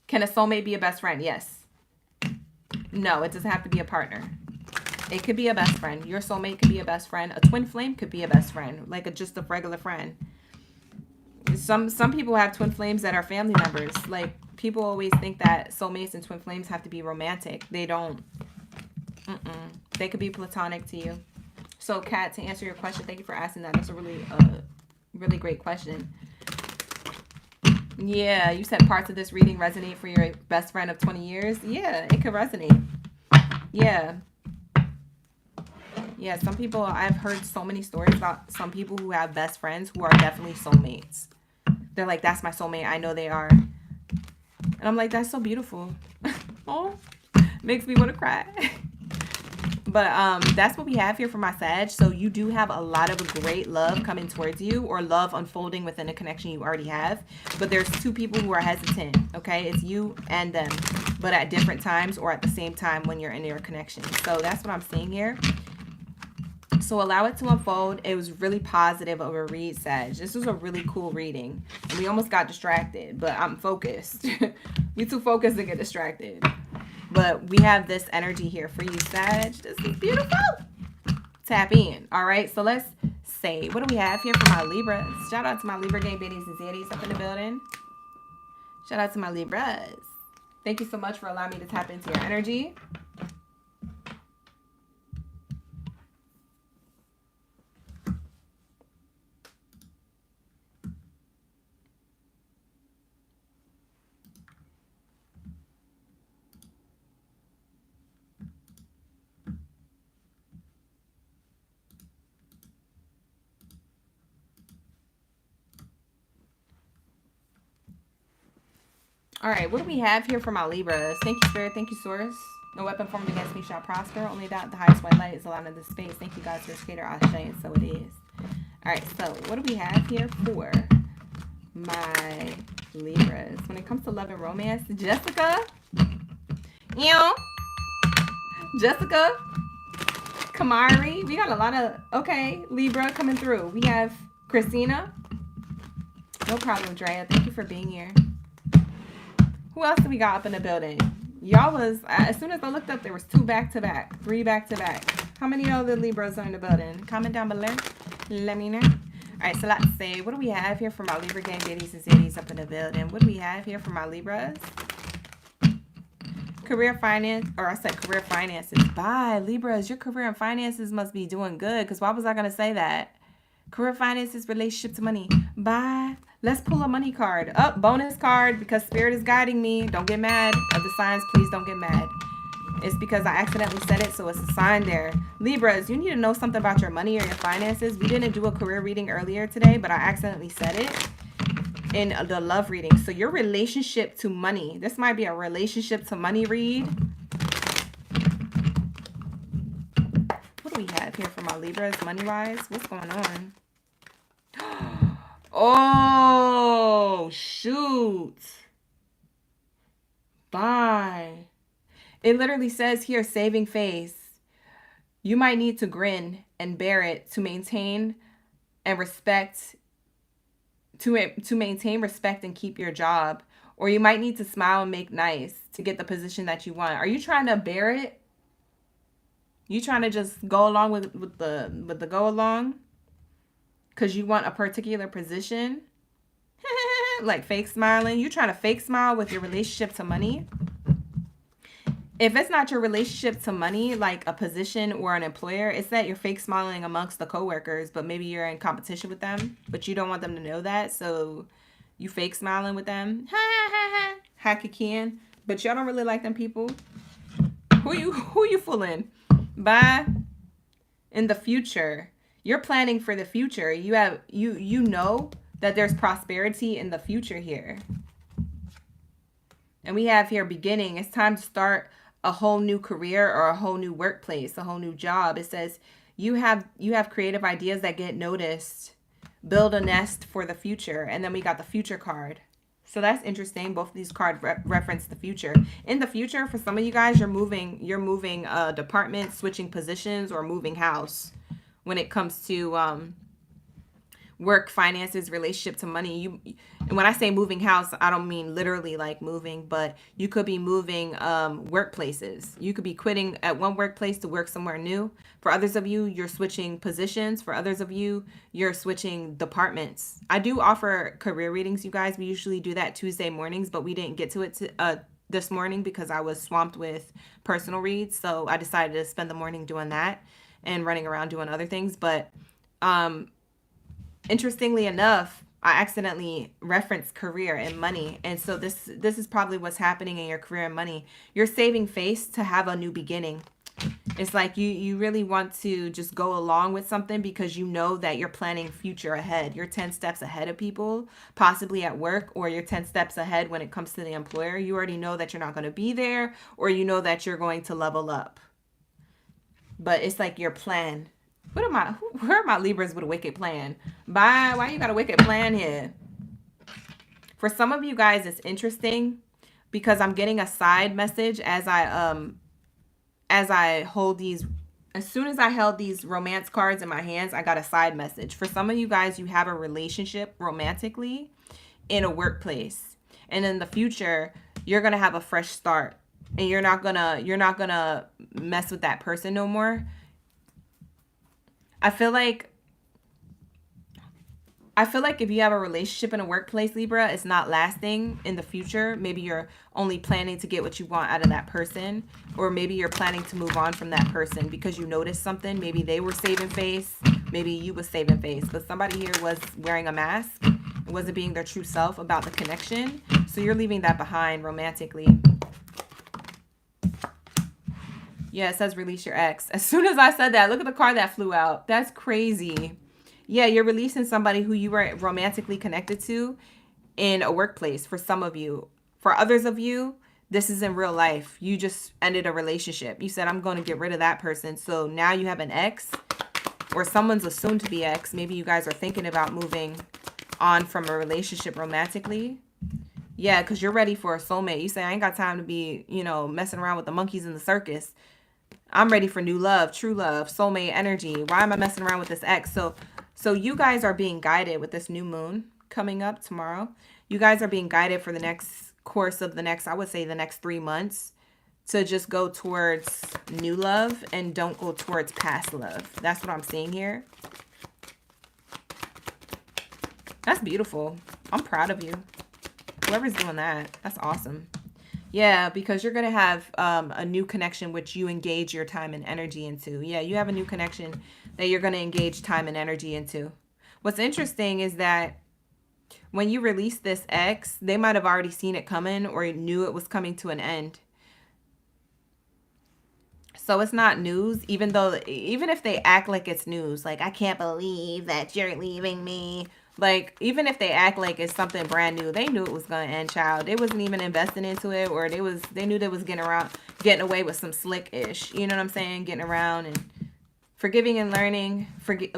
Can a soulmate be a best friend? Yes. No, it doesn't have to be a partner. It could be a best friend. Your soulmate could be a best friend. A twin flame could be a best friend, like just a regular friend. Some people have twin flames that are family members. Like, people always think that soulmates and twin flames have to be romantic. They don't. They could be platonic to you. So, Kat, to answer your question, thank you for asking that. That's a really great question. Yeah, you said parts of this reading resonate for your best friend of 20 years. Yeah, it could resonate. Yeah. Yeah, some people, I've heard so many stories about some people who have best friends who are definitely soulmates. They're like, that's my soulmate. I know they are. And I'm like, that's so beautiful. Oh, makes me want to cry. But that's what we have here for my Sag. So you do have a lot of great love coming towards you, or love unfolding within a connection you already have. But there's two people who are hesitant, okay? It's you and them, but at different times or at the same time when you're in your connection. So that's what I'm seeing here. So allow it to unfold. It was really positive of a read, Sag. This was a really cool reading. And we almost got distracted, but I'm focused. We too focused to get distracted. But we have this energy here for you, Sag. This is beautiful. Tap in. All right, so let's say, what do we have here for my Libras? Shout out to my Libra gang Baddies and Zaddies up in the building. Shout out to my Libras. Thank you so much for allowing me to tap into your energy. All right, what do we have here for my Libras? Thank you, Spirit. Thank you, Source. No weapon formed against me shall prosper. Only that the highest white light is allowed in this space. Thank you, God, for creator, Ashe, and so it is. All right, so what do we have here for my Libras? When it comes to love and romance, Jessica. Jessica. Kamari. We got a lot of, okay, Libra coming through. We have Christina. No problem, Drea. Thank you for being here. Who else do we got up in the building? Y'all was, as soon as I looked up, there was 2 back-to-back, 3 back-to-back. How many other Libras are in the building? Comment down below. Let me know. All right, so let's see. What do we have here for my Libra gang Baddies and Zaddies up in the building? What do we have here for my Libras? Career finance, or I said career finances. Bye, Libras. Your career and finances must be doing good, because why was I going to say that? Career finances, relationship to money. Bye. Let's pull a money card. Up, bonus card, because Spirit is guiding me. Don't get mad. Of the signs, please don't get mad. It's because I accidentally said it, so it's a sign there. Libras, you need to know something about your money or your finances. We didn't do a career reading earlier today, but I accidentally said it. in the love reading. So your relationship to money. This might be a relationship to money read. What do we have here for my Libras money-wise? What's going on? Oh, shoot. Bye. It literally says here, saving face. You might need to grin and bear it to maintain and respect, to maintain respect and keep your job. Or you might need to smile and make nice to get the position that you want. Are you trying to bear it? You trying to just go along with the go along? Because you want a particular position? Like fake smiling. You trying to fake smile with your relationship to money? If it's not your relationship to money, like a position or an employer, it's that you're fake smiling amongst the coworkers, but maybe you're in competition with them, but you don't want them to know that, so you fake smiling with them. Ha ha ha. Hack you can, but y'all don't really like them people. Who you fooling? Bye. In the future, you're planning for the future. You know that there's prosperity in the future here. And we have here beginning. It's time to start a whole new career or a whole new workplace, a whole new job. It says you have creative ideas that get noticed. Build a nest for the future. And then we got the future card. So that's interesting. Both of these cards reference the future. In the future, for some of you guys, you're moving department, switching positions, or moving house when it comes to work, finances, relationship to money. And when I say moving house, I don't mean literally like moving, but you could be moving workplaces. You could be quitting at one workplace to work somewhere new. For others of you, you're switching positions. For others of you, you're switching departments. I do offer career readings, you guys. We usually do that Tuesday mornings, but we didn't get to it this morning because I was swamped with personal reads. So I decided to spend the morning doing that and running around doing other things. But interestingly enough, I accidentally referenced career and money. And so this is probably what's happening in your career and money. You're saving face to have a new beginning. It's like you really want to just go along with something because you know that you're planning future ahead. You're 10 steps ahead of people, possibly at work, or you're 10 steps ahead when it comes to the employer. You already know that you're not going to be there, or you know that you're going to level up. But it's like your plan. Where are my Libras with a wicked plan? Why you got a wicked plan here? For some of you guys, it's interesting because I'm getting a side message as I hold these. As soon as I held these romance cards in my hands, I got a side message. For some of you guys, you have a relationship romantically in a workplace, and in the future, you're gonna have a fresh start, and you're not gonna mess with that person no more. I feel like if you have a relationship in a workplace, Libra, it's not lasting in the future. Maybe you're only planning to get what you want out of that person, or maybe you're planning to move on from that person because you noticed something. Maybe they were saving face. Maybe you was saving face. But somebody here was wearing a mask. It wasn't being their true self about the connection. So you're leaving that behind romantically. Yeah, it says release your ex. As soon as I said that, look at the card that flew out. That's crazy. Yeah, you're releasing somebody who you were romantically connected to in a workplace for some of you. For others of you, this is in real life. You just ended a relationship. You said, I'm going to get rid of that person. So now you have an ex, or someone's a soon-to-be ex. Maybe you guys are thinking about moving on from a relationship romantically. Yeah, because you're ready for a soulmate. You say, I ain't got time to be, messing around with the monkeys in the circus. I'm ready for new love, true love, soulmate energy. Why am I messing around with this ex? So you guys are being guided with this new moon coming up tomorrow. You guys are being guided for the next course of I would say the next 3 months, to just go towards new love and don't go towards past love. That's what I'm seeing here. That's beautiful. I'm proud of you. Whoever's doing that, that's awesome. Yeah, because you're going to have a new connection which you engage your time and energy into. Yeah, you have a new connection that you're going to engage time and energy into. What's interesting is that when you release this ex, they might have already seen it coming or knew it was coming to an end. So it's not news, even if they act like it's news. Like, I can't believe that you're leaving me. Like, even if they act like it's something brand new, they knew it was going to end, child. They wasn't even investing into it, or they knew they was getting away with some slick-ish. You know what I'm saying? Getting around and forgiving and learning,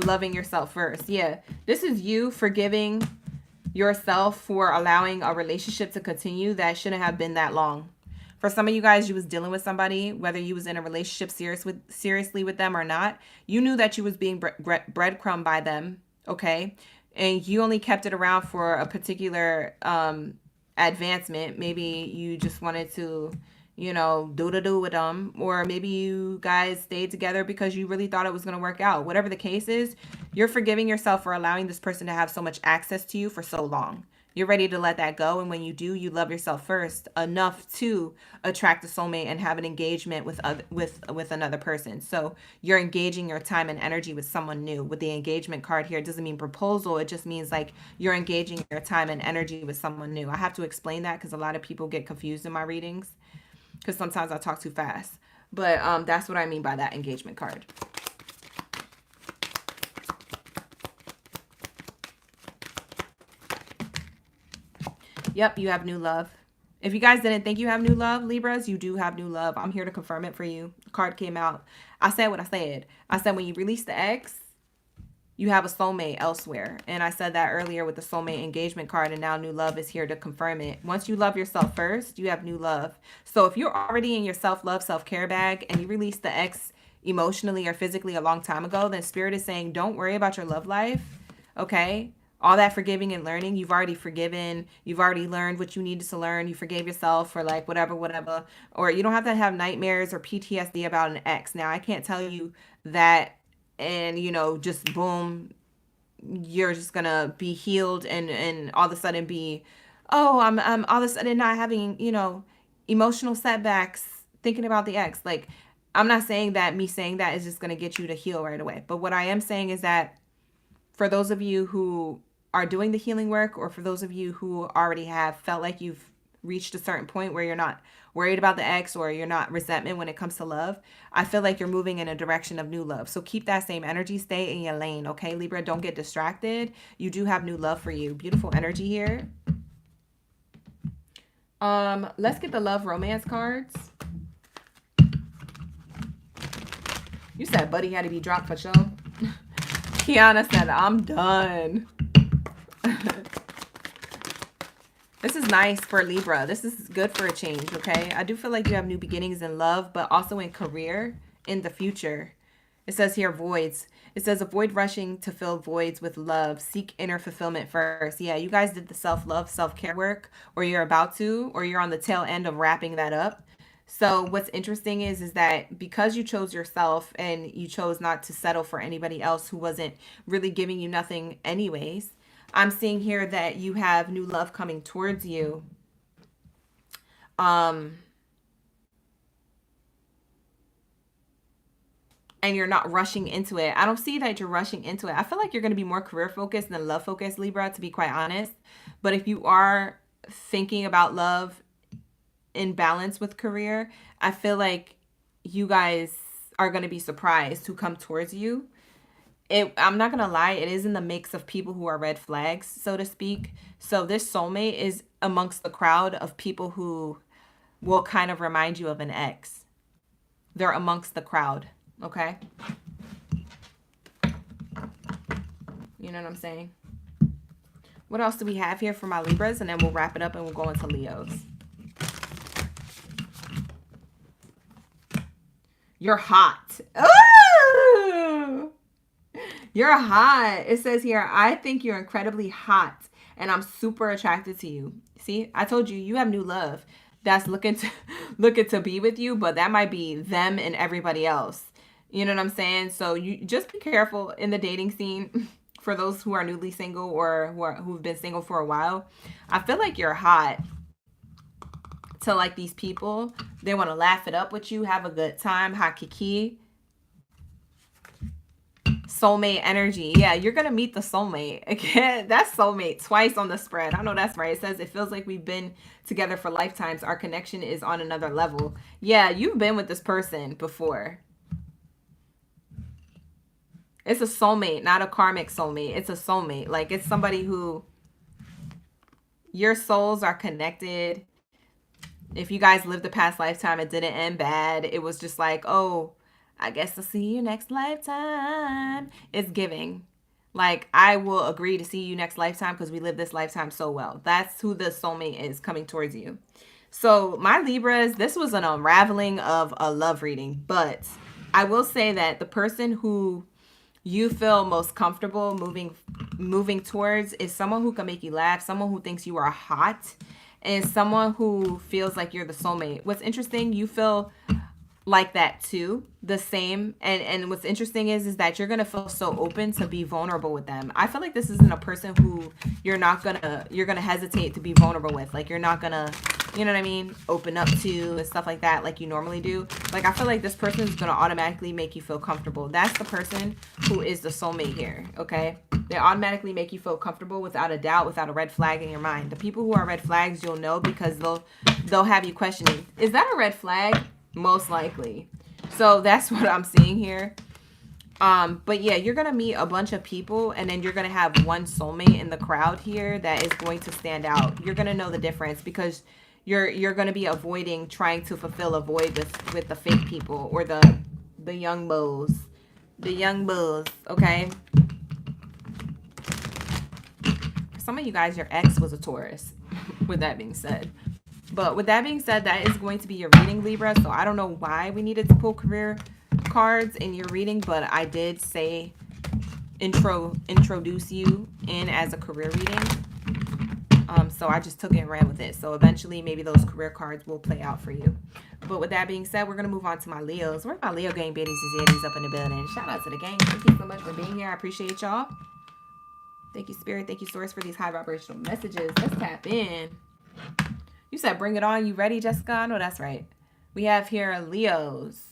loving yourself first. Yeah, this is you forgiving yourself for allowing a relationship to continue that shouldn't have been that long. For some of you guys, you was dealing with somebody, whether you was in a relationship seriously with them or not. You knew that you was being breadcrumbed by them, okay? And you only kept it around for a particular advancement. Maybe you just wanted to, you know, do with them, or maybe you guys stayed together because you really thought it was going to work out. Whatever the case is, you're forgiving yourself for allowing this person to have so much access to you for so long. You're ready to let that go, and when you do, you love yourself first enough to attract a soulmate and have an engagement with another person. So you're engaging your time and energy with someone new. With the engagement card here, it doesn't mean proposal. It just means like you're engaging your time and energy with someone new. I have to explain that because a lot of people get confused in my readings because sometimes I talk too fast. But that's what I mean by that engagement card. Yep, you have new love. If you guys didn't think you have new love, Libras, you do have new love. I'm here to confirm it for you. The card came out. I said what I said. I said when you release the ex, you have a soulmate elsewhere. And I said that earlier with the soulmate engagement card, and now new love is here to confirm it. Once you love yourself first, you have new love. So if you're already in your self-love, self-care bag and you released the ex emotionally or physically a long time ago, then Spirit is saying don't worry about your love life, okay? All that forgiving and learning, you've already forgiven, you've already learned what you needed to learn, you forgave yourself for like whatever, or you don't have to have nightmares or PTSD about an ex. Now, I can't tell you that and, you know, just boom, you're just gonna be healed and all of a sudden be, oh, I'm all of a sudden not having, you know, emotional setbacks thinking about the ex. Like, I'm not saying that me saying that is just gonna get you to heal right away. But what I am saying is that for those of you who are doing the healing work, or for those of you who already have felt like you've reached a certain point where you're not worried about the ex or you're not resentment when it comes to love, I feel like you're moving in a direction of new love. So keep that same energy. Stay in your lane, okay, Libra? Don't get distracted. You do have new love for you. Beautiful energy here. Let's get the love romance cards. You said Buddy had to be dropped for sure. Kiana said, I'm done. This is nice for Libra. This is good for a change, okay? I do feel like you have new beginnings in love, but also in career in the future. It says here voids. It says avoid rushing to fill voids with love. Seek inner fulfillment first. Yeah, you guys did the self-love, self-care work, or you're about to, or you're on the tail end of wrapping that up. So what's interesting is that because you chose yourself and you chose not to settle for anybody else who wasn't really giving you nothing anyways, I'm seeing here that you have new love coming towards you. And you're not rushing into it. I don't see that you're rushing into it. I feel like you're going to be more career focused than love focused, Libra, to be quite honest. But if you are thinking about love in balance with career, I feel like you guys are going to be surprised who come towards you. I'm not going to lie, it is in the mix of people who are red flags, so to speak. So this soulmate is amongst the crowd of people who will kind of remind you of an ex. They're amongst the crowd, okay? You know what I'm saying? What else do we have here for my Libras? And then we'll wrap it up and we'll go into Leos. You're hot. Ooh! You're hot. It says here, I think you're incredibly hot and I'm super attracted to you. See, I told you, you have new love that's looking to be with you, but that might be them and everybody else. You know what I'm saying? So you just be careful in the dating scene for those who are newly single or who've been single for a while. I feel like you're hot to like these people. They want to laugh it up with you, have a good time, hot kiki. Soulmate energy. Yeah, you're gonna meet the soulmate again. That's soulmate twice on the spread. I know that's right. It says it feels like we've been together for lifetimes. Our connection is on another level. Yeah, you've been with this person before. It's a soulmate, not a karmic soulmate. It's a soulmate. Like, it's somebody who your souls are connected. If you guys lived a past lifetime, it didn't end bad. It was just like, oh, I guess I'll see you next lifetime. It's giving. Like, I will agree to see you next lifetime because we live this lifetime so well. That's who the soulmate is coming towards you. So my Libras, this was an unraveling of a love reading. But I will say that the person who you feel most comfortable moving towards is someone who can make you laugh, someone who thinks you are hot, and someone who feels like you're the soulmate. What's interesting, you feel like that too, the same. And what's interesting is that you're gonna feel so open to be vulnerable with them. I feel like this isn't a person who you're gonna hesitate to be vulnerable with. Like, you're not gonna, you know what I mean, open up to and stuff like that like you normally do. Like, I feel like this person is gonna automatically make you feel comfortable. That's the person who is the soulmate here, okay? They automatically make you feel comfortable without a doubt, without a red flag in your mind. The people who are red flags, you'll know because they'll have you questioning, is that a red flag? Most likely. So that's what I'm seeing here. But yeah, you're gonna meet a bunch of people, and then you're gonna have one soulmate in the crowd here that is going to stand out. You're gonna know the difference because you're gonna be avoiding trying to fulfill a void with the fake people or the young bulls. The young bulls, okay? For some of you guys, your ex was a Taurus, with that being said. But with that being said, that is going to be your reading, Libra. So I don't know why we needed to pull career cards in your reading, but I did say introduce you in as a career reading. So I just took it and ran with it. So eventually maybe those career cards will play out for you. But with that being said, we're going to move on to my Leos. Where my Leo gang Baddies and Zaddies up in the building. Shout out to the gang. Thank you so much for being here. I appreciate y'all. Thank you, Spirit. Thank you, Source, for these high vibrational messages. Let's tap in. You said bring it on. You ready, Jessica? I know that's right. We have here Leos.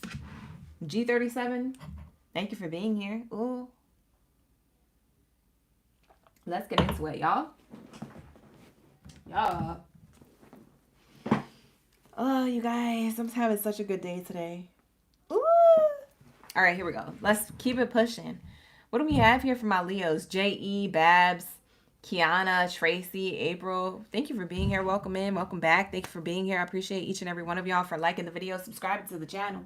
G37. Thank you for being here. Ooh. Let's get into it, y'all. Y'all. Oh, you guys. I'm having such a good day today. Ooh. All right, here we go. Let's keep it pushing. What do we have here for my Leos? J.E., Babs, Kiana, Tracy, April. Thank you for being here. Welcome in. Welcome back. Thank you for being here. I appreciate each and every one of y'all for liking the video, subscribing to the channel.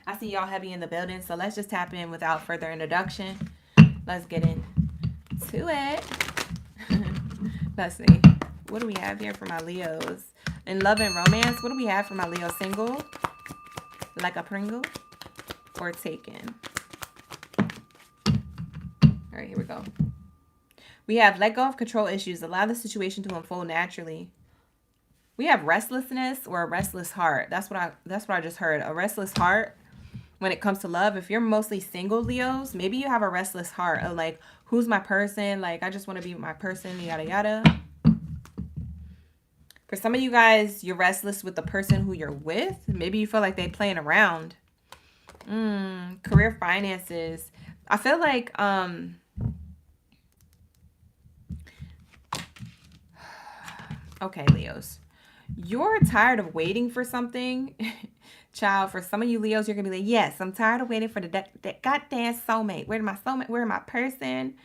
I see y'all heavy in the building, so let's just tap in without further introduction. Let's get into it. Let's see. What do we have here for my Leos? In love and romance, what do we have for my Leo? Single, like a Pringle, or taken? All right, here we go. We have let go of control issues. Allow the situation to unfold naturally. We have restlessness or a restless heart. That's what I just heard. A restless heart when it comes to love. If you're mostly single, Leos, maybe you have a restless heart of like, who's my person? Like, I just want to be with my person, yada, yada. For some of you guys, you're restless with the person who you're with. Maybe you feel like they're playing around. Career finances. I feel like, okay, Leos, you're tired of waiting for something. Child, for some of you Leos, you're going to be like, yes, I'm tired of waiting for that goddamn soulmate. Where's my soulmate? Where's my person?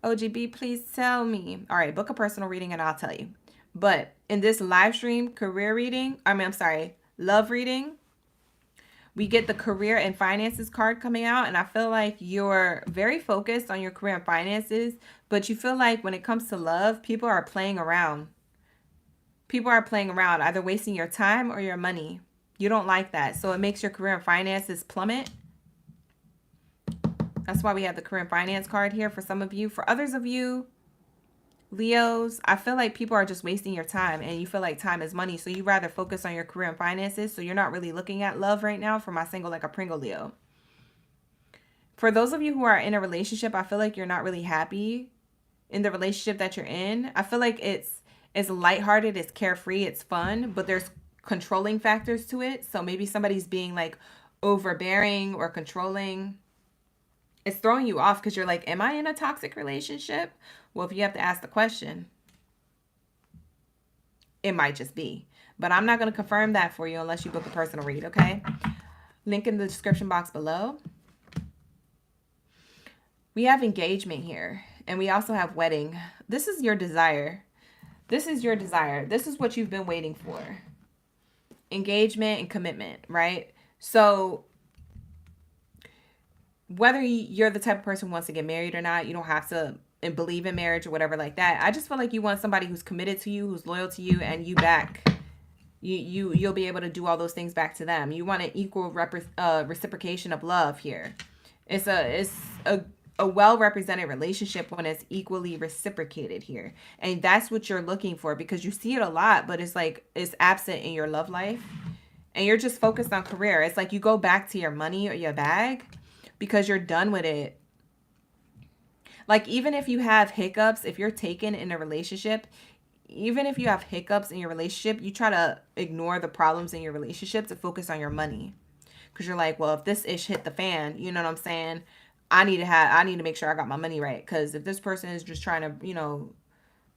OGB, please tell me. All right, book a personal reading and I'll tell you. But in this live stream career reading, love reading, we get the career and finances card coming out. And I feel like you're very focused on your career and finances, but you feel like when it comes to love, people are playing around. People are playing around, either wasting your time or your money. You don't like that. So it makes your career and finances plummet. That's why we have the career and finance card here for some of you. For others of you, Leos, I feel like people are just wasting your time and you feel like time is money. So you rather focus on your career and finances. So you're not really looking at love right now for my single like a Pringle Leo. For those of you who are in a relationship, I feel like you're not really happy in the relationship that you're in. I feel like it's lighthearted, it's carefree, it's fun, but there's controlling factors to it. So maybe somebody's being like overbearing or controlling. It's throwing you off because you're like, am I in a toxic relationship? Well, if you have to ask the question, it might just be. But I'm not going to confirm that for you unless you book a personal read, okay? Link in the description box below. We have engagement here, and we also have wedding. This is your desire. This is your desire. This is what you've been waiting for. Engagement and commitment, right? So whether you're the type of person who wants to get married or not, you don't have to believe in marriage or whatever like that. I just feel like you want somebody who's committed to you, who's loyal to you, and you back. You'll be able to do all those things back to them. You want an equal reciprocation of love here. It's a well-represented relationship when it's equally reciprocated here. And that's what you're looking for, because you see it a lot, but it's like it's absent in your love life. And you're just focused on career. It's like you go back to your money or your bag because you're done with it. Like, even if you have hiccups, if you're taken in a relationship, even if you have hiccups in your relationship, you try to ignore the problems in your relationship to focus on your money. Because you're like, well, if this ish hit the fan, you know what I'm saying? I need to make sure I got my money right. Because if this person is just trying to,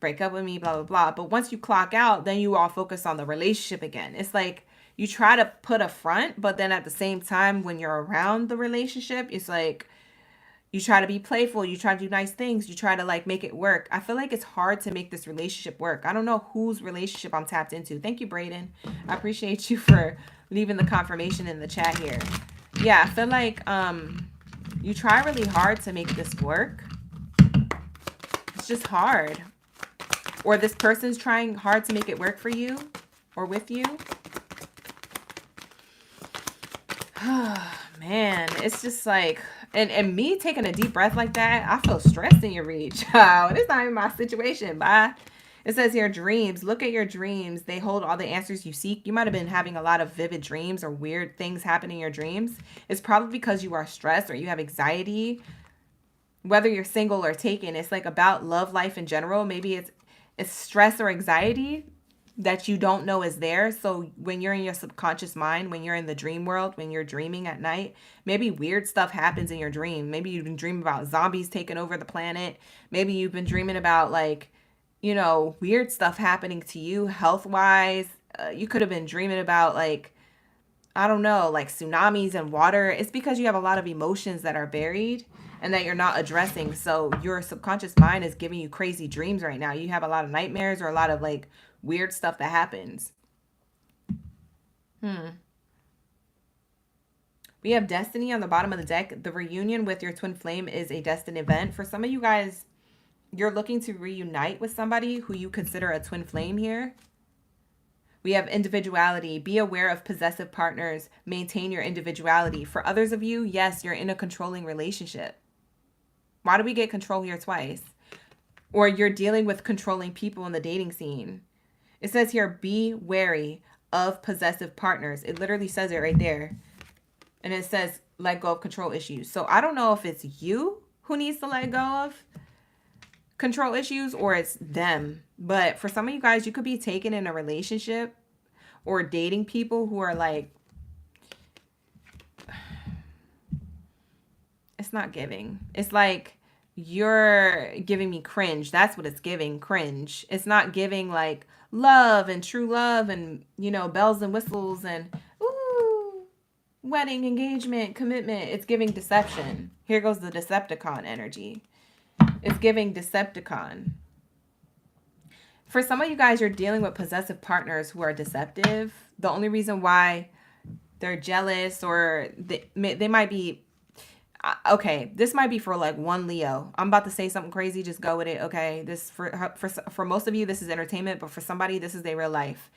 break up with me, blah, blah, blah. But once you clock out, then you all focus on the relationship again. It's like you try to put a front, but then at the same time, when you're around the relationship, it's like you try to be playful. You try to do nice things. You try to like make it work. I feel like it's hard to make this relationship work. I don't know whose relationship I'm tapped into. Thank you, Brayden. I appreciate you for leaving the confirmation in the chat here. Yeah, I feel like you try really hard to make this work. It's just hard. Or this person's trying hard to make it work for you or with you. Man, it's just like, and me taking a deep breath like that, I feel stressed in your reach. Oh, it's not even my situation. Bye. It says here, dreams. Look at your dreams. They hold all the answers you seek. You might have been having a lot of vivid dreams or weird things happen in your dreams. It's probably because you are stressed or you have anxiety. Whether you're single or taken, it's like about love life in general. Maybe it's stress or anxiety that you don't know is there. So when you're in your subconscious mind, when you're in the dream world, when you're dreaming at night, maybe weird stuff happens in your dream. Maybe you've been dreaming about zombies taking over the planet. Maybe you've been dreaming about like, weird stuff happening to you health-wise. You could have been dreaming about like, I don't know, like tsunamis and water. It's because you have a lot of emotions that are buried and that you're not addressing. So your subconscious mind is giving you crazy dreams right now. You have a lot of nightmares or a lot of like weird stuff that happens. We have destiny on the bottom of the deck. The reunion with your twin flame is a destined event. For some of you guys, you're looking to reunite with somebody who you consider a twin flame here. We have individuality. Be aware of possessive partners. Maintain your individuality. For others of you, yes, you're in a controlling relationship. Why do we get control here twice? Or you're dealing with controlling people in the dating scene. It says here, be wary of possessive partners. It literally says it right there. And it says, let go of control issues. So I don't know if it's you who needs to let go of control issues or it's them. But for some of you guys, you could be taken in a relationship or dating people who are like, it's not giving. It's like, you're giving me cringe. That's what it's giving, cringe. It's not giving like love and true love and, bells and whistles and, ooh, wedding, engagement, commitment. It's giving deception. Here goes the Decepticon energy. It's giving Decepticon. For some of you guys, you're dealing with possessive partners who are deceptive. The only reason why they're jealous or they might be, okay, this might be for like one Leo. I'm about to say something crazy. Just go with it, okay? This for most of you, this is entertainment, but for somebody, this is their real life.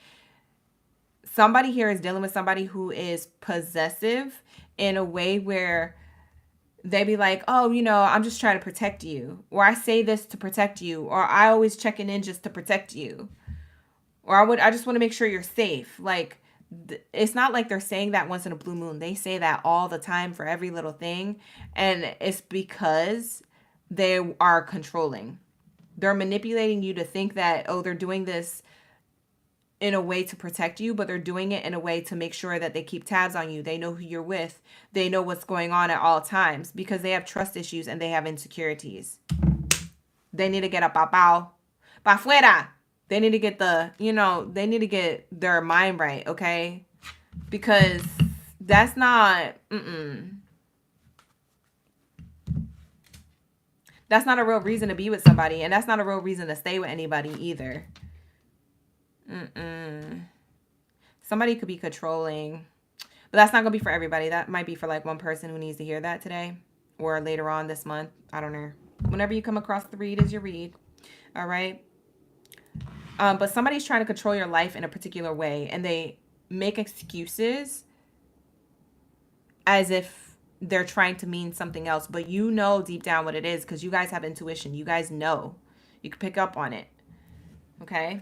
Somebody here is dealing with somebody who is possessive in a way where they be like, oh, I'm just trying to protect you. Or I say this to protect you. Or I always checking in just to protect you. Or I just want to make sure you're safe. Like, it's not like they're saying that once in a blue moon. They say that all the time for every little thing. And it's because they are controlling. They're manipulating you to think that, oh, they're doing this in a way to protect you, but they're doing it in a way to make sure that they keep tabs on you. They know who you're with. They know what's going on at all times because they have trust issues and they have insecurities. They need to get up, pa fuera. They need to get they need to get their mind right, okay? Because that's not, That's not a real reason to be with somebody. And that's not a real reason to stay with anybody either. Somebody could be controlling. But that's not going to be for everybody. That might be for like one person who needs to hear that today. Or later on this month. I don't know. Whenever you come across the read is your read. All right. But somebody's trying to control your life in a particular way. And they make excuses as if they're trying to mean something else. But you know deep down what it is. Because you guys have intuition. You guys know. You can pick up on it. Okay.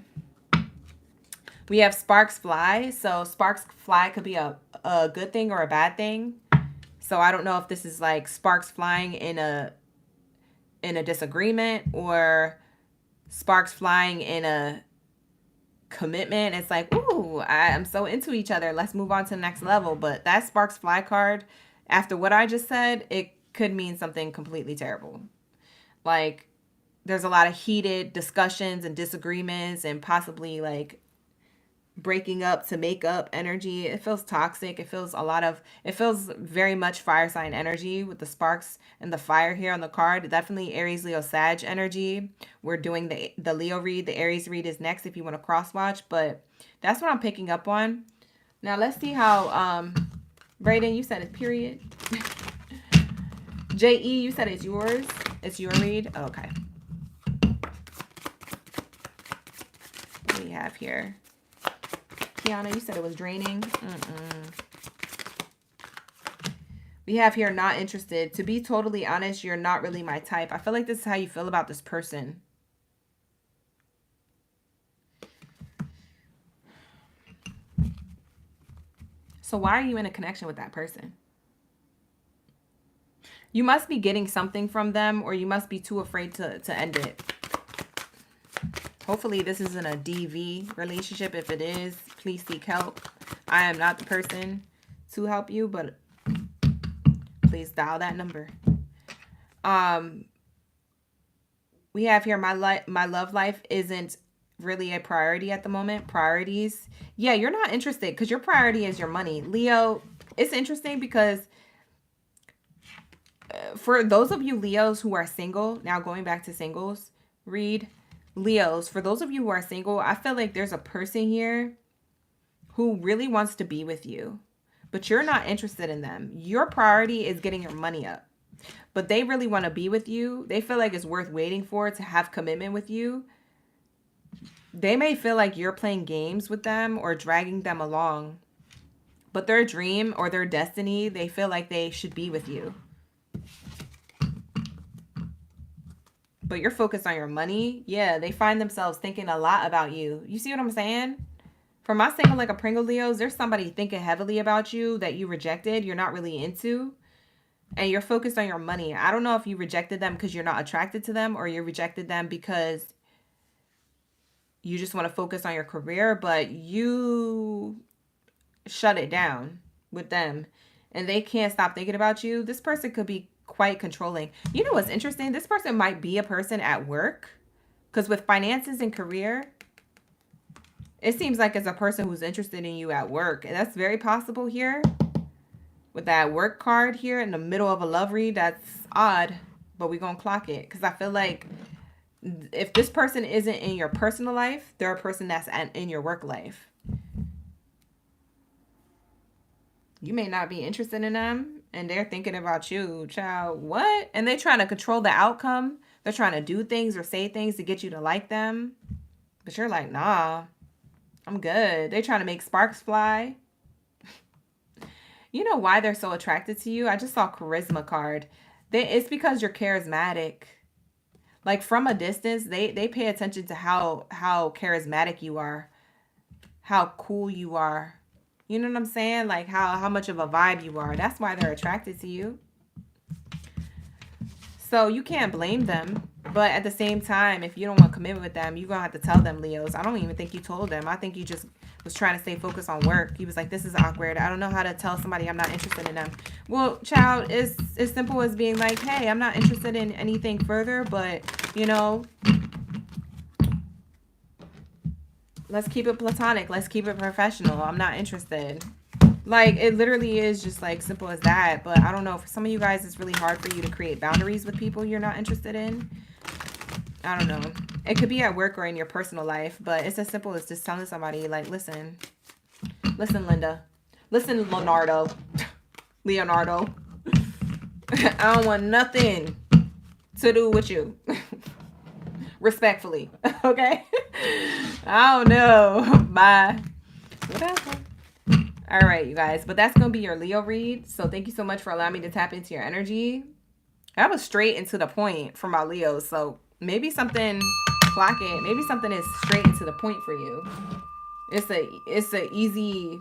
We have sparks fly. So sparks fly could be a good thing or a bad thing. So I don't know if this is like sparks flying in a disagreement or sparks flying in a commitment. It's like, ooh, I'm so into each other. Let's move on to the next level. But that sparks fly card, after what I just said, it could mean something completely terrible. Like there's a lot of heated discussions and disagreements and possibly like breaking up to make up energy. It feels toxic. It feels very much fire sign energy with the sparks and the fire here on the card. Definitely Aries, Leo, Sag energy. We're doing the Leo read. The Aries read is next if you want to cross watch, but that's what I'm picking up on. Now let's see how Brayden, you said it's period. JE, you said it's yours. It's your read. Okay. What do we have here? Kiana, you said it was draining. We have here not interested. To be totally honest, you're not really my type. I feel like this is how you feel about this person. So why are you in a connection with that person? You must be getting something from them, or you must be too afraid to end it. Hopefully this isn't a DV relationship. If it is, please seek help. I am not the person to help you, but please dial that number. We have here my love life isn't really a priority at the moment. Priorities. Yeah, you're not interested because your priority is your money. Leo, it's interesting because for those of you Leos who are single, now going back to singles, read. Leos, for those of you who are single, I feel like there's a person here who really wants to be with you, but you're not interested in them. Your priority is getting your money up, but they really want to be with you. They feel like it's worth waiting for to have commitment with you. They may feel like you're playing games with them or dragging them along, but their dream or their destiny, they feel like they should be with you. But you're focused on your money. Yeah, they find themselves thinking a lot about you. You see what I'm saying? For my single like a Pringle Leos, there's somebody thinking heavily about you that you rejected, you're not really into, and you're focused on your money. I don't know if you rejected them because you're not attracted to them, or you rejected them because you just want to focus on your career, but you shut it down with them and they can't stop thinking about you. This person could be quite controlling. You know what's interesting? This person might be a person at work, because with finances and career, it seems like it's a person who's interested in you at work. And that's very possible here. With that work card here in the middle of a love read, that's odd, but we're going to clock it. Because I feel like if this person isn't in your personal life, they're a person that's in your work life. You may not be interested in them, and they're thinking about you. Child, what? And they're trying to control the outcome. They're trying to do things or say things to get you to like them. But you're like, nah, I'm good. They're trying to make sparks fly. You know why they're so attracted to you? I just saw charisma card. It's because you're charismatic. Like from a distance, they pay attention to how charismatic you are, how cool you are. You know what I'm saying? Like how much of a vibe you are. That's why they're attracted to you. So you can't blame them. But at the same time, if you don't want commitment with them, you're going to have to tell them, Leos. I don't even think you told them. I think you just was trying to stay focused on work. He was like, this is awkward. I don't know how to tell somebody I'm not interested in them. Well, child, it's as simple as being like, hey, I'm not interested in anything further, but, you know, let's keep it platonic. Let's keep it professional. I'm not interested. Like, it literally is just like simple as that. But I don't know, for some of you guys, it's really hard for you to create boundaries with people you're not interested in. I don't know. It could be at work or in your personal life, but it's as simple as just telling somebody, like, listen, Linda, listen, Leonardo, I don't want nothing to do with you. Respectfully. Okay? I don't know. Bye. Whatever. All right, you guys. But that's going to be your Leo read. So thank you so much for allowing me to tap into your energy. That was straight and to the point for my Leos. So maybe something, clock it. Maybe something is straight and to the point for you. It's a easy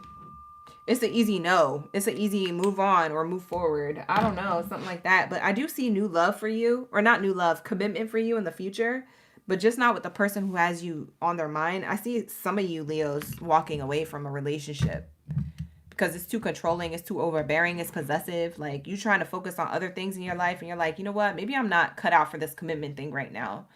no. It's an easy move on or move forward. I don't know, something like that. But I do see new love for you, or not new love, commitment for you in the future, but just not with the person who has you on their mind. I see some of you Leos walking away from a relationship because it's too controlling, it's too overbearing, it's possessive. Like, you trying to focus on other things in your life and you're like, you know what? Maybe I'm not cut out for this commitment thing right now.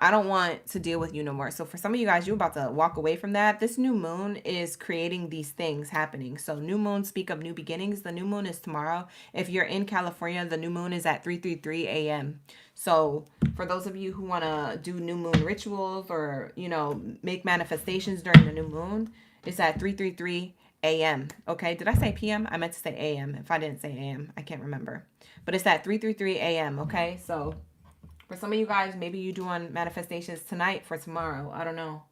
I don't want to deal with you no more. So for some of you guys, you're about to walk away from that. This new moon is creating these things happening. So new moons speak of new beginnings. The new moon is tomorrow. If you're in California, the new moon is at 3:33 a.m. So for those of you who want to do new moon rituals or, you know, make manifestations during the new moon, it's at 3:33 a.m. Okay, did I say p.m.? I meant to say a.m. If I didn't say a.m., I can't remember. But it's at 3:33 a.m. Okay, so for some of you guys, maybe you're doing manifestations tonight for tomorrow. I don't know.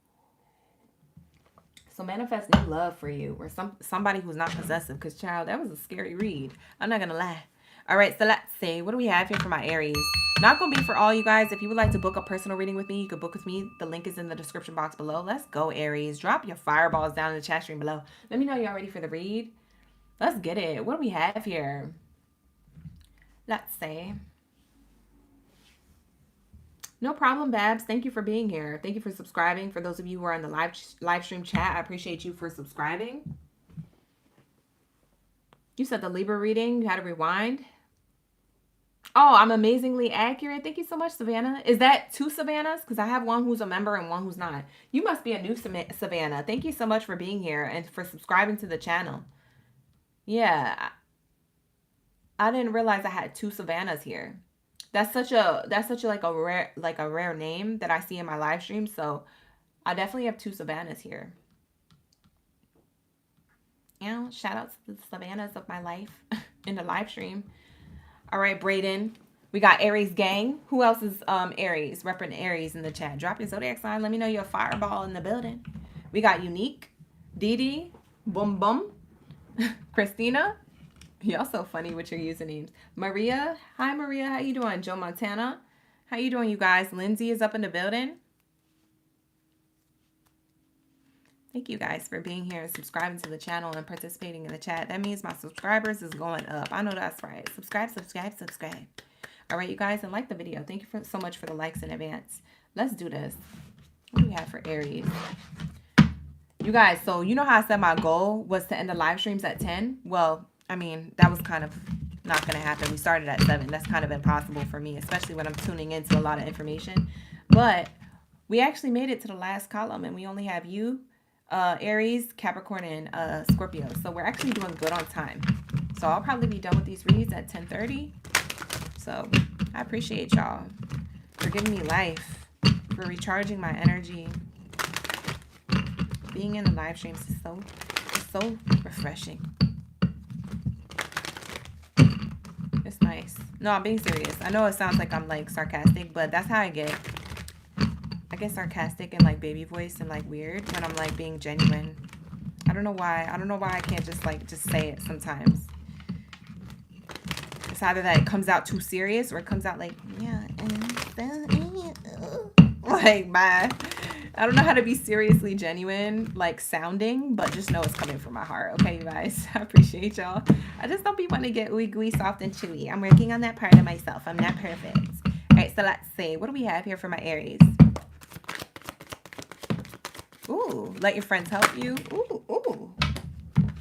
So manifest new love for you, or somebody who's not possessive. Because, child, that was a scary read. I'm not going to lie. All right, so let's see. What do we have here for my Aries? Not going to be for all you guys. If you would like to book a personal reading with me, you could book with me. The link is in the description box below. Let's go, Aries. Drop your fireballs down in the chat stream below. Let me know y'all ready for the read. Let's get it. What do we have here? Let's see. No problem, Babs. Thank you for being here. Thank you for subscribing. For those of you who are in the live stream chat, I appreciate you for subscribing. You said the Libra reading. You had to rewind. Oh, I'm amazingly accurate. Thank you so much, Savannah. Is that two Savannahs? Because I have one who's a member and one who's not. You must be a new Savannah. Thank you so much for being here and for subscribing to the channel. Yeah. I didn't realize I had two Savannahs here. That's such a rare name that I see in my live stream. So I definitely have two Savannahs here. You know, shout out to the Savannahs of my life in the live stream. All right, Brayden. We got Aries gang. Who else is Aries? Repping Aries in the chat. Drop your zodiac sign. Let me know you're a fireball in the building. We got Unique, Didi, Boom Boom, Christina. Y'all so funny with your usernames. Maria. Hi, Maria. How you doing? Joe Montana. How you doing, you guys? Lindsay is up in the building. Thank you guys for being here and subscribing to the channel and participating in the chat. That means my subscribers is going up. I know that's right. Subscribe. All right, you guys, and like the video. Thank you so much for the likes in advance. Let's do this. What do we have for Aries? You guys, so you know how I said my goal was to end the live streams at 10? Well, I mean, that was kind of not going to happen. We started at 7. That's kind of impossible for me, especially when I'm tuning into a lot of information. But we actually made it to the last column, and we only have you, Aries, Capricorn, and Scorpio. So we're actually doing good on time. So I'll probably be done with these reads at 10:30. So I appreciate y'all for giving me life, for recharging my energy. Being in the live streams is so refreshing. It's nice. No, I'm being serious. I know it sounds like I'm like sarcastic, but that's how I get. I get sarcastic and like baby voice and like weird when I'm like being genuine. I don't know why. I don't know why I can't just say it sometimes. It's either that it comes out too serious or it comes out like, yeah, like, bye. I don't know how to be seriously genuine, like sounding, but just know it's coming from my heart. Okay, you guys? I appreciate y'all. I just don't be wanting to get ooey gooey, soft and chewy. I'm working on that part of myself. I'm not perfect. All right, so let's see. What do we have here for my Aries? Ooh, let your friends help you. Ooh, ooh.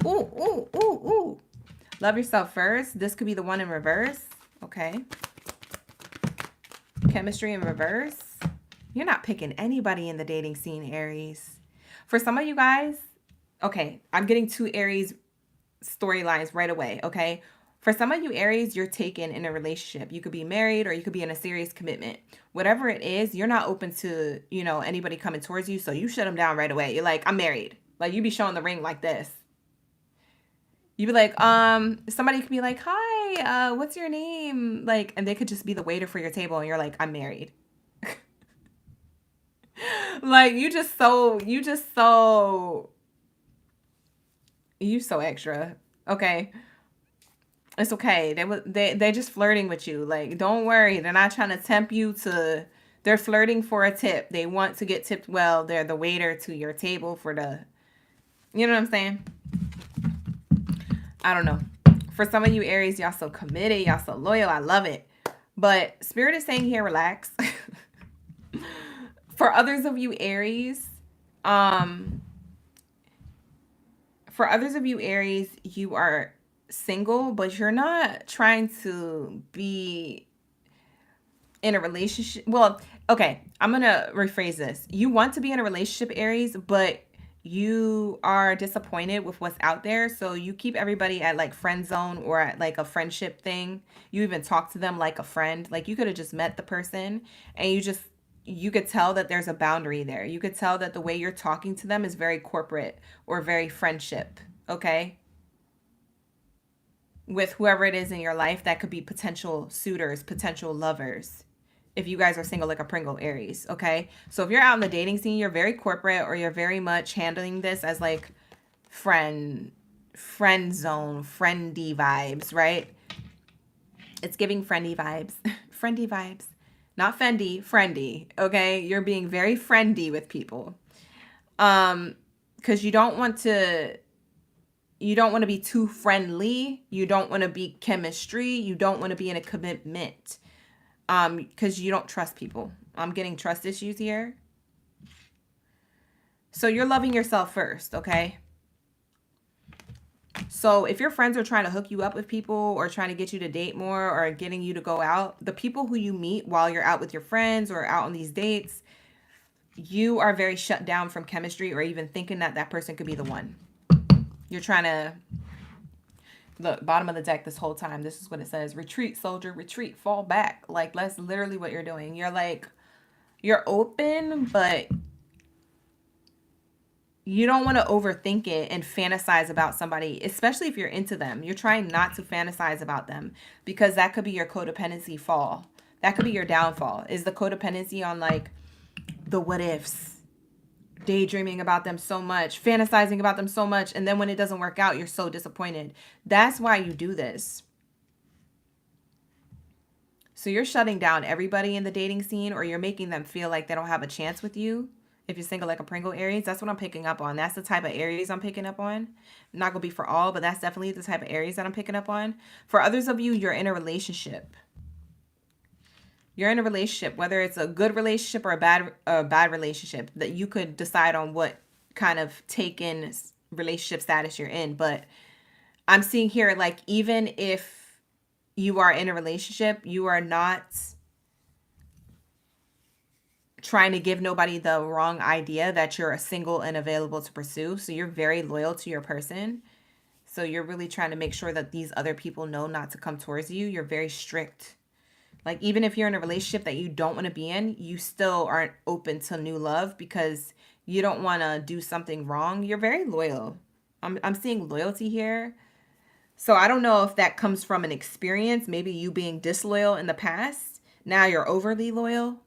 Ooh, ooh, ooh, ooh. Love yourself first. This could be the one in reverse. Okay. Chemistry in reverse. You're not picking anybody in the dating scene, Aries. For some of you guys, okay, I'm getting two Aries storylines right away, okay? For some of you Aries, you're taken in a relationship. You could be married or you could be in a serious commitment. Whatever it is, you're not open to, you know, anybody coming towards you, so you shut them down right away. You're like, I'm married. Like, you be showing the ring like this. You be like, somebody could be like, hi, what's your name? Like, and they could just be the waiter for your table and you're like, I'm married. Like, you so extra. Okay. It's okay. They just flirting with you. Like, don't worry. They're not trying to tempt you to, they're flirting for a tip. They want to get tipped well. They're the waiter to your table for the, you know what I'm saying? I don't know. For some of you Aries, y'all so committed, y'all so loyal. I love it. But Spirit is saying here, relax. For others of you Aries, you are single, but you're not trying to be in a relationship. Well, okay, I'm going to rephrase this. You want to be in a relationship, Aries, but you are disappointed with what's out there. So you keep everybody at like friend zone or at like a friendship thing. You even talk to them like a friend. Like, you could have just met the person and you could tell that there's a boundary there. You could tell that the way you're talking to them is very corporate or very friendship. Okay. With whoever it is in your life that could be potential suitors, potential lovers. If you guys are single like a Pringle Aries, okay? So if you're out in the dating scene, you're very corporate or you're very much handling this as like friend zone, friendy vibes, right? It's giving friendy vibes. Friendy vibes. Not Fendi, friendy, okay? You're being very friendy with people. Because you don't want to be too friendly. You don't want to be chemistry. You don't want to be in a commitment. Because you don't trust people. I'm getting trust issues here. So you're loving yourself first, okay? So if your friends are trying to hook you up with people or trying to get you to date more or getting you to go out, the people who you meet while you're out with your friends or out on these dates, you are very shut down from chemistry or even thinking that that person could be the one. You're trying to... Look, bottom of the deck this whole time, this is what it says. Retreat, soldier, retreat, fall back. Like, that's literally what you're doing. You're like, you're open, but you don't want to overthink it and fantasize about somebody, especially if you're into them. You're trying not to fantasize about them because that could be your codependency fall. That could be your downfall. Is the codependency on like the what ifs, daydreaming about them so much, fantasizing about them so much, and then when it doesn't work out, you're so disappointed. That's why you do this. So you're shutting down everybody in the dating scene, or you're making them feel like they don't have a chance with you. If you're single like a Pringle Aries, that's what I'm picking up on. That's the type of Aries I'm picking up on. Not gonna be for all, but that's definitely the type of Aries that I'm picking up on. For others of you, you're in a relationship. You're in a relationship, whether it's a good relationship or a bad relationship, that you could decide on what kind of taken relationship status you're in. But I'm seeing here, like, even if you are in a relationship, you are not trying to give nobody the wrong idea that you're single and available to pursue. So you're very loyal to your person. So you're really trying to make sure that these other people know not to come towards you. You're very strict. Like, even if you're in a relationship that you don't want to be in, you still aren't open to new love because you don't want to do something wrong. You're very loyal. I'm seeing loyalty here. So I don't know if that comes from an experience, maybe you being disloyal in the past. Now you're overly loyal.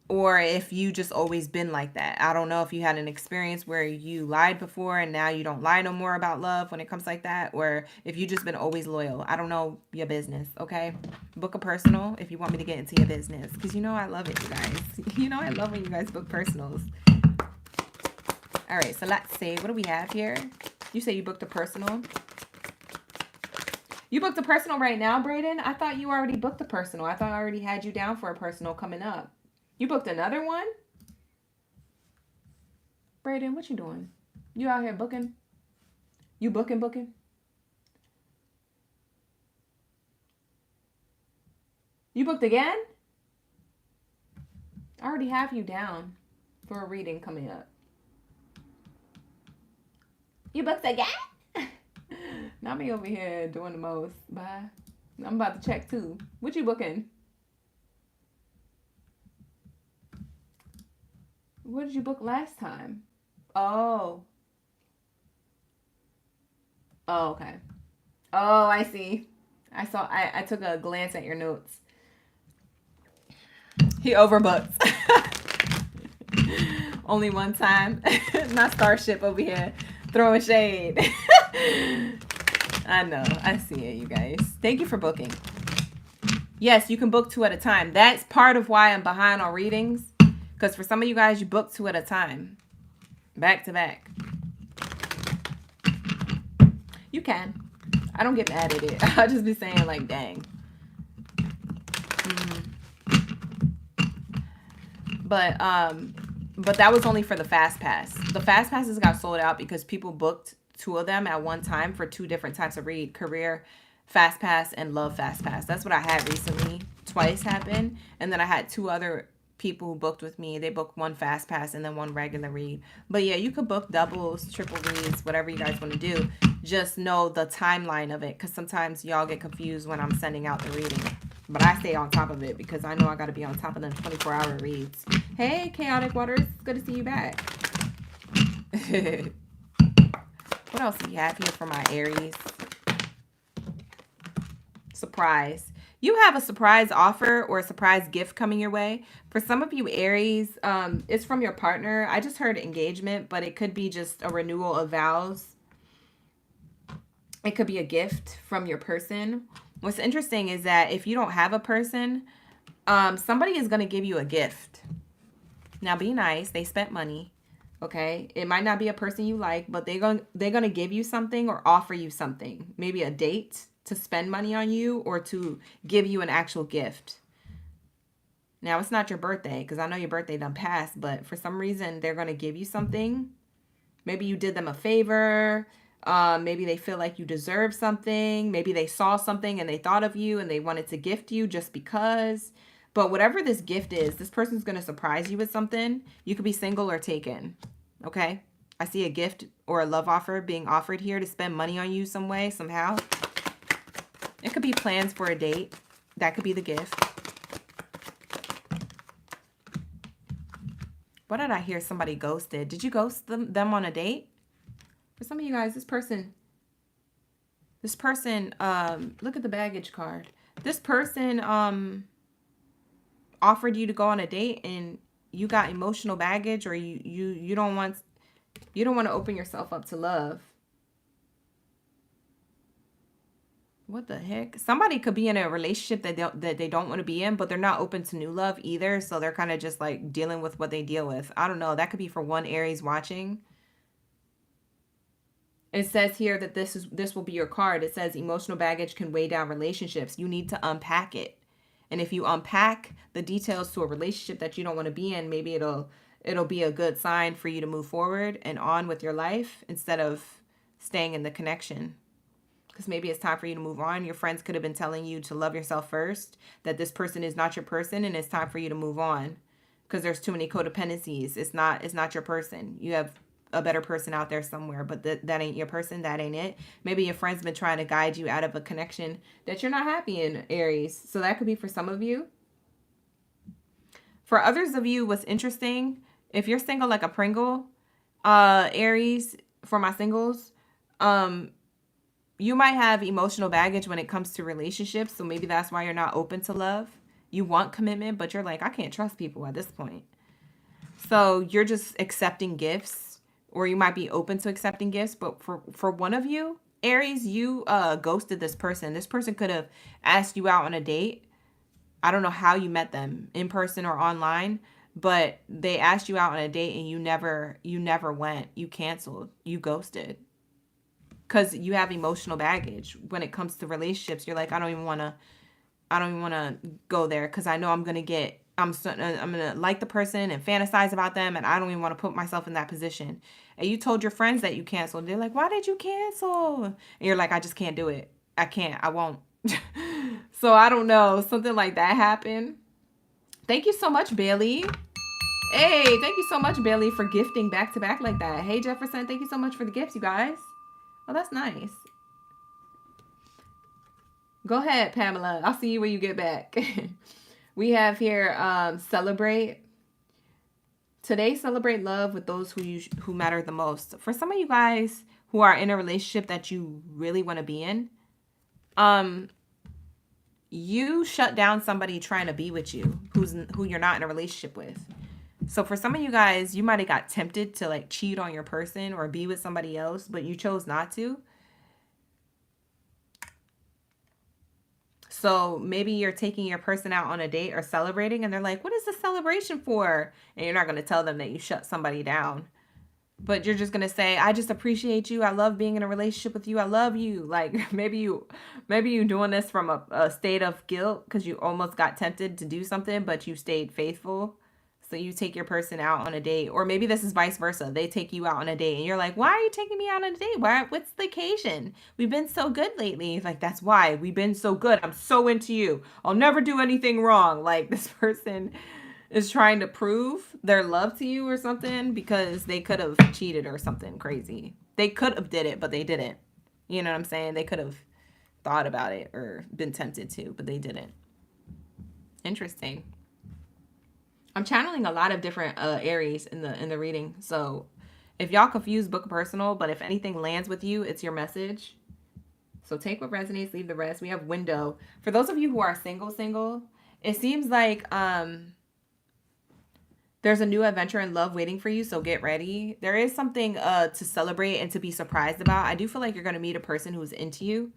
Or if you just always been like that. I don't know if you had an experience where you lied before and now you don't lie no more about love when it comes like that. Or if you just been always loyal. I don't know your business, okay? Book a personal if you want me to get into your business. Because you know I love it, you guys. You know I love when you guys book personals. All right, so let's see. What do we have here? You say you booked a personal. You booked a personal right now, Brayden? I thought you already booked a personal. I thought I already had you down for a personal coming up. You booked another one? Brayden, what you doing? You out here booking? You booking? You booked again? I already have you down for a reading coming up. You booked again? Not me over here doing the most. Bye. I'm about to check too. What you booking? What did you book last time? Oh. Oh, okay. Oh, I see. I took a glance at your notes. He overbooked. Only one time. Not Starship over here throwing shade. I know. I see it, you guys. Thank you for booking. Yes, you can book 2 at a time. That's part of why I'm behind on readings. Because for some of you guys, you book 2 at a time. Back to back. You can. I don't get mad at it. I'll just be saying like, dang. But that was only for the fast pass. The fast passes got sold out because people booked 2 of them at one time for 2 different types of read: career fast pass and love fast pass. That's what I had recently. Twice happened. And then I had 2 other people who booked with me. They booked 1 fast pass and then 1 regular read. But yeah, you could book doubles, triple reads, whatever you guys want to do. Just know the timeline of it, because sometimes y'all get confused when I'm sending out the reading. But I stay on top of it because I know I got to be on top of them 24-hour reads. Hey, Chaotic Waters. Good to see you back. What else do we have here for my Aries? Surprise. You have a surprise offer or a surprise gift coming your way. For some of you Aries, it's from your partner. I just heard engagement, but it could be just a renewal of vows. It could be a gift from your person. What's interesting is that if you don't have a person, somebody is going to give you a gift. Now be nice. They spent money. Okay. It might not be a person you like, but they're going to give you something or offer you something. Maybe a date to spend money on you or to give you an actual gift. Now it's not your birthday, because I know your birthday done passed, but for some reason they're going to give you something. Maybe you did them a favor. Maybe they feel like you deserve something. Maybe they saw something and they thought of you and they wanted to gift you just because. But whatever this gift is, this person's going to surprise you with something. You could be single or taken. Okay? I see a gift or a love offer being offered here to spend money on you some way, somehow. It could be plans for a date. That could be the gift. What did I hear? Somebody ghosted. Did you ghost them on a date? For some of you guys, this person, look at the baggage card. This person offered you to go on a date and you got emotional baggage, or you don't want to open yourself up to love. What the heck? Somebody could be in a relationship that they don't want to be in, but they're not open to new love either. So they're kind of just like dealing with what they deal with. I don't know. That could be for one Aries watching. It says here that this will be your card. It says emotional baggage can weigh down relationships. You need to unpack it. And if you unpack the details to a relationship that you don't want to be in, maybe it'll be a good sign for you to move forward and on with your life instead of staying in the connection. Because maybe it's time for you to move on. Your friends could have been telling you to love yourself first, that this person is not your person, and it's time for you to move on because there's too many codependencies. It's not your person. You have a better person out there somewhere, but that ain't your person. That ain't it. Maybe your friend's been trying to guide you out of a connection that you're not happy in, Aries. So that could be for some of you. For others of you, what's interesting, if you're single like a Pringle, Aries, for my singles, you might have emotional baggage when it comes to relationships. So maybe that's why you're not open to love. You want commitment, but you're like, I can't trust people at this point. So you're just accepting gifts. Or you might be open to accepting gifts. But for one of you, Aries, you ghosted this person. This person could have asked you out on a date. I don't know how you met them, in person or online. But they asked you out on a date and you never went. You canceled. You ghosted. Because you have emotional baggage. When it comes to relationships, you're like, I don't even want to go there. Because I know I'm going to like the person and fantasize about them, and I don't even want to put myself in that position. And you told your friends that you canceled. They're like, why did you cancel? And you're like, I just can't do it. I can't. I won't. So I don't know. Something like that happened. Thank you so much, Bailey. Hey, thank you so much, Bailey, for gifting back to back like that. Hey, Jefferson, thank you so much for the gifts, you guys. Oh, that's nice. Go ahead, Pamela. I'll see you when you get back. We have here celebrate. Today, celebrate love with those who matter the most. For some of you guys who are in a relationship that you really want to be in, you shut down somebody trying to be with you who you're not in a relationship with. So for some of you guys, you might have got tempted to like cheat on your person or be with somebody else, but you chose not to. So maybe you're taking your person out on a date or celebrating and they're like, what is the celebration for? And you're not going to tell them that you shut somebody down. But you're just going to say, I just appreciate you. I love being in a relationship with you. I love you. Like maybe you doing this from a state of guilt because you almost got tempted to do something, but you stayed faithful. So you take your person out on a date, or maybe this is vice versa. They take you out on a date and you're like, why are you taking me out on a date? What's the occasion? We've been so good lately. Like, that's why we've been so good. I'm so into you. I'll never do anything wrong. Like this person is trying to prove their love to you or something because they could have cheated or something crazy. They could have did it, but they didn't. You know what I'm saying? They could have thought about it or been tempted to, but they didn't. Interesting. I'm channeling a lot of different Aries in the reading. So if y'all confuse book personal, but if anything lands with you, it's your message. So take what resonates, leave the rest. We have window. For those of you who are single, it seems like there's a new adventure in love waiting for you, so get ready. There is something to celebrate and to be surprised about. I do feel like you're going to meet a person who's into you.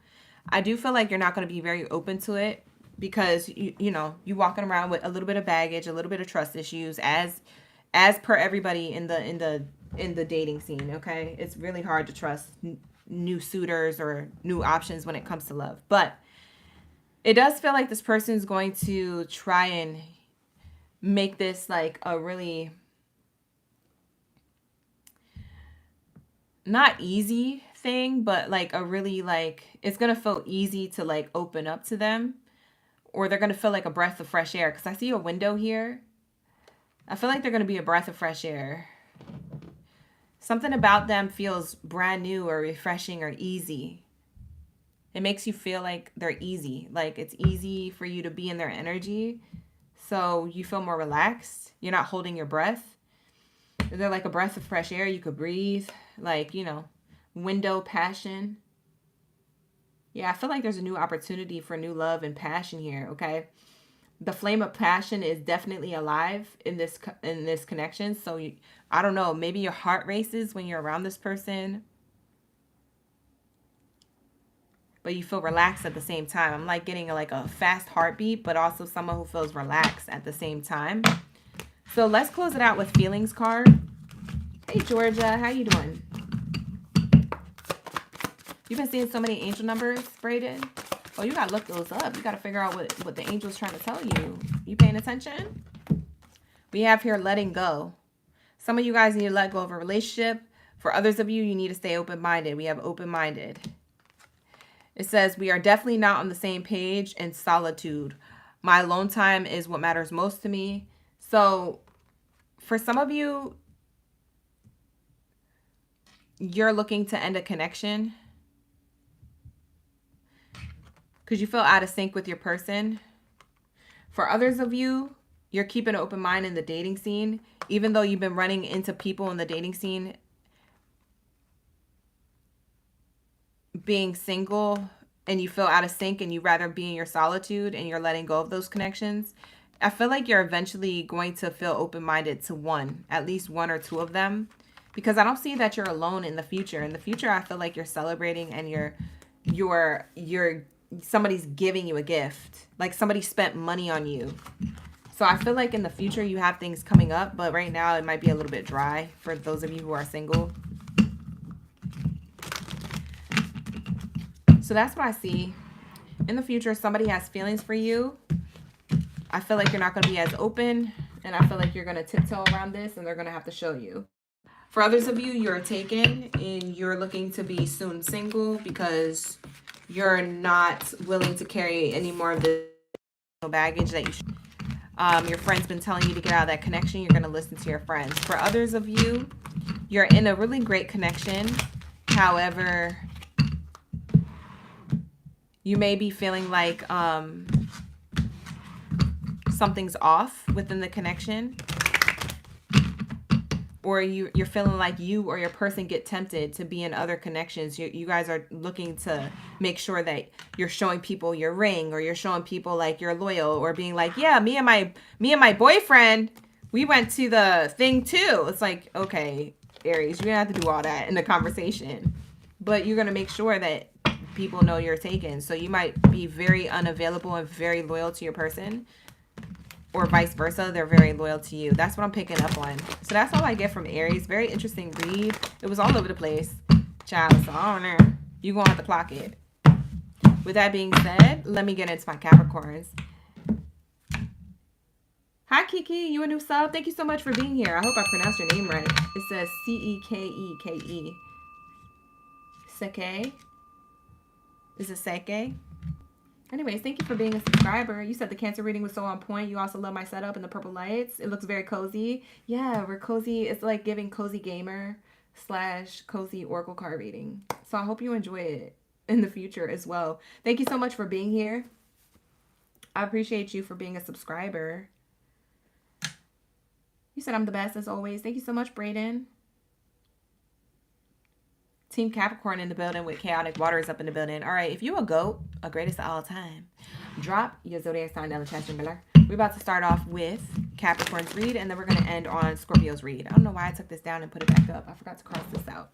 I do feel like you're not going to be very open to it, because you know, you walking around with a little bit of baggage, a little bit of trust issues, as per everybody in the dating scene. Okay, it's really hard to trust new suitors or new options when it comes to love, but it does feel like this person's going to try and make this like a really not easy thing, but like a really like it's gonna feel easy to like open up to them. Or they're going to feel like a breath of fresh air. Because I see a window here. I feel like they're going to be a breath of fresh air. Something about them feels brand new or refreshing or easy. It makes you feel like they're easy. Like it's easy for you to be in their energy. So you feel more relaxed. You're not holding your breath. They're like a breath of fresh air. You could breathe. Like, you know, window passion. Yeah, I feel like there's a new opportunity for new love and passion here, okay? The flame of passion is definitely alive in this connection. So, I don't know, maybe your heart races when you're around this person. But you feel relaxed at the same time. I'm like getting like a fast heartbeat, but also someone who feels relaxed at the same time. So, let's close it out with feelings card. Hey, Georgia, how you doing? You've been seeing so many angel numbers, Brayden. Oh, you got to look those up. You got to figure out what the angel's trying to tell you. You paying attention? We have here letting go. Some of you guys need to let go of a relationship. For others of you, you need to stay open-minded. We have open-minded. It says, we are definitely not on the same page in solitude. My alone time is what matters most to me. So for some of you, you're looking to end a connection because you feel out of sync with your person. For others of you, you're keeping an open mind in the dating scene, even though you've been running into people in the dating scene. Being single and you feel out of sync and you rather be in your solitude and you're letting go of those connections. I feel like you're eventually going to feel open-minded to at least one or two of them, because I don't see that you're alone in the future. In the future, I feel like you're celebrating and you're somebody's giving you a gift, like somebody spent money on you. So I feel like in the future you have things coming up, but right now it might be a little bit dry for those of you who are single. So that's what I see. In the future, somebody has feelings for you. I feel like you're not going to be as open, and I feel like you're going to tiptoe around this, and they're going to have to show you. For others of you, you're taken, and you're looking to be soon single because you're not willing to carry any more of the baggage that you should. Your friend's been telling you to get out of that connection. You're going to listen to your friends. For others of you, you're in a really great connection. However, You may be feeling like something's off within the connection. Or you're feeling like you or your person get tempted to be in other connections. You guys are looking to make sure that you're showing people your ring, or you're showing people like you're loyal, or being like, yeah, me and my boyfriend, we went to the thing too. It's like, okay, Aries, you're gonna have to do all that in the conversation, but you're gonna make sure that people know you're taken. So you might be very unavailable and very loyal to your person, or vice versa, they're very loyal to you. That's what I'm picking up on. So that's all I get from Aries. Very interesting read. It was all over the place. Child, so I don't know. You're going to have to clock it. With that being said, let me get into my Capricorns. Hi, Kiki. You a new sub? Thank you so much for being here. I hope I pronounced your name right. It says C-E-K-E-K-E. Seke. Is it Seke? Anyways, thank you for being a subscriber. You said the Cancer reading was so on point. You also love my setup and the purple lights. It looks very cozy. Yeah, we're cozy. It's like giving cozy gamer / cozy oracle card reading. So I hope you enjoy it in the future as well. Thank you so much for being here. I appreciate you for being a subscriber. You said I'm the best as always. Thank you so much, Brayden. Team Capricorn in the building with Chaotic Waters up in the building. All right, if you a goat, a greatest of all time, drop your zodiac sign down the chat below. We're about to start off with Capricorn's read, and then we're going to end on Scorpio's read. I don't know why I took this down and put it back up. I forgot to cross this out.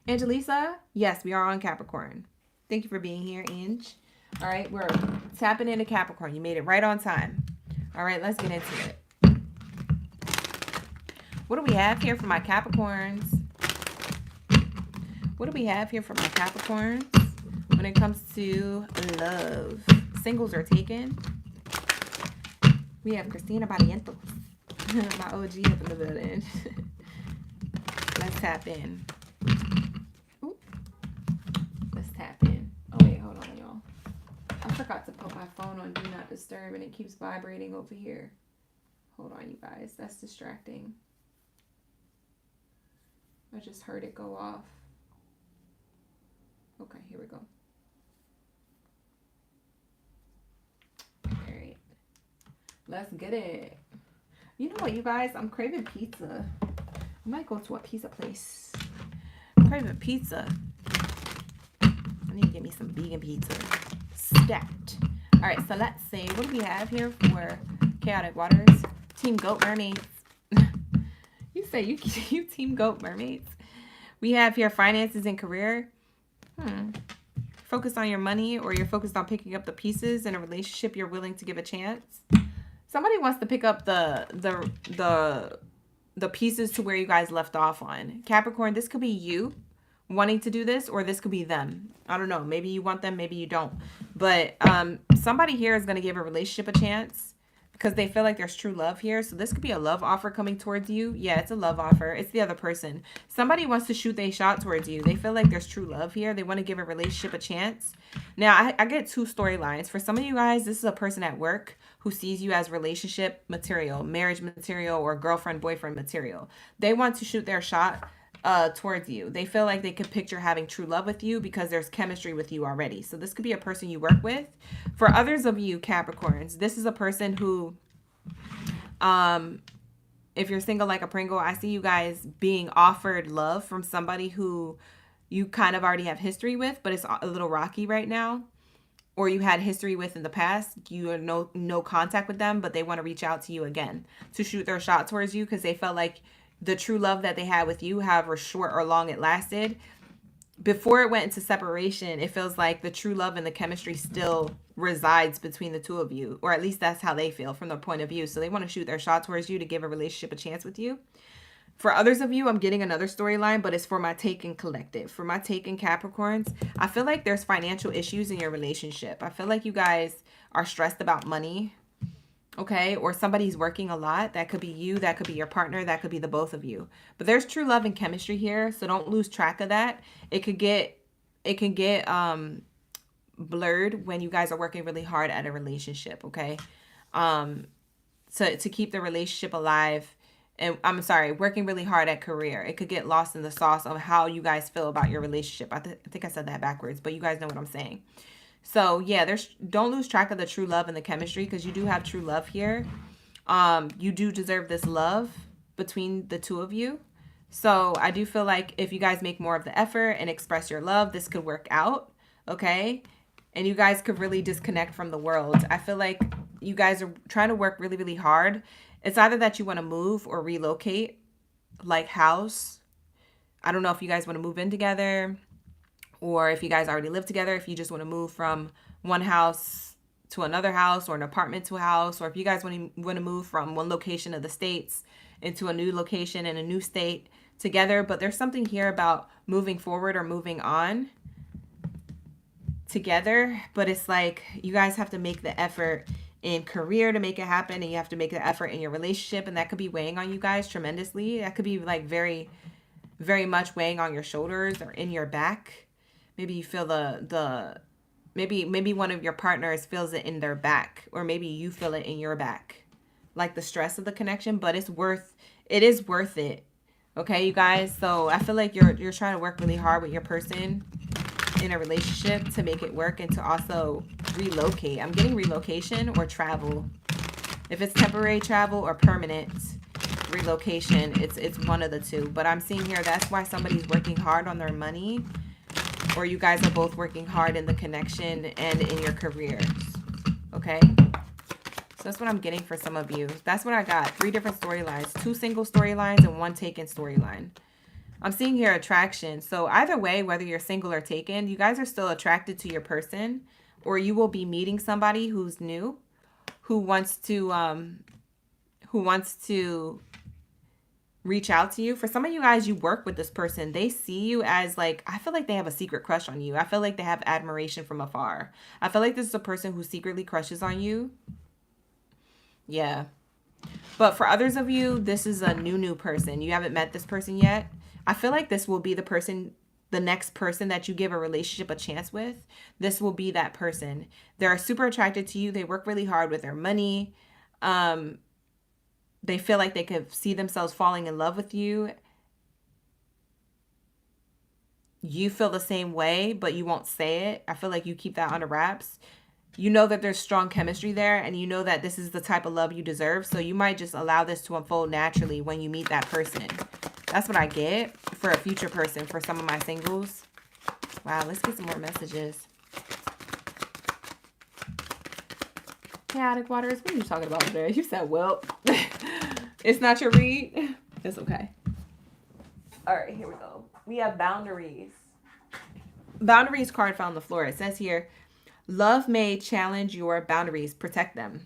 Angelisa, yes, we are on Capricorn. Thank you for being here, Ange. All right, we're tapping into Capricorn. You made it right on time. All right, let's get into it. What do we have here for my Capricorns? What do we have here for my Capricorns when it comes to love? Singles are taken. We have Christina Barrientos, my OG up in the building. Let's tap in. Ooh. Let's tap in. Oh, wait, hold on, y'all. I forgot to put my phone on Do Not Disturb, and it keeps vibrating over here. Hold on, you guys. That's distracting. I just heard it go off. Okay, here we go. All right. Let's get it. You know what, you guys? I'm craving pizza. I might go to a pizza place. I'm craving pizza. I need to get me some vegan pizza. Stacked. All right, so let's see. What do we have here for Chaotic Waters? Team Goat Mermaids. You say you Team Goat Mermaids. We have here finances and career. Focus on your money, or you're focused on picking up the pieces in a relationship you're willing to give a chance. Somebody wants to pick up the pieces to where you guys left off on. Capricorn, this could be you wanting to do this, or this could be them. I don't know. Maybe you want them, maybe you don't. But somebody here is going to give a relationship a chance because they feel like there's true love here. So this could be a love offer coming towards you. Yeah, it's a love offer. It's the other person. Somebody wants to shoot their shot towards you. They feel like there's true love here. They want to give a relationship a chance. Now, I get two storylines. For some of you guys, this is a person at work who sees you as relationship material, marriage material, or girlfriend, boyfriend material. They want to shoot their shot towards you. They feel like they could picture having true love with you because there's chemistry with you already. So this could be a person you work with. For others of you Capricorns, this is a person who, if you're single like a Pringle, I see you guys being offered love from somebody who you kind of already have history with, but it's a little rocky right now. Or you had history with in the past. You have no contact with them, but they want to reach out to you again to shoot their shot towards you because they felt like the true love that they had with you, however short or long it lasted, before it went into separation, it feels like the true love and the chemistry still resides between the two of you, or at least that's how they feel from their point of view. So they want to shoot their shot towards you to give a relationship a chance with you. For others of you, I'm getting another storyline, but it's for my Taken collective. For my Taken Capricorns, I feel like there's financial issues in your relationship. I feel like you guys are stressed about money. Okay, or somebody's working a lot. That could be you, that could be your partner, that could be the both of you. But there's true love and chemistry here, so don't lose track of that. It can get blurred when you guys are working really hard at a relationship, okay? So to keep the relationship alive, and I'm sorry, working really hard at career. It could get lost in the sauce of how you guys feel about your relationship. I think I said that backwards, but you guys know what I'm saying. So yeah, don't lose track of the true love and the chemistry, because you do have true love here. You do deserve this love between the two of you. So I do feel like if you guys make more of the effort and express your love, this could work out, okay? And you guys could really disconnect from the world. I feel like you guys are trying to work really, really hard. It's either that you want to move or relocate, like house. I don't know if you guys want to move in together, or if you guys already live together, if you just want to move from one house to another house, or an apartment to a house, or if you guys want to move from one location of the states into a new location in a new state together. But there's something here about moving forward or moving on together. But it's like you guys have to make the effort in career to make it happen, and you have to make the effort in your relationship, and that could be weighing on you guys tremendously. That could be like very, very much weighing on your shoulders or in your back. Maybe you feel maybe one of your partners feels it in their back, or maybe you feel it in your back, like the stress of the connection. But it is worth it, okay, you guys? So I feel like you're trying to work really hard with your person in a relationship to make it work, and to also relocate. I'm getting relocation or travel. If it's temporary travel or permanent relocation, it's one of the two. But I'm seeing here that's why somebody's working hard on their money, or you guys are both working hard in the connection and in your careers, okay? So that's what I'm getting for some of you. That's what I got. 3 different storylines, 2 single storylines and 1 taken storyline. I'm seeing here attraction. So either way, whether you're single or taken, you guys are still attracted to your person, or you will be meeting somebody who's new, who wants to reach out to you. For some of you guys, you work with this person. They see you as like, I feel like they have a secret crush on you. I feel like they have admiration from afar. I feel like this is a person who secretly crushes on you. Yeah. But for others of you, this is a new person. You haven't met this person yet. I feel like this will be the person, the next person that you give a relationship a chance with. This will be that person. They're super attracted to you. They work really hard with their money. They feel like they could see themselves falling in love with you. You feel the same way, but you won't say it. I feel like you keep that under wraps. You know that there's strong chemistry there, and you know that this is the type of love you deserve. So you might just allow this to unfold naturally when you meet that person. That's what I get for a future person for some of my singles. Wow, let's get some more messages. Chaotic waters, what are you talking about today? You said, well, it's not your read. It's okay. All right, here we go. We have boundaries. Boundaries card found on the floor. It says here, love may challenge your boundaries. Protect them.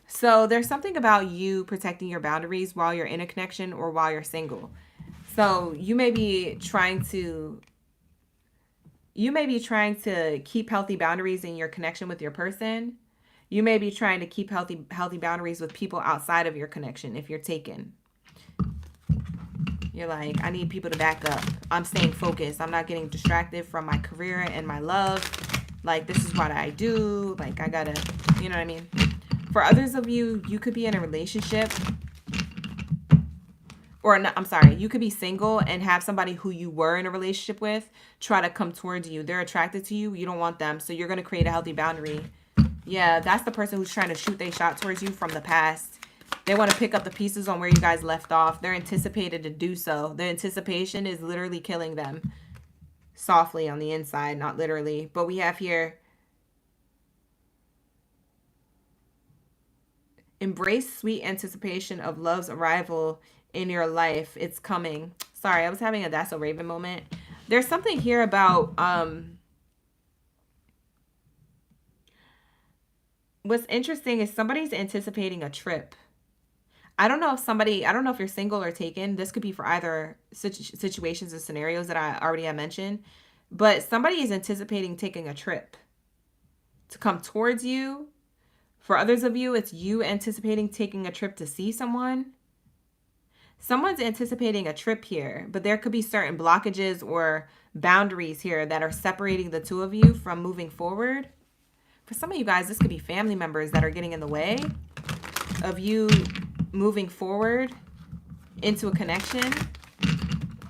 So there's something about you protecting your boundaries while you're in a connection or while you're single. So you may be trying to keep healthy boundaries in your connection with your person. You may be trying to keep healthy boundaries with people outside of your connection if you're taken. You're like, I need people to back up. I'm staying focused. I'm not getting distracted from my career and my love. Like, this is what I do. Like, I gotta, you know what I mean? For others of you, you could be in a relationship. Or, no, I'm sorry, you could be single and have somebody who you were in a relationship with try to come towards you. They're attracted to you. You don't want them. So you're going to create a healthy boundary. Yeah, that's the person who's trying to shoot their shot towards you from the past. They want to pick up the pieces on where you guys left off. They're anticipated to do so. The anticipation is literally killing them. Softly on the inside, not literally. But we have here, embrace sweet anticipation of love's arrival in your life. It's coming. Sorry, I was having a That's a Raven moment. There's something here about what's interesting is somebody's anticipating a trip. I don't know if you're single or taken. This could be for either situations and scenarios that I already have mentioned. But somebody is anticipating taking a trip to come towards you. For others of you, it's you anticipating taking a trip to see someone. Someone's anticipating a trip here, but there could be certain blockages or boundaries here that are separating the two of you from moving forward. For some of you guys, this could be family members that are getting in the way of you moving forward into a connection.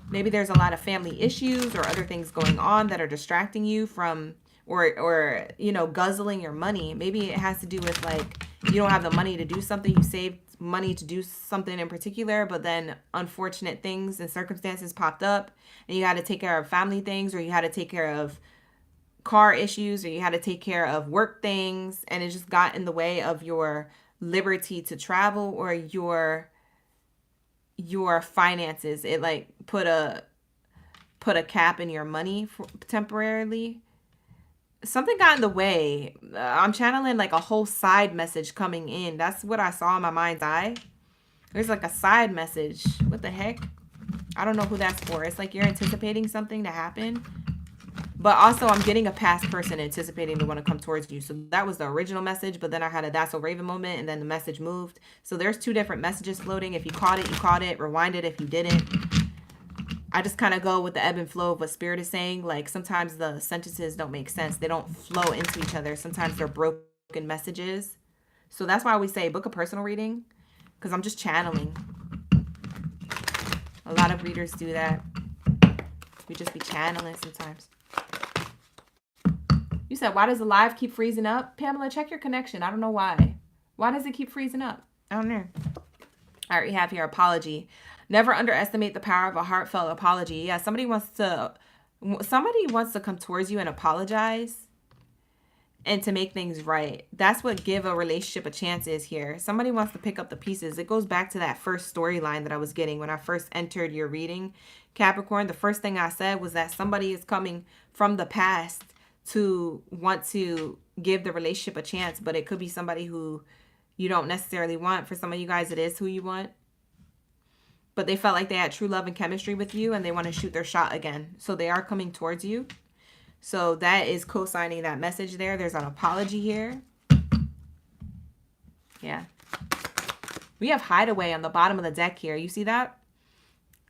Maybe there's a lot of family issues or other things going on that are distracting you from or you know, guzzling your money. Maybe it has to do with like you don't have the money to do something. You saved money to do something in particular, but then unfortunate things and circumstances popped up and you had to take care of family things, or you had to take care of car issues, or you had to take care of work things, and it just got in the way of your liberty to travel or your finances. It like put a cap in your money temporarily. Something got in the way. I'm channeling like a whole side message coming in. That's what I saw in my mind's eye. There's like a side message. What the heck? I don't know who that's for. It's like you're anticipating something to happen. But also I'm getting a past person anticipating to want to come towards you. So that was the original message. But then I had a That's So Raven moment, and then the message moved. So there's two different messages floating. If you caught it, you caught it. Rewind it if you didn't. I just kind of go with the ebb and flow of what Spirit is saying. Like sometimes the sentences don't make sense. They don't flow into each other. Sometimes they're broken messages. So that's why we say book a personal reading, because I'm just channeling. A lot of readers do that. We just be channeling sometimes. You said, why does the live keep freezing up? Pamela, check your connection. I don't know why. Why does it keep freezing up? I don't know. All right, we have here apology. Never underestimate the power of a heartfelt apology. Yeah, somebody wants to come towards you and apologize and to make things right. That's what give a relationship a chance is here. Somebody wants to pick up the pieces. It goes back to that first storyline that I was getting when I first entered your reading, Capricorn. The first thing I said was that somebody is coming from the past to want to give the relationship a chance, but it could be somebody who you don't necessarily want. For some of you guys, it is who you want. But they felt like they had true love and chemistry with you, and they want to shoot their shot again. So they are coming towards you. So that is co-signing that message there. There's an apology here. Yeah. We have hideaway on the bottom of the deck here. You see that?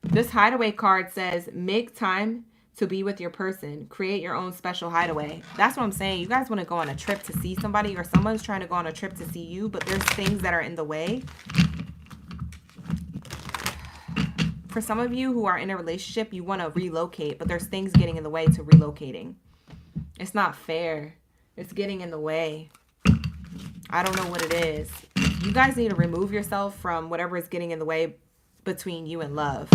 This hideaway card says, make time to be with your person. Create your own special hideaway. That's what I'm saying. You guys want to go on a trip to see somebody, or someone's trying to go on a trip to see you, but there's things that are in the way. For some of you who are in a relationship, you want to relocate, but there's things getting in the way to relocating. It's not fair. It's getting in the way. I don't know what it is. You guys need to remove yourself from whatever is getting in the way between you and love.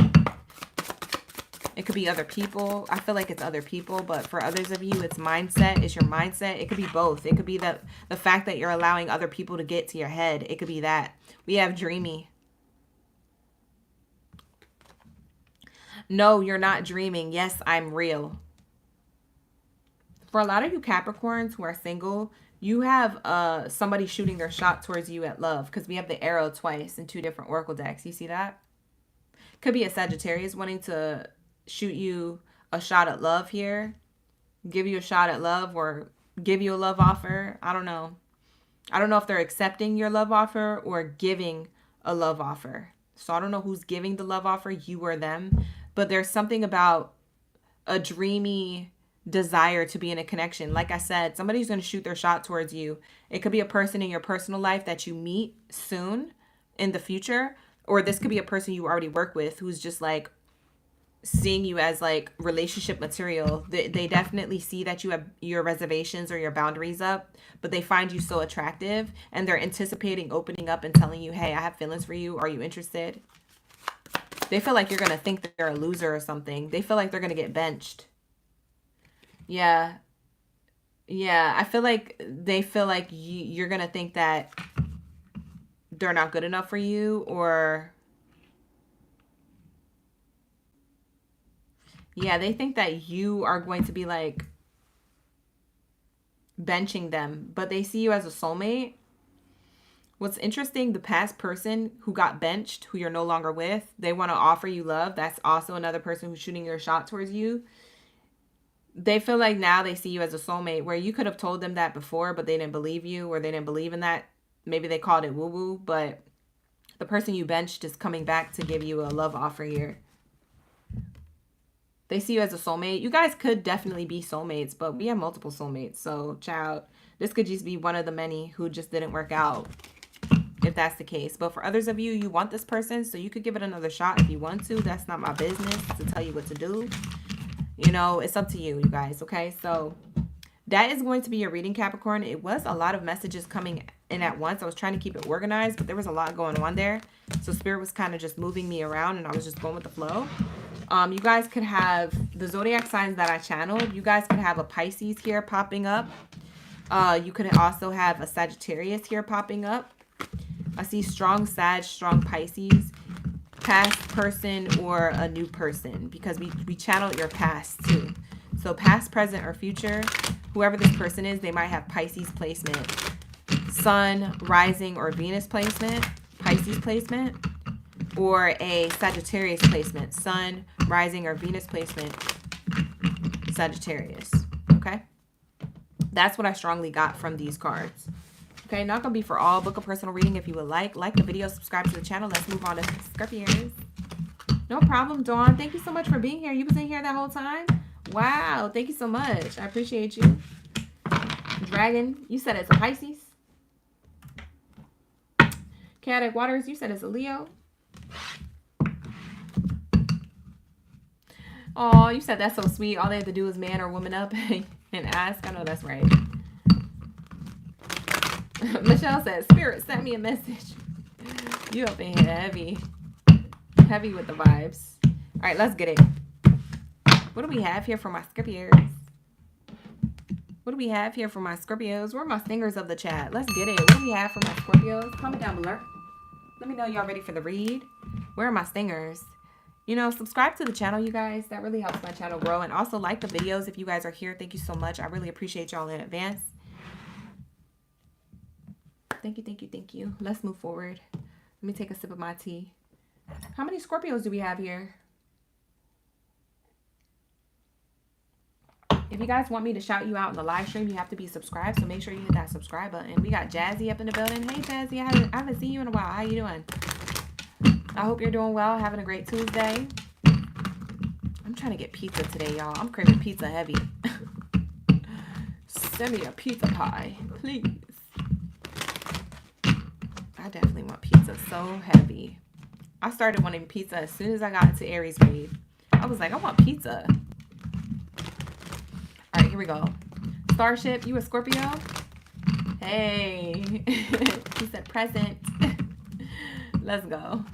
It could be other people. I feel like it's other people, but for others of you, it's mindset. It's your mindset. It could be both. It could be the fact that you're allowing other people to get to your head. It could be that. We have dreamy. No, you're not dreaming. Yes, I'm real. For a lot of you Capricorns who are single, you have somebody shooting their shot towards you at love, because we have the arrow twice in two different oracle decks. You see that? Could be a Sagittarius wanting to shoot you a shot at love here. Give you a shot at love, or give you a love offer. I don't know. I don't know if they're accepting your love offer or giving a love offer. So I don't know who's giving the love offer, you or them. But there's something about a dreamy desire to be in a connection. Like I said, somebody's going to shoot their shot towards you. It could be a person in your personal life that you meet soon in the future. Or this could be a person you already work with who's just like seeing you as like relationship material. They definitely see that you have your reservations or your boundaries up, but they find you so attractive and they're anticipating opening up and telling you, hey, I have feelings for you. Are you interested? They feel like you're going to think that they're a loser or something. They feel like they're going to get benched. Yeah. Yeah. I feel like they feel like you're going to think that they're not good enough for you, or yeah, they think that you are going to be like benching them, but they see you as a soulmate. What's interesting, the past person who got benched, who you're no longer with, they want to offer you love. That's also another person who's shooting their shot towards you. They feel like now they see you as a soulmate, where you could have told them that before, but they didn't believe you, or they didn't believe in that. Maybe they called it woo-woo, but the person you benched is coming back to give you a love offer here. They see you as a soulmate. You guys could definitely be soulmates, but we have multiple soulmates. So, child, this could just be one of the many who just didn't work out, if that's the case. But for others of you, you want this person, so you could give it another shot if you want to. That's not my business to tell you what to do. You know, it's up to you, you guys, okay? So That is going to be your reading, Capricorn. It was a lot of messages coming in at once. I was trying to keep it organized, but there was a lot going on there. So Spirit was kind of just moving me around, and I was just going with the flow. You guys could have the zodiac signs that I channeled. You guys could have a Pisces here popping up. You could also have a Sagittarius here popping up. I see strong Sag, strong Pisces, past person or a new person, because we channeled your past too. So past, present, or future, whoever this person is, they might have Pisces placement, Sun, rising, or Venus placement, Pisces placement, or a Sagittarius placement, Sun, rising, or Venus placement, Sagittarius. Okay? That's what I strongly got from these cards. Okay, not going to be for all. Book a personal reading if you would like. Like the video, subscribe to the channel. Let's move on to Scorpios. No problem, Dawn. Thank you so much for being here. You was in here that whole time? Wow, thank you so much. I appreciate you. Dragon, you said it's a Pisces. Chaotic Waters, you said it's a Leo. Oh, you said that's so sweet. All they have to do is man or woman up and ask. I know that's right. Michelle says, Spirit, send me a message. You up in here heavy. Heavy with the vibes. All right, let's get it. What do we have here for my Scorpios? What do we have here for my Scorpios? Where are my stingers of the chat? Let's get it. What do we have for my Scorpios? Comment down below. Let me know y'all ready for the read. Where are my stingers? You know, subscribe to the channel, you guys. That really helps my channel grow. And also like the videos if you guys are here. Thank you so much. I really appreciate y'all in advance. Thank you, thank you, thank you. Let's move forward. Let me take a sip of my tea. How many Scorpios do we have here? If you guys want me to shout you out in the live stream, you have to be subscribed. So make sure you hit that subscribe button. We got Jazzy up in the building. Hey, Jazzy. I haven't seen you in a while. How you doing? I hope you're doing well. Having a great Tuesday. I'm trying to get pizza today, y'all. I'm craving pizza heavy. Send me a pizza pie, please. I definitely want pizza so heavy. I started wanting pizza as soon as I got into Aries read. I was like, I want pizza. All right, here we go. Starship, you a Scorpio? Hey. He said present. Let's go.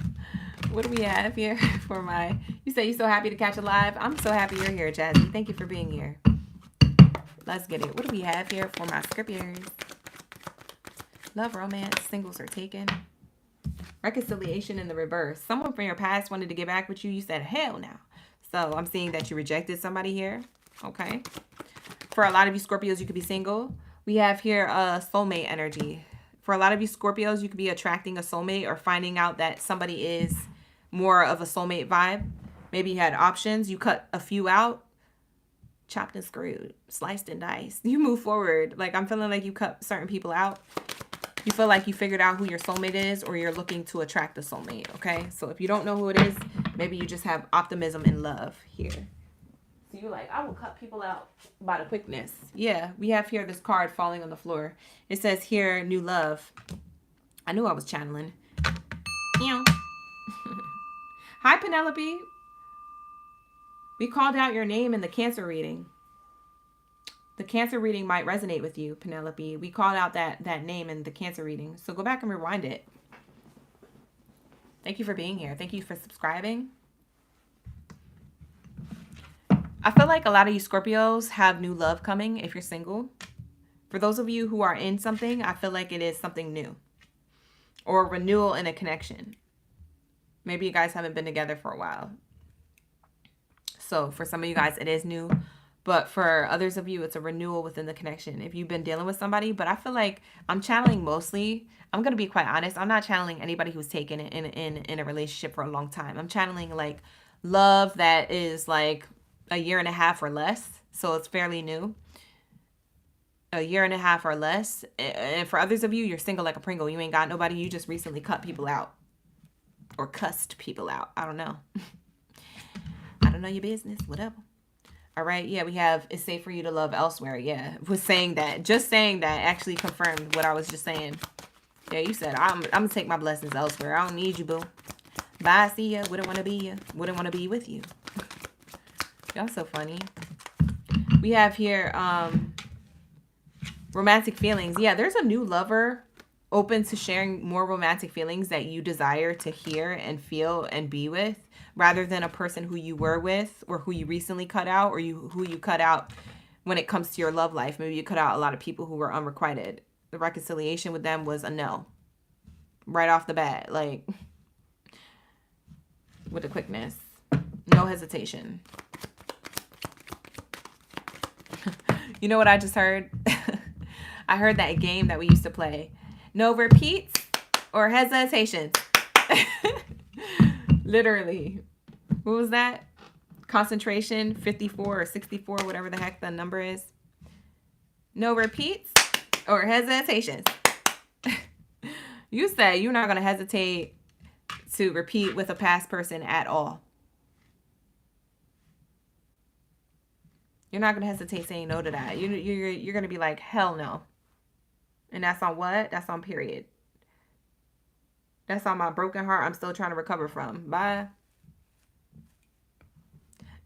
What do we have here for my... You say you're so happy to catch a live. I'm so happy you're here, Jazzy. Thank you for being here. Let's get it. What do we have here for my Scorpios? Love, romance, singles are taken. Reconciliation in the reverse. Someone from your past wanted to get back with you. You said, hell no. So I'm seeing that you rejected somebody here. Okay. For a lot of you Scorpios, you could be single. We have here a soulmate energy. For a lot of you Scorpios, you could be attracting a soulmate or finding out that somebody is more of a soulmate vibe. Maybe you had options. You cut a few out. Chopped and screwed. Sliced and diced. You move forward. Like, I'm feeling like you cut certain people out. You feel like you figured out who your soulmate is, or you're looking to attract a soulmate, okay? So if you don't know who it is, maybe you just have optimism and love here. So you're like, I will cut people out by the quickness. Yeah, we have here this card falling on the floor. It says here, new love. I knew I was channeling. Hi, Penelope. We called out your name in the Cancer reading. The Cancer reading might resonate with you, Penelope. We called out that name in the Cancer reading. So go back and rewind it. Thank you for being here. Thank you for subscribing. I feel like a lot of you Scorpios have new love coming if you're single. For those of you who are in something, I feel like it is something new. Or a renewal in a connection. Maybe you guys haven't been together for a while. So for some of you guys, it is new. But for others of you, it's a renewal within the connection. If you've been dealing with somebody, but I feel like I'm channeling mostly. I'm going to be quite honest. I'm not channeling anybody who's taken it in a relationship for a long time. I'm channeling like love that is like a year and a half or less. So it's fairly new. A year and a half or less. And for others of you, you're single like a Pringle. You ain't got nobody. You just recently cut people out. Or cussed people out. I don't know. I don't know your business. Whatever. All right. Yeah, we have it's safe for you to love elsewhere. Yeah. Was saying that. Just saying that actually confirmed what I was just saying. Yeah, you said, I'm going to take my blessings elsewhere. I don't need you, boo. Bye. See ya. Wouldn't want to be you. Wouldn't want to be with you. Y'all so funny. We have here Romantic feelings. Yeah, there's a new lover open to sharing more romantic feelings that you desire to hear and feel and be with, rather than a person who you were with or who you recently cut out, or who you cut out when it comes to your love life. Maybe you cut out a lot of people who were unrequited. The reconciliation with them was a no. Right off the bat, like, with the quickness. No hesitation. You know what I just heard? I heard that game that we used to play. No repeats or hesitations. Literally. What was that? Concentration 54 or 64, whatever the heck the number is. No repeats or hesitations. You say you're not going to hesitate to repeat with a past person at all. You're not going to hesitate saying no to that. You're going to be like, hell no. And that's on what? That's on period. That's on my broken heart I'm still trying to recover from. Bye.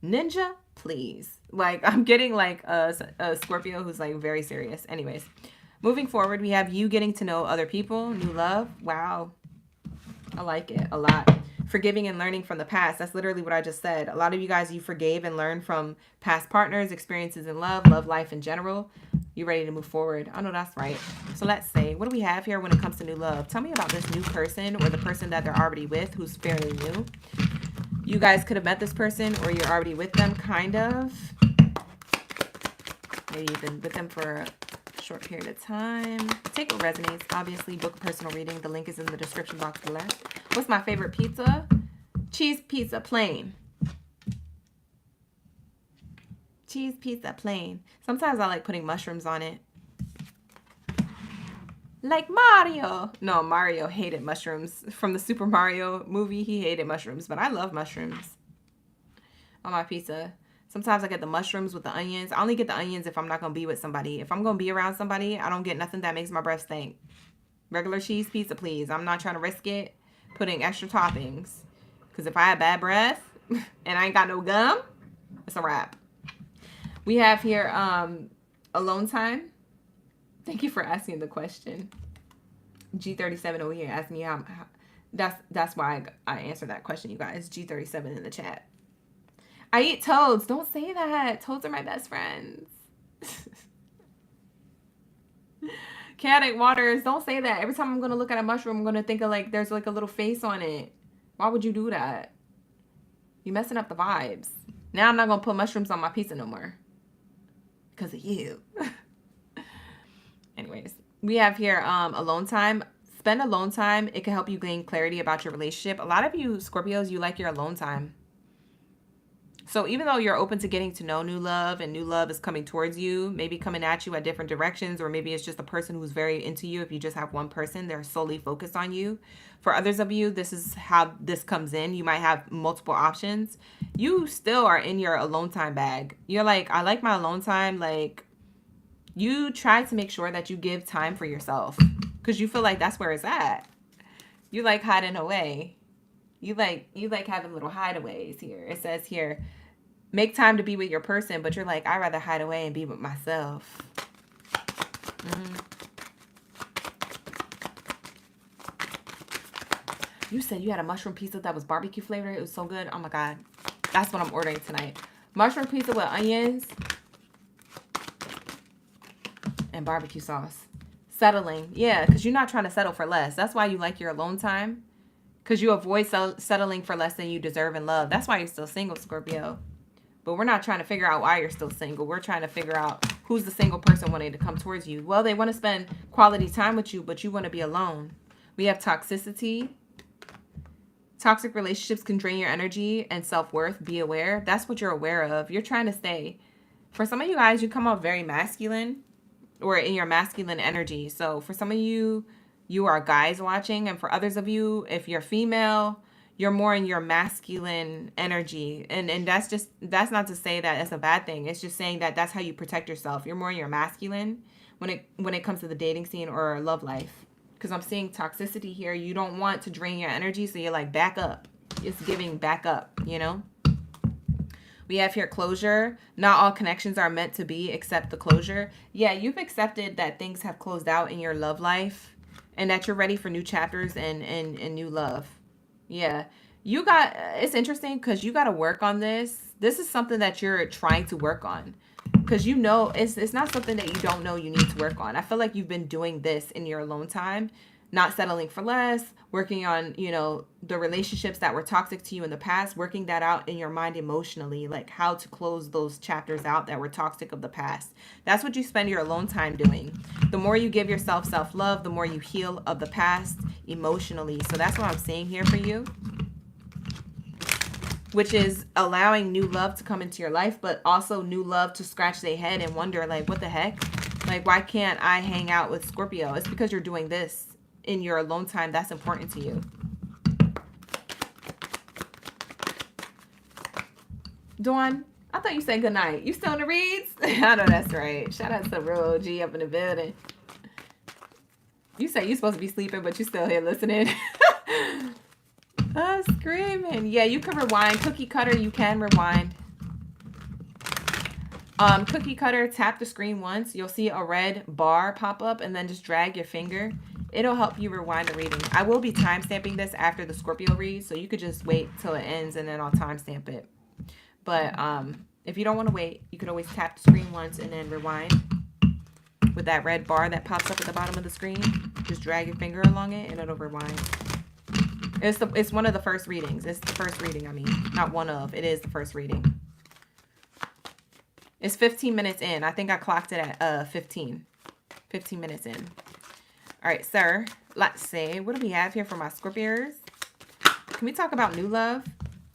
Ninja, please. Like, I'm getting like a Scorpio who's like very serious. Anyways, moving forward, we have you getting to know other people, new love. Wow. I like it a lot. Forgiving and learning from the past. That's literally what I just said. A lot of you guys, you forgave and learned from past partners, experiences in love life in general. You ready to move forward? I know that's right. So let's say, what do we have here when it comes to new love? Tell me about this new person, or the person that they're already with who's fairly new. You guys could have met this person, or you're already with them, kind of. Maybe you've been with them for a short period of time. Take what resonates. Obviously, book a personal reading. The link is in the description box below. What's my favorite pizza? Cheese pizza, plain. Cheese pizza, plain. Sometimes I like putting mushrooms on it. Like Mario. No, Mario hated mushrooms. From the Super Mario movie, he hated mushrooms. But I love mushrooms on my pizza. Sometimes I get the mushrooms with the onions. I only get the onions if I'm not going to be with somebody. If I'm going to be around somebody, I don't get nothing that makes my breath stink. Regular cheese pizza, please. I'm not trying to risk it putting extra toppings. Because if I have bad breath and I ain't got no gum, it's a wrap. We have here alone time. Thank you for asking the question. G37 over here asked me how that's why I answered that question, you guys. G37 in the chat. I eat toads. Don't say that. Toads are my best friends. Chaotic waters. Don't say that. Every time I'm going to look at a mushroom, I'm going to think of like there's like a little face on it. Why would you do that? You're messing up the vibes. Now I'm not going to put mushrooms on my pizza no more. Because of you. Anyways, we have here alone time. Spend alone time. It can help you gain clarity about your relationship. A lot of you Scorpios, you like your alone time. So even though you're open to getting to know new love, and new love is coming towards you, maybe coming at you at different directions, or maybe it's just a person who's very into you. If you just have one person, they're solely focused on you. For others of you, this is how this comes in. You might have multiple options. You still are in your alone time bag. You're like, I like my alone time. Like, you try to make sure that you give time for yourself because you feel like that's where it's at. You like hiding away. You like having little hideaways here. It says here, make time to be with your person, but you're like, I'd rather hide away and be with myself. You said you had a mushroom pizza that was barbecue flavored. It was so good. Oh my God. That's what I'm ordering tonight. Mushroom pizza with onions and barbecue sauce. Settling. Yeah, because you're not trying to settle for less. That's why you like your alone time. Because you avoid settling for less than you deserve in love. That's why you're still single, Scorpio. But we're not trying to figure out why you're still single. We're trying to figure out who's the single person wanting to come towards you. Well, they want to spend quality time with you, but you want to be alone. We have toxicity. Toxic relationships can drain your energy and self-worth. Be aware. That's what you're aware of. You're trying to stay. For some of you guys, you come off very masculine or in your masculine energy. So for some of you, you are guys watching. And for others of you, if you're female, you're more in your masculine energy. And that's not to say that it's a bad thing. It's just saying that that's how you protect yourself. You're more in your masculine when it comes to the dating scene or love life. Because I'm seeing toxicity here. You don't want to drain your energy, so you're like, back up. It's giving back up, you know? We have here closure. Not all connections are meant to be, except the closure. Yeah, you've accepted that things have closed out in your love life and that you're ready for new chapters and new love. Yeah. You got, it's interesting because you got to work on this. This is something that you're trying to work on because you know it's not something that you don't know you need to work on. I feel like you've been doing this in your alone time, not settling for less, working on, you know, the relationships that were toxic to you in the past, working that out in your mind emotionally, like how to close those chapters out that were toxic of the past. That's what you spend your alone time doing. The more you give yourself self-love, the more you heal of the past emotionally. So that's what I'm seeing here for you, which is allowing new love to come into your life, but also new love to scratch their head and wonder, like, what the heck? Like, why can't I hang out with Scorpio? It's because you're doing this in your alone time. That's important to you. Dawn, I thought you said good night. You still in the reads? I know that's right. Shout out to the real OG up in the building. You say you're supposed to be sleeping, but you're still here listening. Oh, screaming. Yeah, you can rewind. Cookie cutter, you can rewind. Cookie cutter, tap the screen once. You'll see a red bar pop up and then just drag your finger. It'll help you rewind the reading. I will be timestamping this after the Scorpio read, so you could just wait till it ends and then I'll timestamp it. But if you don't want to wait, you could always tap the screen once and then rewind. With that red bar that pops up at the bottom of the screen, just drag your finger along it and it'll rewind. It's one of the first readings. It's the first reading, I mean. Not one of. It is the first reading. It's 15 minutes in. I think I clocked it at 15 minutes in. All right, sir. Let's see. What do we have here for my Scorpios? Can we talk about new love?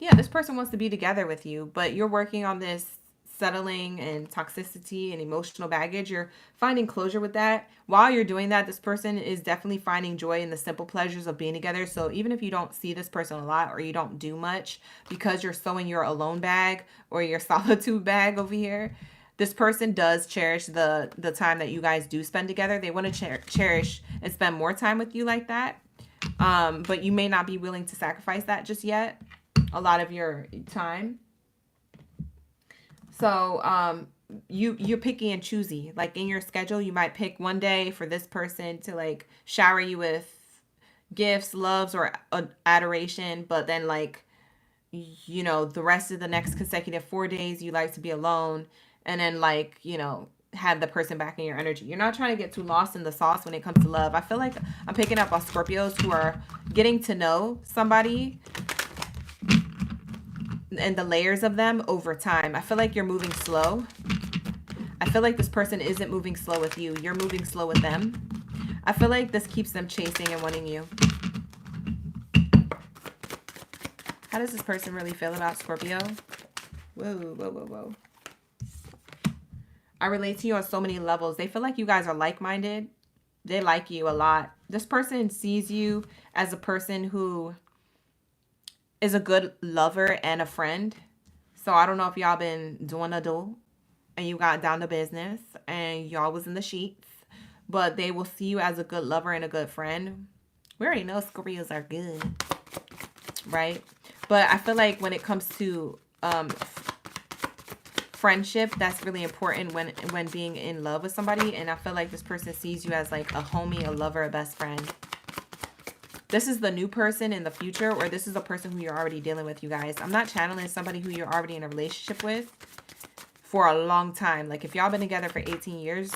Yeah, this person wants to be together with you, but you're working on this settling and toxicity and emotional baggage. You're finding closure with that. While you're doing that, this person is definitely finding joy in the simple pleasures of being together. So even if you don't see this person a lot or you don't do much because you're so in your alone bag or your solitude bag over here, this person does cherish the time that you guys do spend together. They want to cherish and spend more time with you like that. But you may not be willing to sacrifice that just yet. A lot of your time. So you're picky and choosy. Like in your schedule, you might pick one day for this person to like shower you with gifts, loves, or adoration. But then like, you know, the rest of the next consecutive 4 days, you like to be alone. And then like, you know, have the person back in your energy. You're not trying to get too lost in the sauce when it comes to love. I feel like I'm picking up on Scorpios who are getting to know somebody and the layers of them over time. I feel like you're moving slow. I feel like this person isn't moving slow with you. You're moving slow with them. I feel like this keeps them chasing and wanting you. How does this person really feel about Scorpio? Whoa, whoa, whoa, whoa. I relate to you on so many levels. They feel like you guys are like-minded. They like you a lot. This person sees you as a person who is a good lover and a friend. So I don't know if y'all been doing a do and you got down to business and y'all was in the sheets, but they will see you as a good lover and a good friend. We already know Scorpios are good, right? But I feel like when it comes to friendship, that's really important when being in love with somebody. And I feel like this person sees you as like a homie, a lover, a best friend. This is the new person in the future, or this is a person who you're already dealing with, you guys. I'm not channeling somebody who you're already in a relationship with for a long time. Like if y'all been together for 18 years,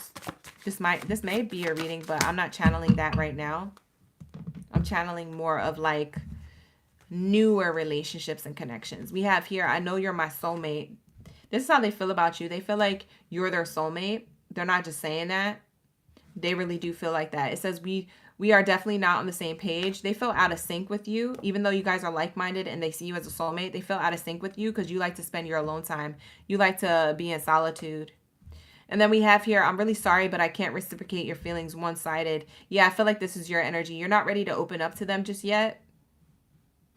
this may be a reading, but I'm not channeling that right now. I'm channeling more of like newer relationships and connections. We have here, I know you're my soulmate. This is how they feel about you. They feel like you're their soulmate. They're not just saying that. They really do feel like that. It says we are definitely not on the same page. They feel out of sync with you. Even though you guys are like-minded and they see you as a soulmate, they feel out of sync with you because you like to spend your alone time. You like to be in solitude. And then we have here, I'm really sorry, but I can't reciprocate your feelings one-sided. Yeah, I feel like this is your energy. You're not ready to open up to them just yet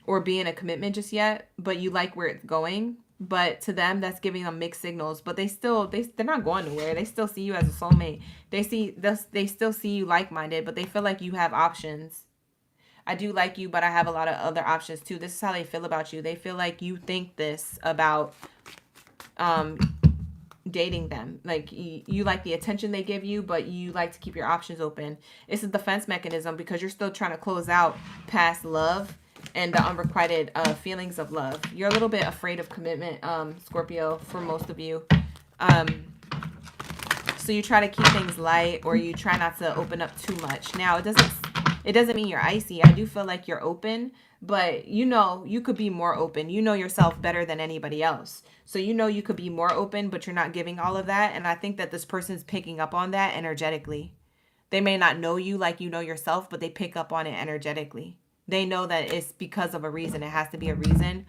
or be in a commitment just yet, but you like where it's going. But to them, that's giving them mixed signals. But they're not going nowhere. They still see you as a soulmate. They still see you like-minded, but they feel like you have options. I do like you, but I have a lot of other options too. This is how they feel about you. They feel like you think this about dating them. Like you like the attention they give you, but you like to keep your options open. It's a defense mechanism because you're still trying to close out past love and the unrequited feelings of love. You're a little bit afraid of commitment, Scorpio, for most of you. So you try to keep things light, or you try not to open up too much. Now, it doesn't mean you're icy. I do feel like you're open, but you know you could be more open. You know yourself better than anybody else. So you know you could be more open, but you're not giving all of that. And I think that this person's picking up on that energetically. They may not know you like you know yourself, but they pick up on it energetically. They know that it's because of a reason. It has to be a reason.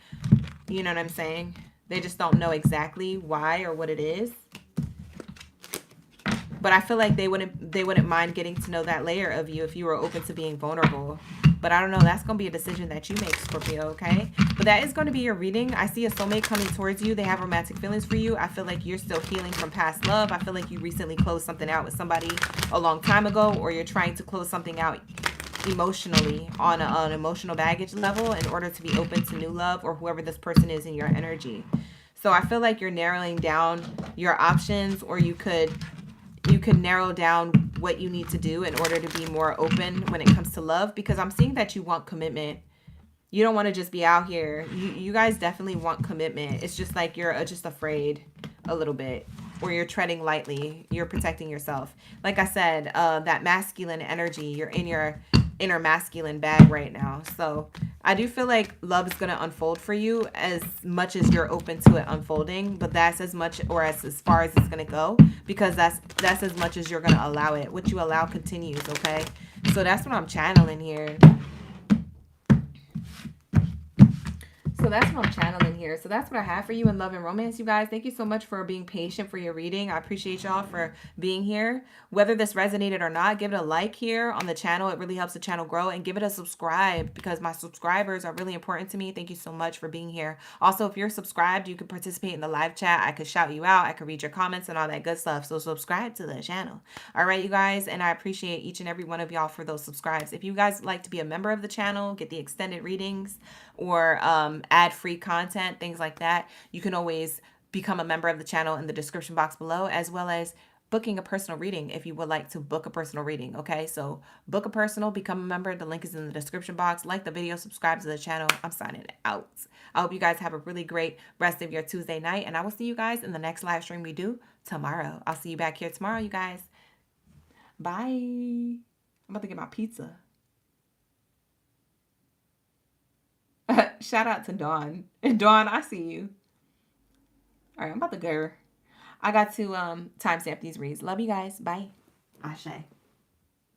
You know what I'm saying? They just don't know exactly why or what it is. But I feel like they wouldn't mind getting to know that layer of you if you were open to being vulnerable. But I don't know. That's going to be a decision that you make, Scorpio, okay? But that is going to be your reading. I see a soulmate coming towards you. They have romantic feelings for you. I feel like you're still healing from past love. I feel like you recently closed something out with somebody a long time ago, or you're trying to close something out emotionally on an emotional baggage level in order to be open to new love or whoever this person is in your energy. So I feel like you're narrowing down your options, or you could narrow down what you need to do in order to be more open when it comes to love, because I'm seeing that you want commitment. You don't want to just be out here. You guys definitely want commitment. It's just like you're just afraid a little bit, or you're treading lightly. You're protecting yourself. Like I said, that masculine energy, you're in your inner masculine bag right now. So I do feel like love is going to unfold for you as much as you're open to it unfolding, but that's as much, or as far as it's going to go, because that's as much as you're going to allow it. What you allow continues, okay? So that's what I'm channeling here. So that's what I'm channeling here. So that's what I have for you in love and romance, you guys. Thank you so much for being patient for your reading. I appreciate y'all for being here. Whether this resonated or not, give it a like here on the channel. It really helps the channel grow. And give it a subscribe, because my subscribers are really important to me. Thank you so much for being here. Also, if you're subscribed, you can participate in the live chat. I could shout you out. I could read your comments and all that good stuff. So subscribe to the channel. All right, you guys. And I appreciate each and every one of y'all for those subscribes. If you guys like to be a member of the channel, get the extended readings, or add free content, things like that, you can always become a member of the channel in the description box below, as well as booking a personal reading if you would like to book a personal reading. Okay, so book a personal, become a member. The link is in the description box. Like the video, subscribe to the channel. I'm signing out. I hope you guys have a really great rest of your Tuesday night, and I will see you guys in the next live stream we do tomorrow. I'll see you back here tomorrow, you guys. Bye. I'm about to get my pizza. Shout out to Dawn. Dawn, I see you. All right, I'm about to go. I got to timestamp these reads. Love you guys. Bye. Ashe.